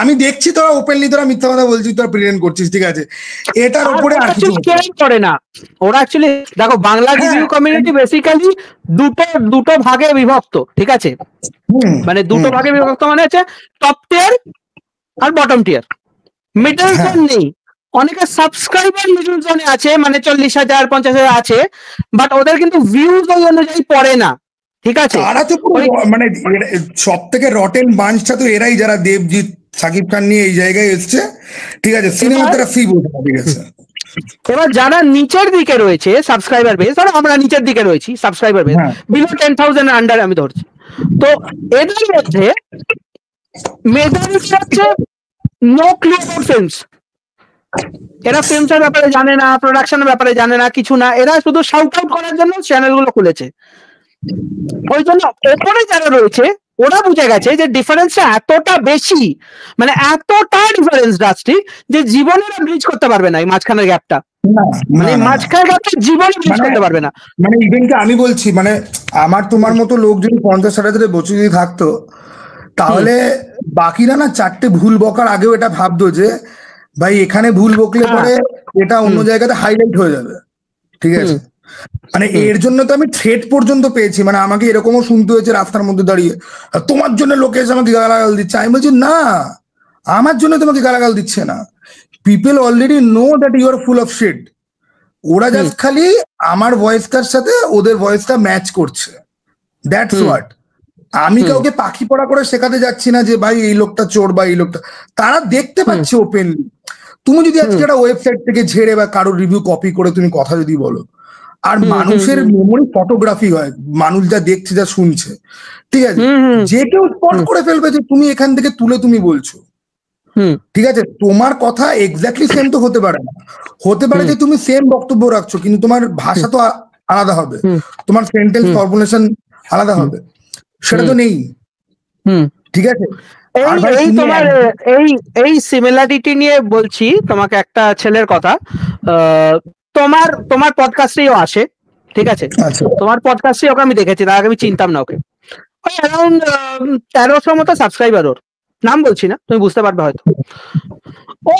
আমি দেখছি তোরা ওপেনলি তোরা মিথ্যা কথা বলছিস, তোরা প্রিটেন্ড করছিস, ঠিক আছে, এটার উপরে আর কিছু করে না। ওরা অ্যাকচুয়ালি দেখো, বাংলা রিভিউ কমিউনিটি বেসিক্যালি দুটো ভাগে বিভক্ত, ঠিক আছে, মানে দুটো ভাগে বিভক্ত, মানে হচ্ছে টপ টিয়ার আর বটম টিয়ার, মিডল জোন নেই। অনেকে সাবস্ক্রাইবার মিডল জোনে আছে, মানে 40,000 50,000 আছে, বাট ওদের কিন্তু ভিউজ ওই অনুযায়ী পড়ে না, ঠিক আছে। তারা তো মানে সব থেকে রটেন বাঞ্চটা তো এরাই, যারা দেবজিৎ সাকিব খান নিয়ে এই জায়গায় এসছে, ঠিক আছে, সিনেমা তারা ফি বলতে, ঠিক আছে। এবার যারা নিচের দিকে রয়েছে সাবস্ক্রাইবার বেস, ধরো আমরা নিচের দিকে রয়েছি সাবস্ক্রাইবার বেস, বিলো 10,000 আন্ডার আমি ধরছি, তো এদের মধ্যে মেজরিটি হচ্ছে নো ক্লু অ্যাবাউট ফিল্মস। এরা ফিল্মসের ব্যাপারে জানে না, প্রোডাকশনের ব্যাপারে জানে না, কিছু না, এরা শুধু শাউট আউট করার জন্য চ্যানেলগুলো খুলেছে। ওই জন্য ওপরে যারা রয়েছে ওরা বুঝে গেছে যে ডিফারেন্সটা এতটা বেশি, মানে এতটা ডিফারেন্স ড্রাস্টিক, যে জীবনে ব্রিজ করতে পারবে না এই মাঝখানের গ্যাপটা, মানে মাঝখানের গ্যাপটা জীবনে ব্রিজ করতে পারবে না। মানে ইভেন কি আমি বলছি, মানে আমার তোমার মতো লোক যদি 50-60 বছর যদি থাকতো, তাহলে বাকিরা না 4টে ভুল বকার আগেও এটা ভাবতো যে ভাই এখানে ভুল বকলে পরে এটা অন্য জায়গাতে হাইলাইট হয়ে যাবে, ঠিক আছে। মানে এর জন্য তো আমি থ্রেট পর্যন্ত পেয়েছি, মানে আমাকে এরকমও শুনতে হয়েছে রাস্তার মধ্যে দাঁড়িয়ে, তোমার জন্য লোকে এসে আমাকে গালাগাল দিচ্ছে। আমি বলছি না, আমার জন্য তোমাকে গালাগাল দিচ্ছে না, people already know that you are full of shit. ওরা জাস্ট খালি আমার ভয়েসটার সাথে ওদের ভয়েসটা ম্যাচ করছে, দ্যাটস হোয়াট। আমি কাউকে পাখি পড়া করে শেখাতে যাচ্ছি না যে ভাই এই লোকটা চোর বা এই লোকটা, তারা দেখতে পাচ্ছে ওপেনলি। তুমি যদি আজকে একটা ওয়েবসাইট থেকে ঝেড়ে বা কারোর রিভিউ কপি করে তুমি কথা যদি বলো, আর মানুষের মেমোরি ফটোগ্রাফি হয়, মানুষ যা দেখছে যা শুনছে, ঠিক আছে, যে কেউ স্পট করে ফেলবে যে তুমি এখান থেকে তুলে তুমি বলছো, ঠিক আছে। তোমার কথা এক্স্যাক্টলি সেম তো হতে পারে না, হতে পারে যে তুমি সেম বক্তব্য রাখছো কিন্তু তোমার ভাষা তো আলাদা হবে, তোমার সেন্টেন্স ফর্মুলেশন আলাদা হবে, সেটা তো নেই, ঠিক আছে। এই তোমার এই সিমিলারিটি নিয়ে বলছি তোমাকে একটা ছেলের কথা, তোমার পডকাস্টেও আসে, ঠিক আছে, তোমার পডকাস্টে ওকে আমি দেখেছি, তার আগে আমি চিনতাম না ওকে। ওই অ্যারাউন্ড 1300 মতো সাবস্ক্রাইবার, ওর নাম বলছি না, তুমি বুঝতে পারবে হয়তো। ও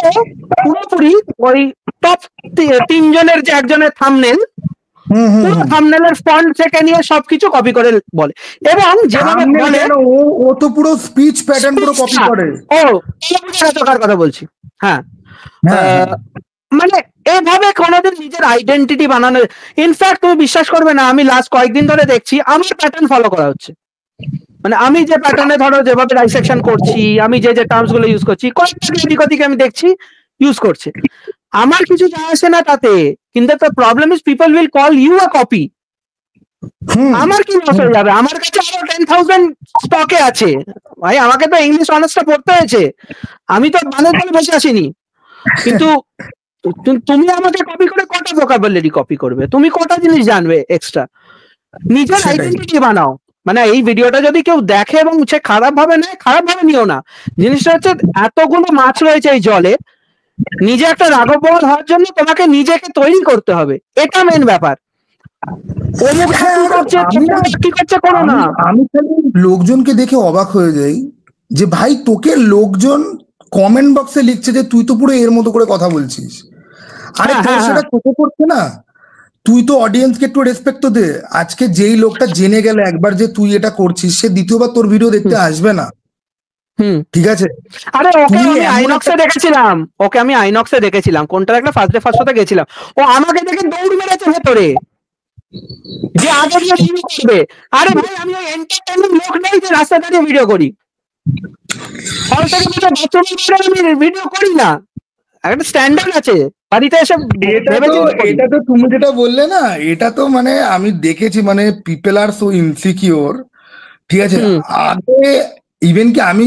পুরোপুরি ওই টপ 3 জনের যে একজনের থাম্বনেল, থাম্বনেলের ফন্ট থেকে নিয়ে সবকিছু কপি করে বলে, এবং যেভাবে বলে ও তো পুরো স্পিচ প্যাটার্ন পুরো কপি করে। ও কার কথা বলছি, হ্যাঁ, মানে এভাবে কোনোদিন নিজের আইডেন্টিটি বানানো। ইনফ্যাক্ট তুমি বিশ্বাস করবে না, আমি লাস্ট কয়েকদিন ধরে দেখছি আমার প্যাটার্ন ফলো করা হচ্ছে, মানে আমি যে প্যাটার্নে ধরো যেভাবে ডাইসেকশন করছি, আমি যে টার্মস গুলো ইউজ করছি, কয়েকটা আমি দেখছি ইউজ করছে, আমার কিছু যায় আসে না তাতে, কিন্তু the problem is people will call you a copy. আমার কি লস হয়ে যাবে? আমার কাছে আরো 10,000 স্টকে আছে ভাই, আমাকে তো ইংলিশ অনার্সটা পড়তে হয়েছে, আমি তো বানের তলে বসে আসিনি। কিন্তু তুমি আমাকে কপি করে কটা ভোকাবুলারি কপি করবে, তুমি কটা জিনিস জানবে এক্সট্রা, নিজের আইডেন্টিটি বানাও। মানে এই ভিডিওটা যদি কেউ দেখে এবং সে খারাপ ভাবে নেয়, খারাপ ভাবে নিও না। জিনিসটা হচ্ছে এতগুলো মাছ রয়েছে এই জলে, নিজে একটা রাঘববোধ হওয়ার জন্য তোমাকে নিজেকে তৈরি করতে হবে, এটা মেন ব্যাপার। আমি লোকজনকে দেখে অবাক হয়ে যাই যে ভাই তোকে লোকজন কমেন্ট বক্সে লিখছে যে তুই তো পুরো এর মতো করে কথা বলছিস, আরে তোর সেটা চোখে পড়ছে না? তুই তো অডিয়েন্সকে একটু রেসপেক্ট তো দে। আজকে যেই লোকটা জেনে গেল একবার যে তুই এটা করছিস, সে দ্বিতীয়বার তোর ভিডিও দেখতে আসবে না। ঠিক আছে, আরে ওকে আমি আইনক্সে দেখেছিলাম, দেখেছিলাম কোনটার একটা ফার্স্ট ডে ফার্স্ট শোতে গেছিলাম, ও আমাকে দেখে দৌড় মেরেছে ভেতরে যে আগে দিয়ে রিভিউ করবে। আরে ভাই আমি ওই এন্টারটেইনমেন্ট লোক নই যে রাস্তা দাঁড়িয়ে ভিডিও করি, আমি ভিডিও করি না, একটা স্ট্যান্ডার্ড আছে বাড়িতে এসব। এটা তো তুমি যেটা বললে না, এটা তো মানে আমি দেখেছি, মানে পিপল আর সো ইনসিকিওর। ঠিক আছে, আগে ইভেন কি আমি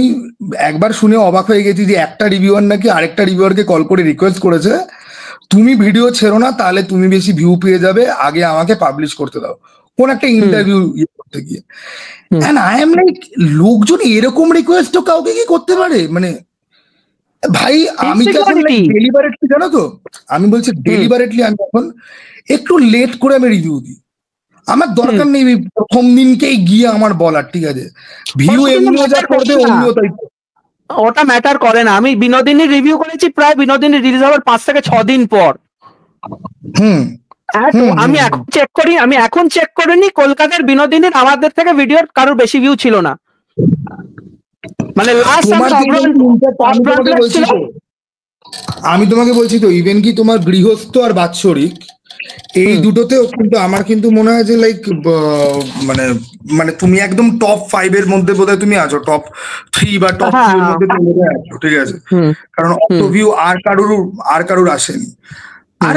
একবার শুনে অবাক হয়ে গেছি যে একটা রিভিউয়ার নাকি আরেকটা রিভিউয়ারকে কল করে রিকোয়েস্ট করেছে তুমি ভিডিও ছেড়ো না, তাহলে তুমি বেশি ভিউ পেয়ে যাবে, আগে আমাকে পাবলিশ করতে দাও, কোন একটা ইন্টারভিউ করতে গিয়ে। এন্ড আই এম লাইক, লোকজন এরকম রিকোয়েস্ট তো কাউকে কি করতে পারে? মানে ভাই আমি যখন ডেলিবারেটলি, জানো তো, আমি বলছি ডেলিবারেটলি আমি এখন একটু লেট করে আমি রিভিউ দিই। আমার দরকার নেই প্রথম দিনকেই গিয়ে আমার বলার, ঠিক আছে, ভিউ এমনিও যা করবে অমনিও তাই, ওটা ম্যাটার করে না। আমি বিনোদিনীর রিভিউ করেছি প্রায় বিনোদিনী রিলিজ হওয়ার 5 থেকে 6 দিন পর। আমি এখন চেক করি, আমি এখন চেক করিনি, কলকাতার বিনোদিনীর আমাদের থেকে ভিডিওর কারোর বেশি ভিউ ছিল না। মানে আমি তোমাকে বলছি তো, ইভেন কি তোমার গৃহস্থ আর বাৎসরিক এই দুটোতেও কিন্তু আমার কিন্তু মনে হয় যে লাইক মানে মানে তুমি একদম টপ 5 এর মধ্যে বোধহয় তুমি আছো, টপ 3 বা টপ 2 এর মধ্যে তুমি আছো, ঠিক আছে, কারণ অত ভিউ আর কারুর আসেনি। আর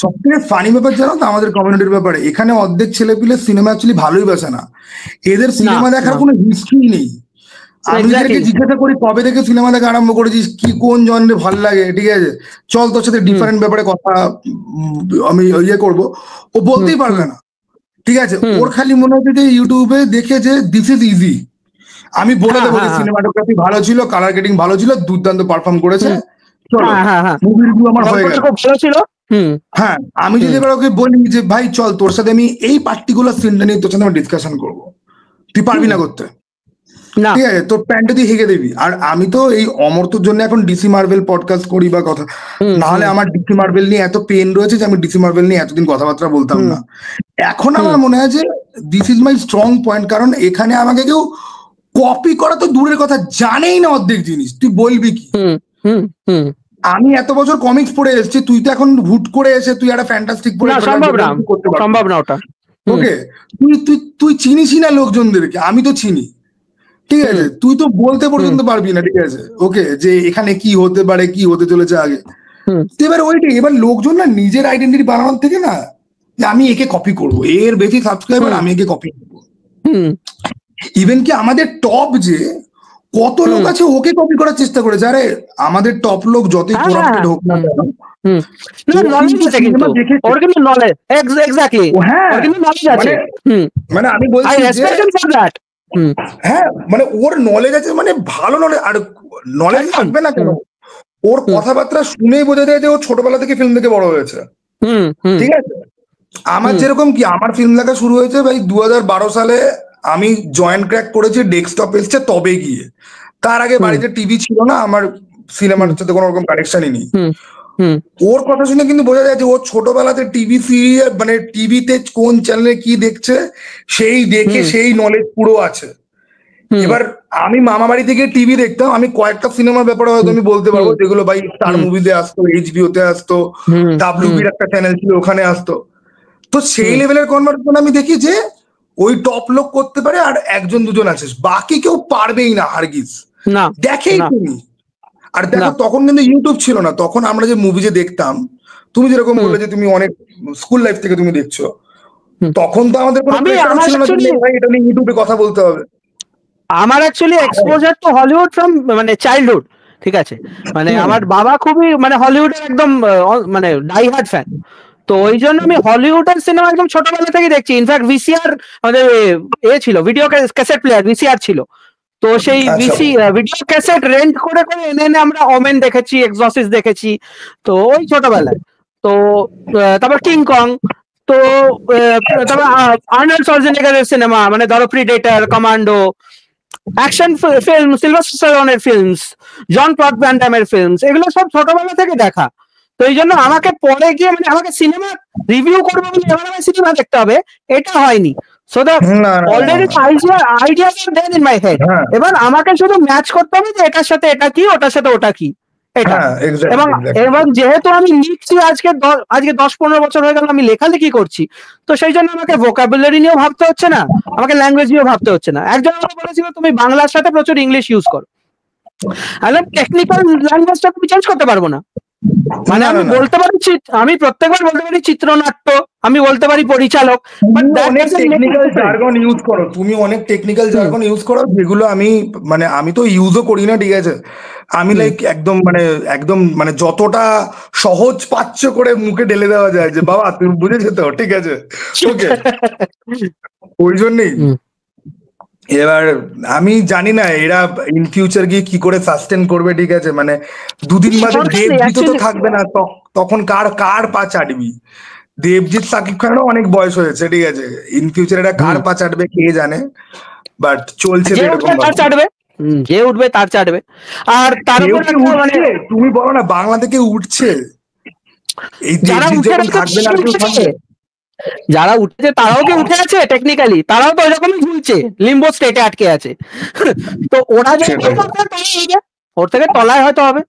সবথেকে ফানি ব্যাপার জানো তো আমাদের কমিউনিটির ব্যাপারে, এখানে অর্ধেক ছেলেপিলে সিনেমা অ্যাকচুয়ালি ভালোই বাসে না, এদের সিনেমা দেখার কোনো হিস্ট্রি নেই। আমি এদেরকে জিজ্ঞাসা করি কবে থেকে সিনেমা দেখা আরম্ভ করেছিস, কি কোন জনরে ভালো লাগে, ঠিক আছে, চল তোর সাথে ডিফারেন্ট ব্যাপারে কথা আমি ইয়ে করবো, ও বলতেই পারবে না। ঠিক আছে, ওর খালি মনে হচ্ছে যে ইউটিউবে দেখে যে দিস ইজ ইজি, আমি বলে দেবো যে সিনেমাটোগ্রাফি ভালো ছিল, কালার গ্রেডিং ভালো ছিল, দুর্দান্ত পারফর্ম করেছে, চলো মুভি রিভিউ আমার হয়ে গেল। হ্যাঁ, আমি যদি এবার ওকে বলি যে ভাই চল তোর সাথে আমি এই পার্টিকুলার সিনটা নিয়ে তোর সাথে আমি ডিসকাশন করবো, তুই পারবি না করতে, ঠিক আছে, তোর প্যান্টে তুই হেগে দিবি। আর আমি তো এই অমর্ত্যর জন্য এখন ডিসি মার্ভেল পডকাস্ট করি বা কথা, না হলে আমার ডিসি মার্ভেল নিয়ে এত পেন রয়েছে যে আমি ডিসি মার্ভেল নিয়ে এতদিন কথাবার্তা বলতাম না। এখন আমার মনে হয় যে this is my strong point, কারণ এখানে আমাকে কেউ কপি করা তো দূরের কথা, জানেই না অর্ধেক জিনিস, তুই বলবি কি? আমি এত বছর কমিক্স পড়ে এসেছি, তুই তো এখন হুট করে এসে তুই একটা ফ্যান্টাস্টিক পড়ে সম্ভব না ওটা। ওকে, তুই চিনিসই না লোকজনদেরকে, আমি তো চিনি, ঠিক আছে, তুই তো বলতে পর্যন্ত পারবি না, ঠিক আছে, ওকে, যে এখানে কি হতে পারে, কি হতে চলেছে আগে। এবার ওইটাই, এবার লোকজন না নিজের আইডেন্টিটি বানানোর থেকে না যে আমি একে কপি করবো, এর বেশি সাবস্ক্রাইবার আমি একে কপি করবো। ইভেন কি আমাদের টপ যে কত লোক আছে ওকে কপি করার চেষ্টা করেছে। আরে আমাদের টপ লোক যতই করাপ্টেড হোক না কেন, মানে আমি বলছি হ্যাঁ, মানে ওর নলেজ আছে, মানে ভালো নলেজ, আর নলেজ থাকবে না কেন, ওর কথাবার্তা শুনেই বোঝা যায় যে ও ছোটবেলা থেকে ফিল্ম দেখে বড় হয়েছে। ঠিক আছে, আমার যেরকম কি আমার ফিল্ম দেখা শুরু হয়েছে ভাই 2012 সালে, আমি জয়েন্ট ক্র্যাক করেছি, ডেস্কটপ এসছে তবে গিয়ে, তার আগে বাড়িতে টিভি ছিল না, আমার সিনেমার সাথে কোনো রকম কানেকশনই নেই। ওর কথা শুনে কিন্তু বোঝা যায় যে ও ছোটবেলাতে টিভি সিরিয়াল, মানে টিভিতে কোন চ্যানেলে কি দেখছে সেই দেখে সেই নলেজ পুরো আছে। এবার আমি মামা বাড়ি থেকে টিভি দেখতাম, আমি কয়েকটা সিনেমার ব্যাপারে হয়তো আমি বলতে পারবো যেগুলো ভাই স্টার মুভিতে আসতো, HBO তে আসতো, WB-র একটা চ্যানেল ছিল ওখানে আসতো। তো সেই লেভেলের কনভারসেশন আমি দেখি যে ওই টপ লোক করতে পারে, আর একজন দুজন আছে, বাকি কেউ পারবেই না হারগিজ, দেখেই তুমি। আর দেখো তখন কিন্তু ইউটিউব ছিল না, তখন আমরা যে মুভি যে দেখতাম, তুমি যেরকম বললে যে তুমি অনেক স্কুল লাইফ থেকে তুমি দেখছো, তখন তো আমাদের কোনো প্রেশার ছিল না যে ভাই এটা নিয়ে ইউটিউবে কথা বলতে হবে। আমার actually exposure two Hollywood from মানে চাইল্ডহুড, ঠিক আছে, মানে আমার বাবা খুবই মানে হলিউডের একদম মানে ডাই হার্ড ফ্যান, তো ওই জন্য আমি হলিউডের সিনেমা একদম ছোটবেলা থেকে দেখছি। ইনফ্যাক্ট ভিসিআর আমাদের ছিল, ভিডিও ক্যাসেট প্লেয়ার ভিসিআর ছিল। তো সেই ভিডিও ক্যাসেট রেন্ট করে করে এনে এনে আমরা ওমেন দেখেছি, এক্সরসিস্ট দেখেছি, তো ওই ছোটবেলায়। তো তারপর কিং কং, তো তারপর আর্নল্ড শোয়ার্জেনেগারের সিনেমা, মানে ধরো Predator, Commando, action film, Sylvester স্টালোনের ফিল্মস, জন ক্লড ভ্যান ড্যামের ফিল্মস, এগুলো সব ছোটবেলা থেকে দেখা। তো এই জন্য আমাকে পরে গিয়ে মানে আমাকে সিনেমা রিভিউ করবো বলে এবার আমার সিনেমা দেখতে হবে এটা হয়নি। So the already idea then in my head. এবার আমাকে শুধু ম্যাচ করতে হবে যে এটার সাথে এটা কি, ওটার সাথে ওটা কি, এটা। এবং যেহেতু আমি লিখছি আজকে 10-15 বছর হয়ে গেল আমি লেখালেখি করছি, তো সেই জন্য আমাকে ভোকাবুলারি নিয়েও ভাবতে হচ্ছে না, আমাকে ল্যাঙ্গুয়েজ নিয়েও ভাবতে হচ্ছে না। একজন আমাকে বলেছিল তুমি বাংলার সাথে প্রচুর ইংলিশ ইউজ করো, টেকনিক্যাল ল্যাঙ্গুয়েজটা তুমি চেঞ্জ করতে পারবো না। মানে আমি বলতে পারি, আমি প্রত্যেকবার বলতে পারি চিত্রনাট্য, আমি বলতে পারি পরিচালক, অনেক টেকনিক্যাল জার্গন ইউজ করো, তুমি অনেক টেকনিক্যাল জার্গন ইউজ করো যেগুলো আমি তো ইউজও করি না, ঠিক আছে। আমি লাইক একদম মানে যতটা সহজ পাচ্য করে মুখে ঢেলে দেওয়া যায় যে বাবা তুমি বুঝেছো তো, ঠিক আছে, ওকে। ওই জন্যই এবার আমি জানি না এরা ইন ফিউচার গিয়ে কি করে সাস্টেন করবে, ঠিক আছে। মানে দুদিন বাদে দেবজিৎ তো থাকবে না, তখন কার পা চাটবি? দেবজিৎ, সাকিব খানেরও অনেক বয়স হয়েছে, ঠিক আছে। ইন ফিউচার এটা কার পা চাটবে কে জানে, বাট চলছে যে উঠবে তার চাটবে। আর তুমি বলো না বাংলা থেকে উঠছে, এই দেবজিৎ যখন থাকবে না, যারা উঠেছে তারাও কি উঠে আছে টেকনিক্যালি, তারাও তো এরকমই ঝুলছে, লিম্বো স্টেটে আটকে আছে। তো ওরা ওর থেকে তলায় হয়তো হবে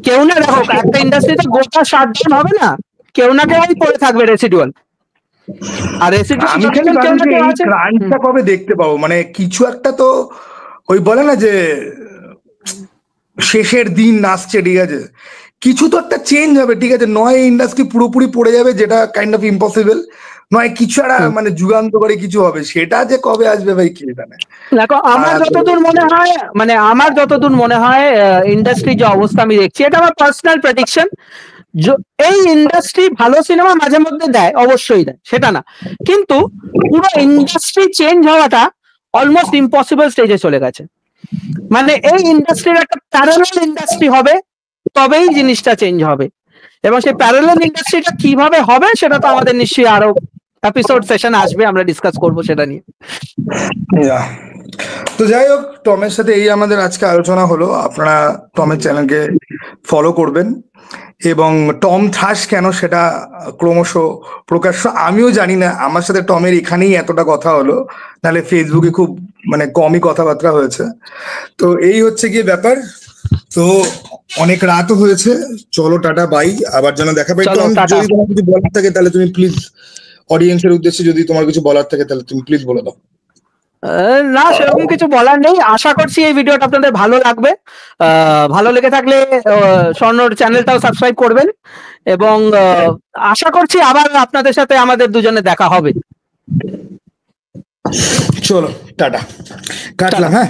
কেউ না। দেখো একটা ইন্ডাস্ট্রিতে গোটা 7 জন হবে না, কেউ না কেউ পড়ে থাকবে রেসিডুয়াল। আর রেসিডুয়ালটা কবে দেখতে পাবো? মানে কিছু একটা তো ওই বলে না যে শেষের দিন আসছে, ঠিক আছে, কিছু তো একটা চেঞ্জ হবে, ঠিক আছে। নয় ইন্ডাস্ট্রি পুরোপুরি পড়ে যাবে, যেটা কাইন্ড অফ ইম্পসিবল, নয় কিছু একটা মানে যুগান্তকারী কিছু হবে, সেটা যে কবে আসবে ভাই কে জানে। দেখো আমার যতদূর মনে হয় ইন্ডাস্ট্রি যে অবস্থা আমি দেখছি, এটা আমার পার্সোনাল প্রেডিকশন, এই ইন্ডাস্ট্রি ভালো সিনেমা মাঝে মধ্যে দেয়, অবশ্যই দেয়, সেটা না, কিন্তু পুরো ইন্ডাস্ট্রি চেঞ্জ হওয়াটা অলমোস্ট ইম্পসিবল স্টেজে চলে গেছে। মানে এই ইন্ডাস্ট্রির একটা প্যারালাল ইন্ডাস্ট্রি হবে, তবেই জিনিসটা চেঞ্জ হবে। এবং সেই প্যারালাল ইন্ডাস্ট্রিটা কিভাবে হবে সেটা তো আমাদের নিশ্চয়ই আরো এপিসোড সেশন আসবে, আমরা ডিসকাস করবো সেটা নিয়ে। তো যাই হোক, টমের সাথে এই আমাদের আজকে আলোচনা হলো। আপনারা টমের চ্যানেলকে ফলো করবেন, এবং টম থ্রাশ কেন সেটা ক্রমশ প্রকাশ্য। আমিও জানি না, আমার সাথে টমের এখানেই এতটা কথা হলো, নাহলে ফেসবুকে খুব মানে কমই কথাবার্তা হয়েছে। তো এই হচ্ছে গিয়ে ব্যাপার। তো অনেক রাতও হয়েছে, চলো টাটা, বাই, আবার যেন দেখা পাই। যদি তোমার কিছু বলার থাকে তাহলে তুমি প্লিজ অডিয়েন্সের উদ্দেশ্যে যদি তোমার কিছু বলার থাকে তাহলে তুমি প্লিজ বলে দাও। না, সেরকম কিছু বলার নেই। আশা করছি এই ভিডিওটা আপনাদের ভালো লাগবে। ভালো লেগে থাকলে স্বর্ণর চ্যানেলটাও সাবস্ক্রাইব করবেন, এবং আশা করছি আবার আপনাদের সাথে আমাদের দুজনে দেখা হবে। চলো টাটা, কাটলাম। হ্যাঁ।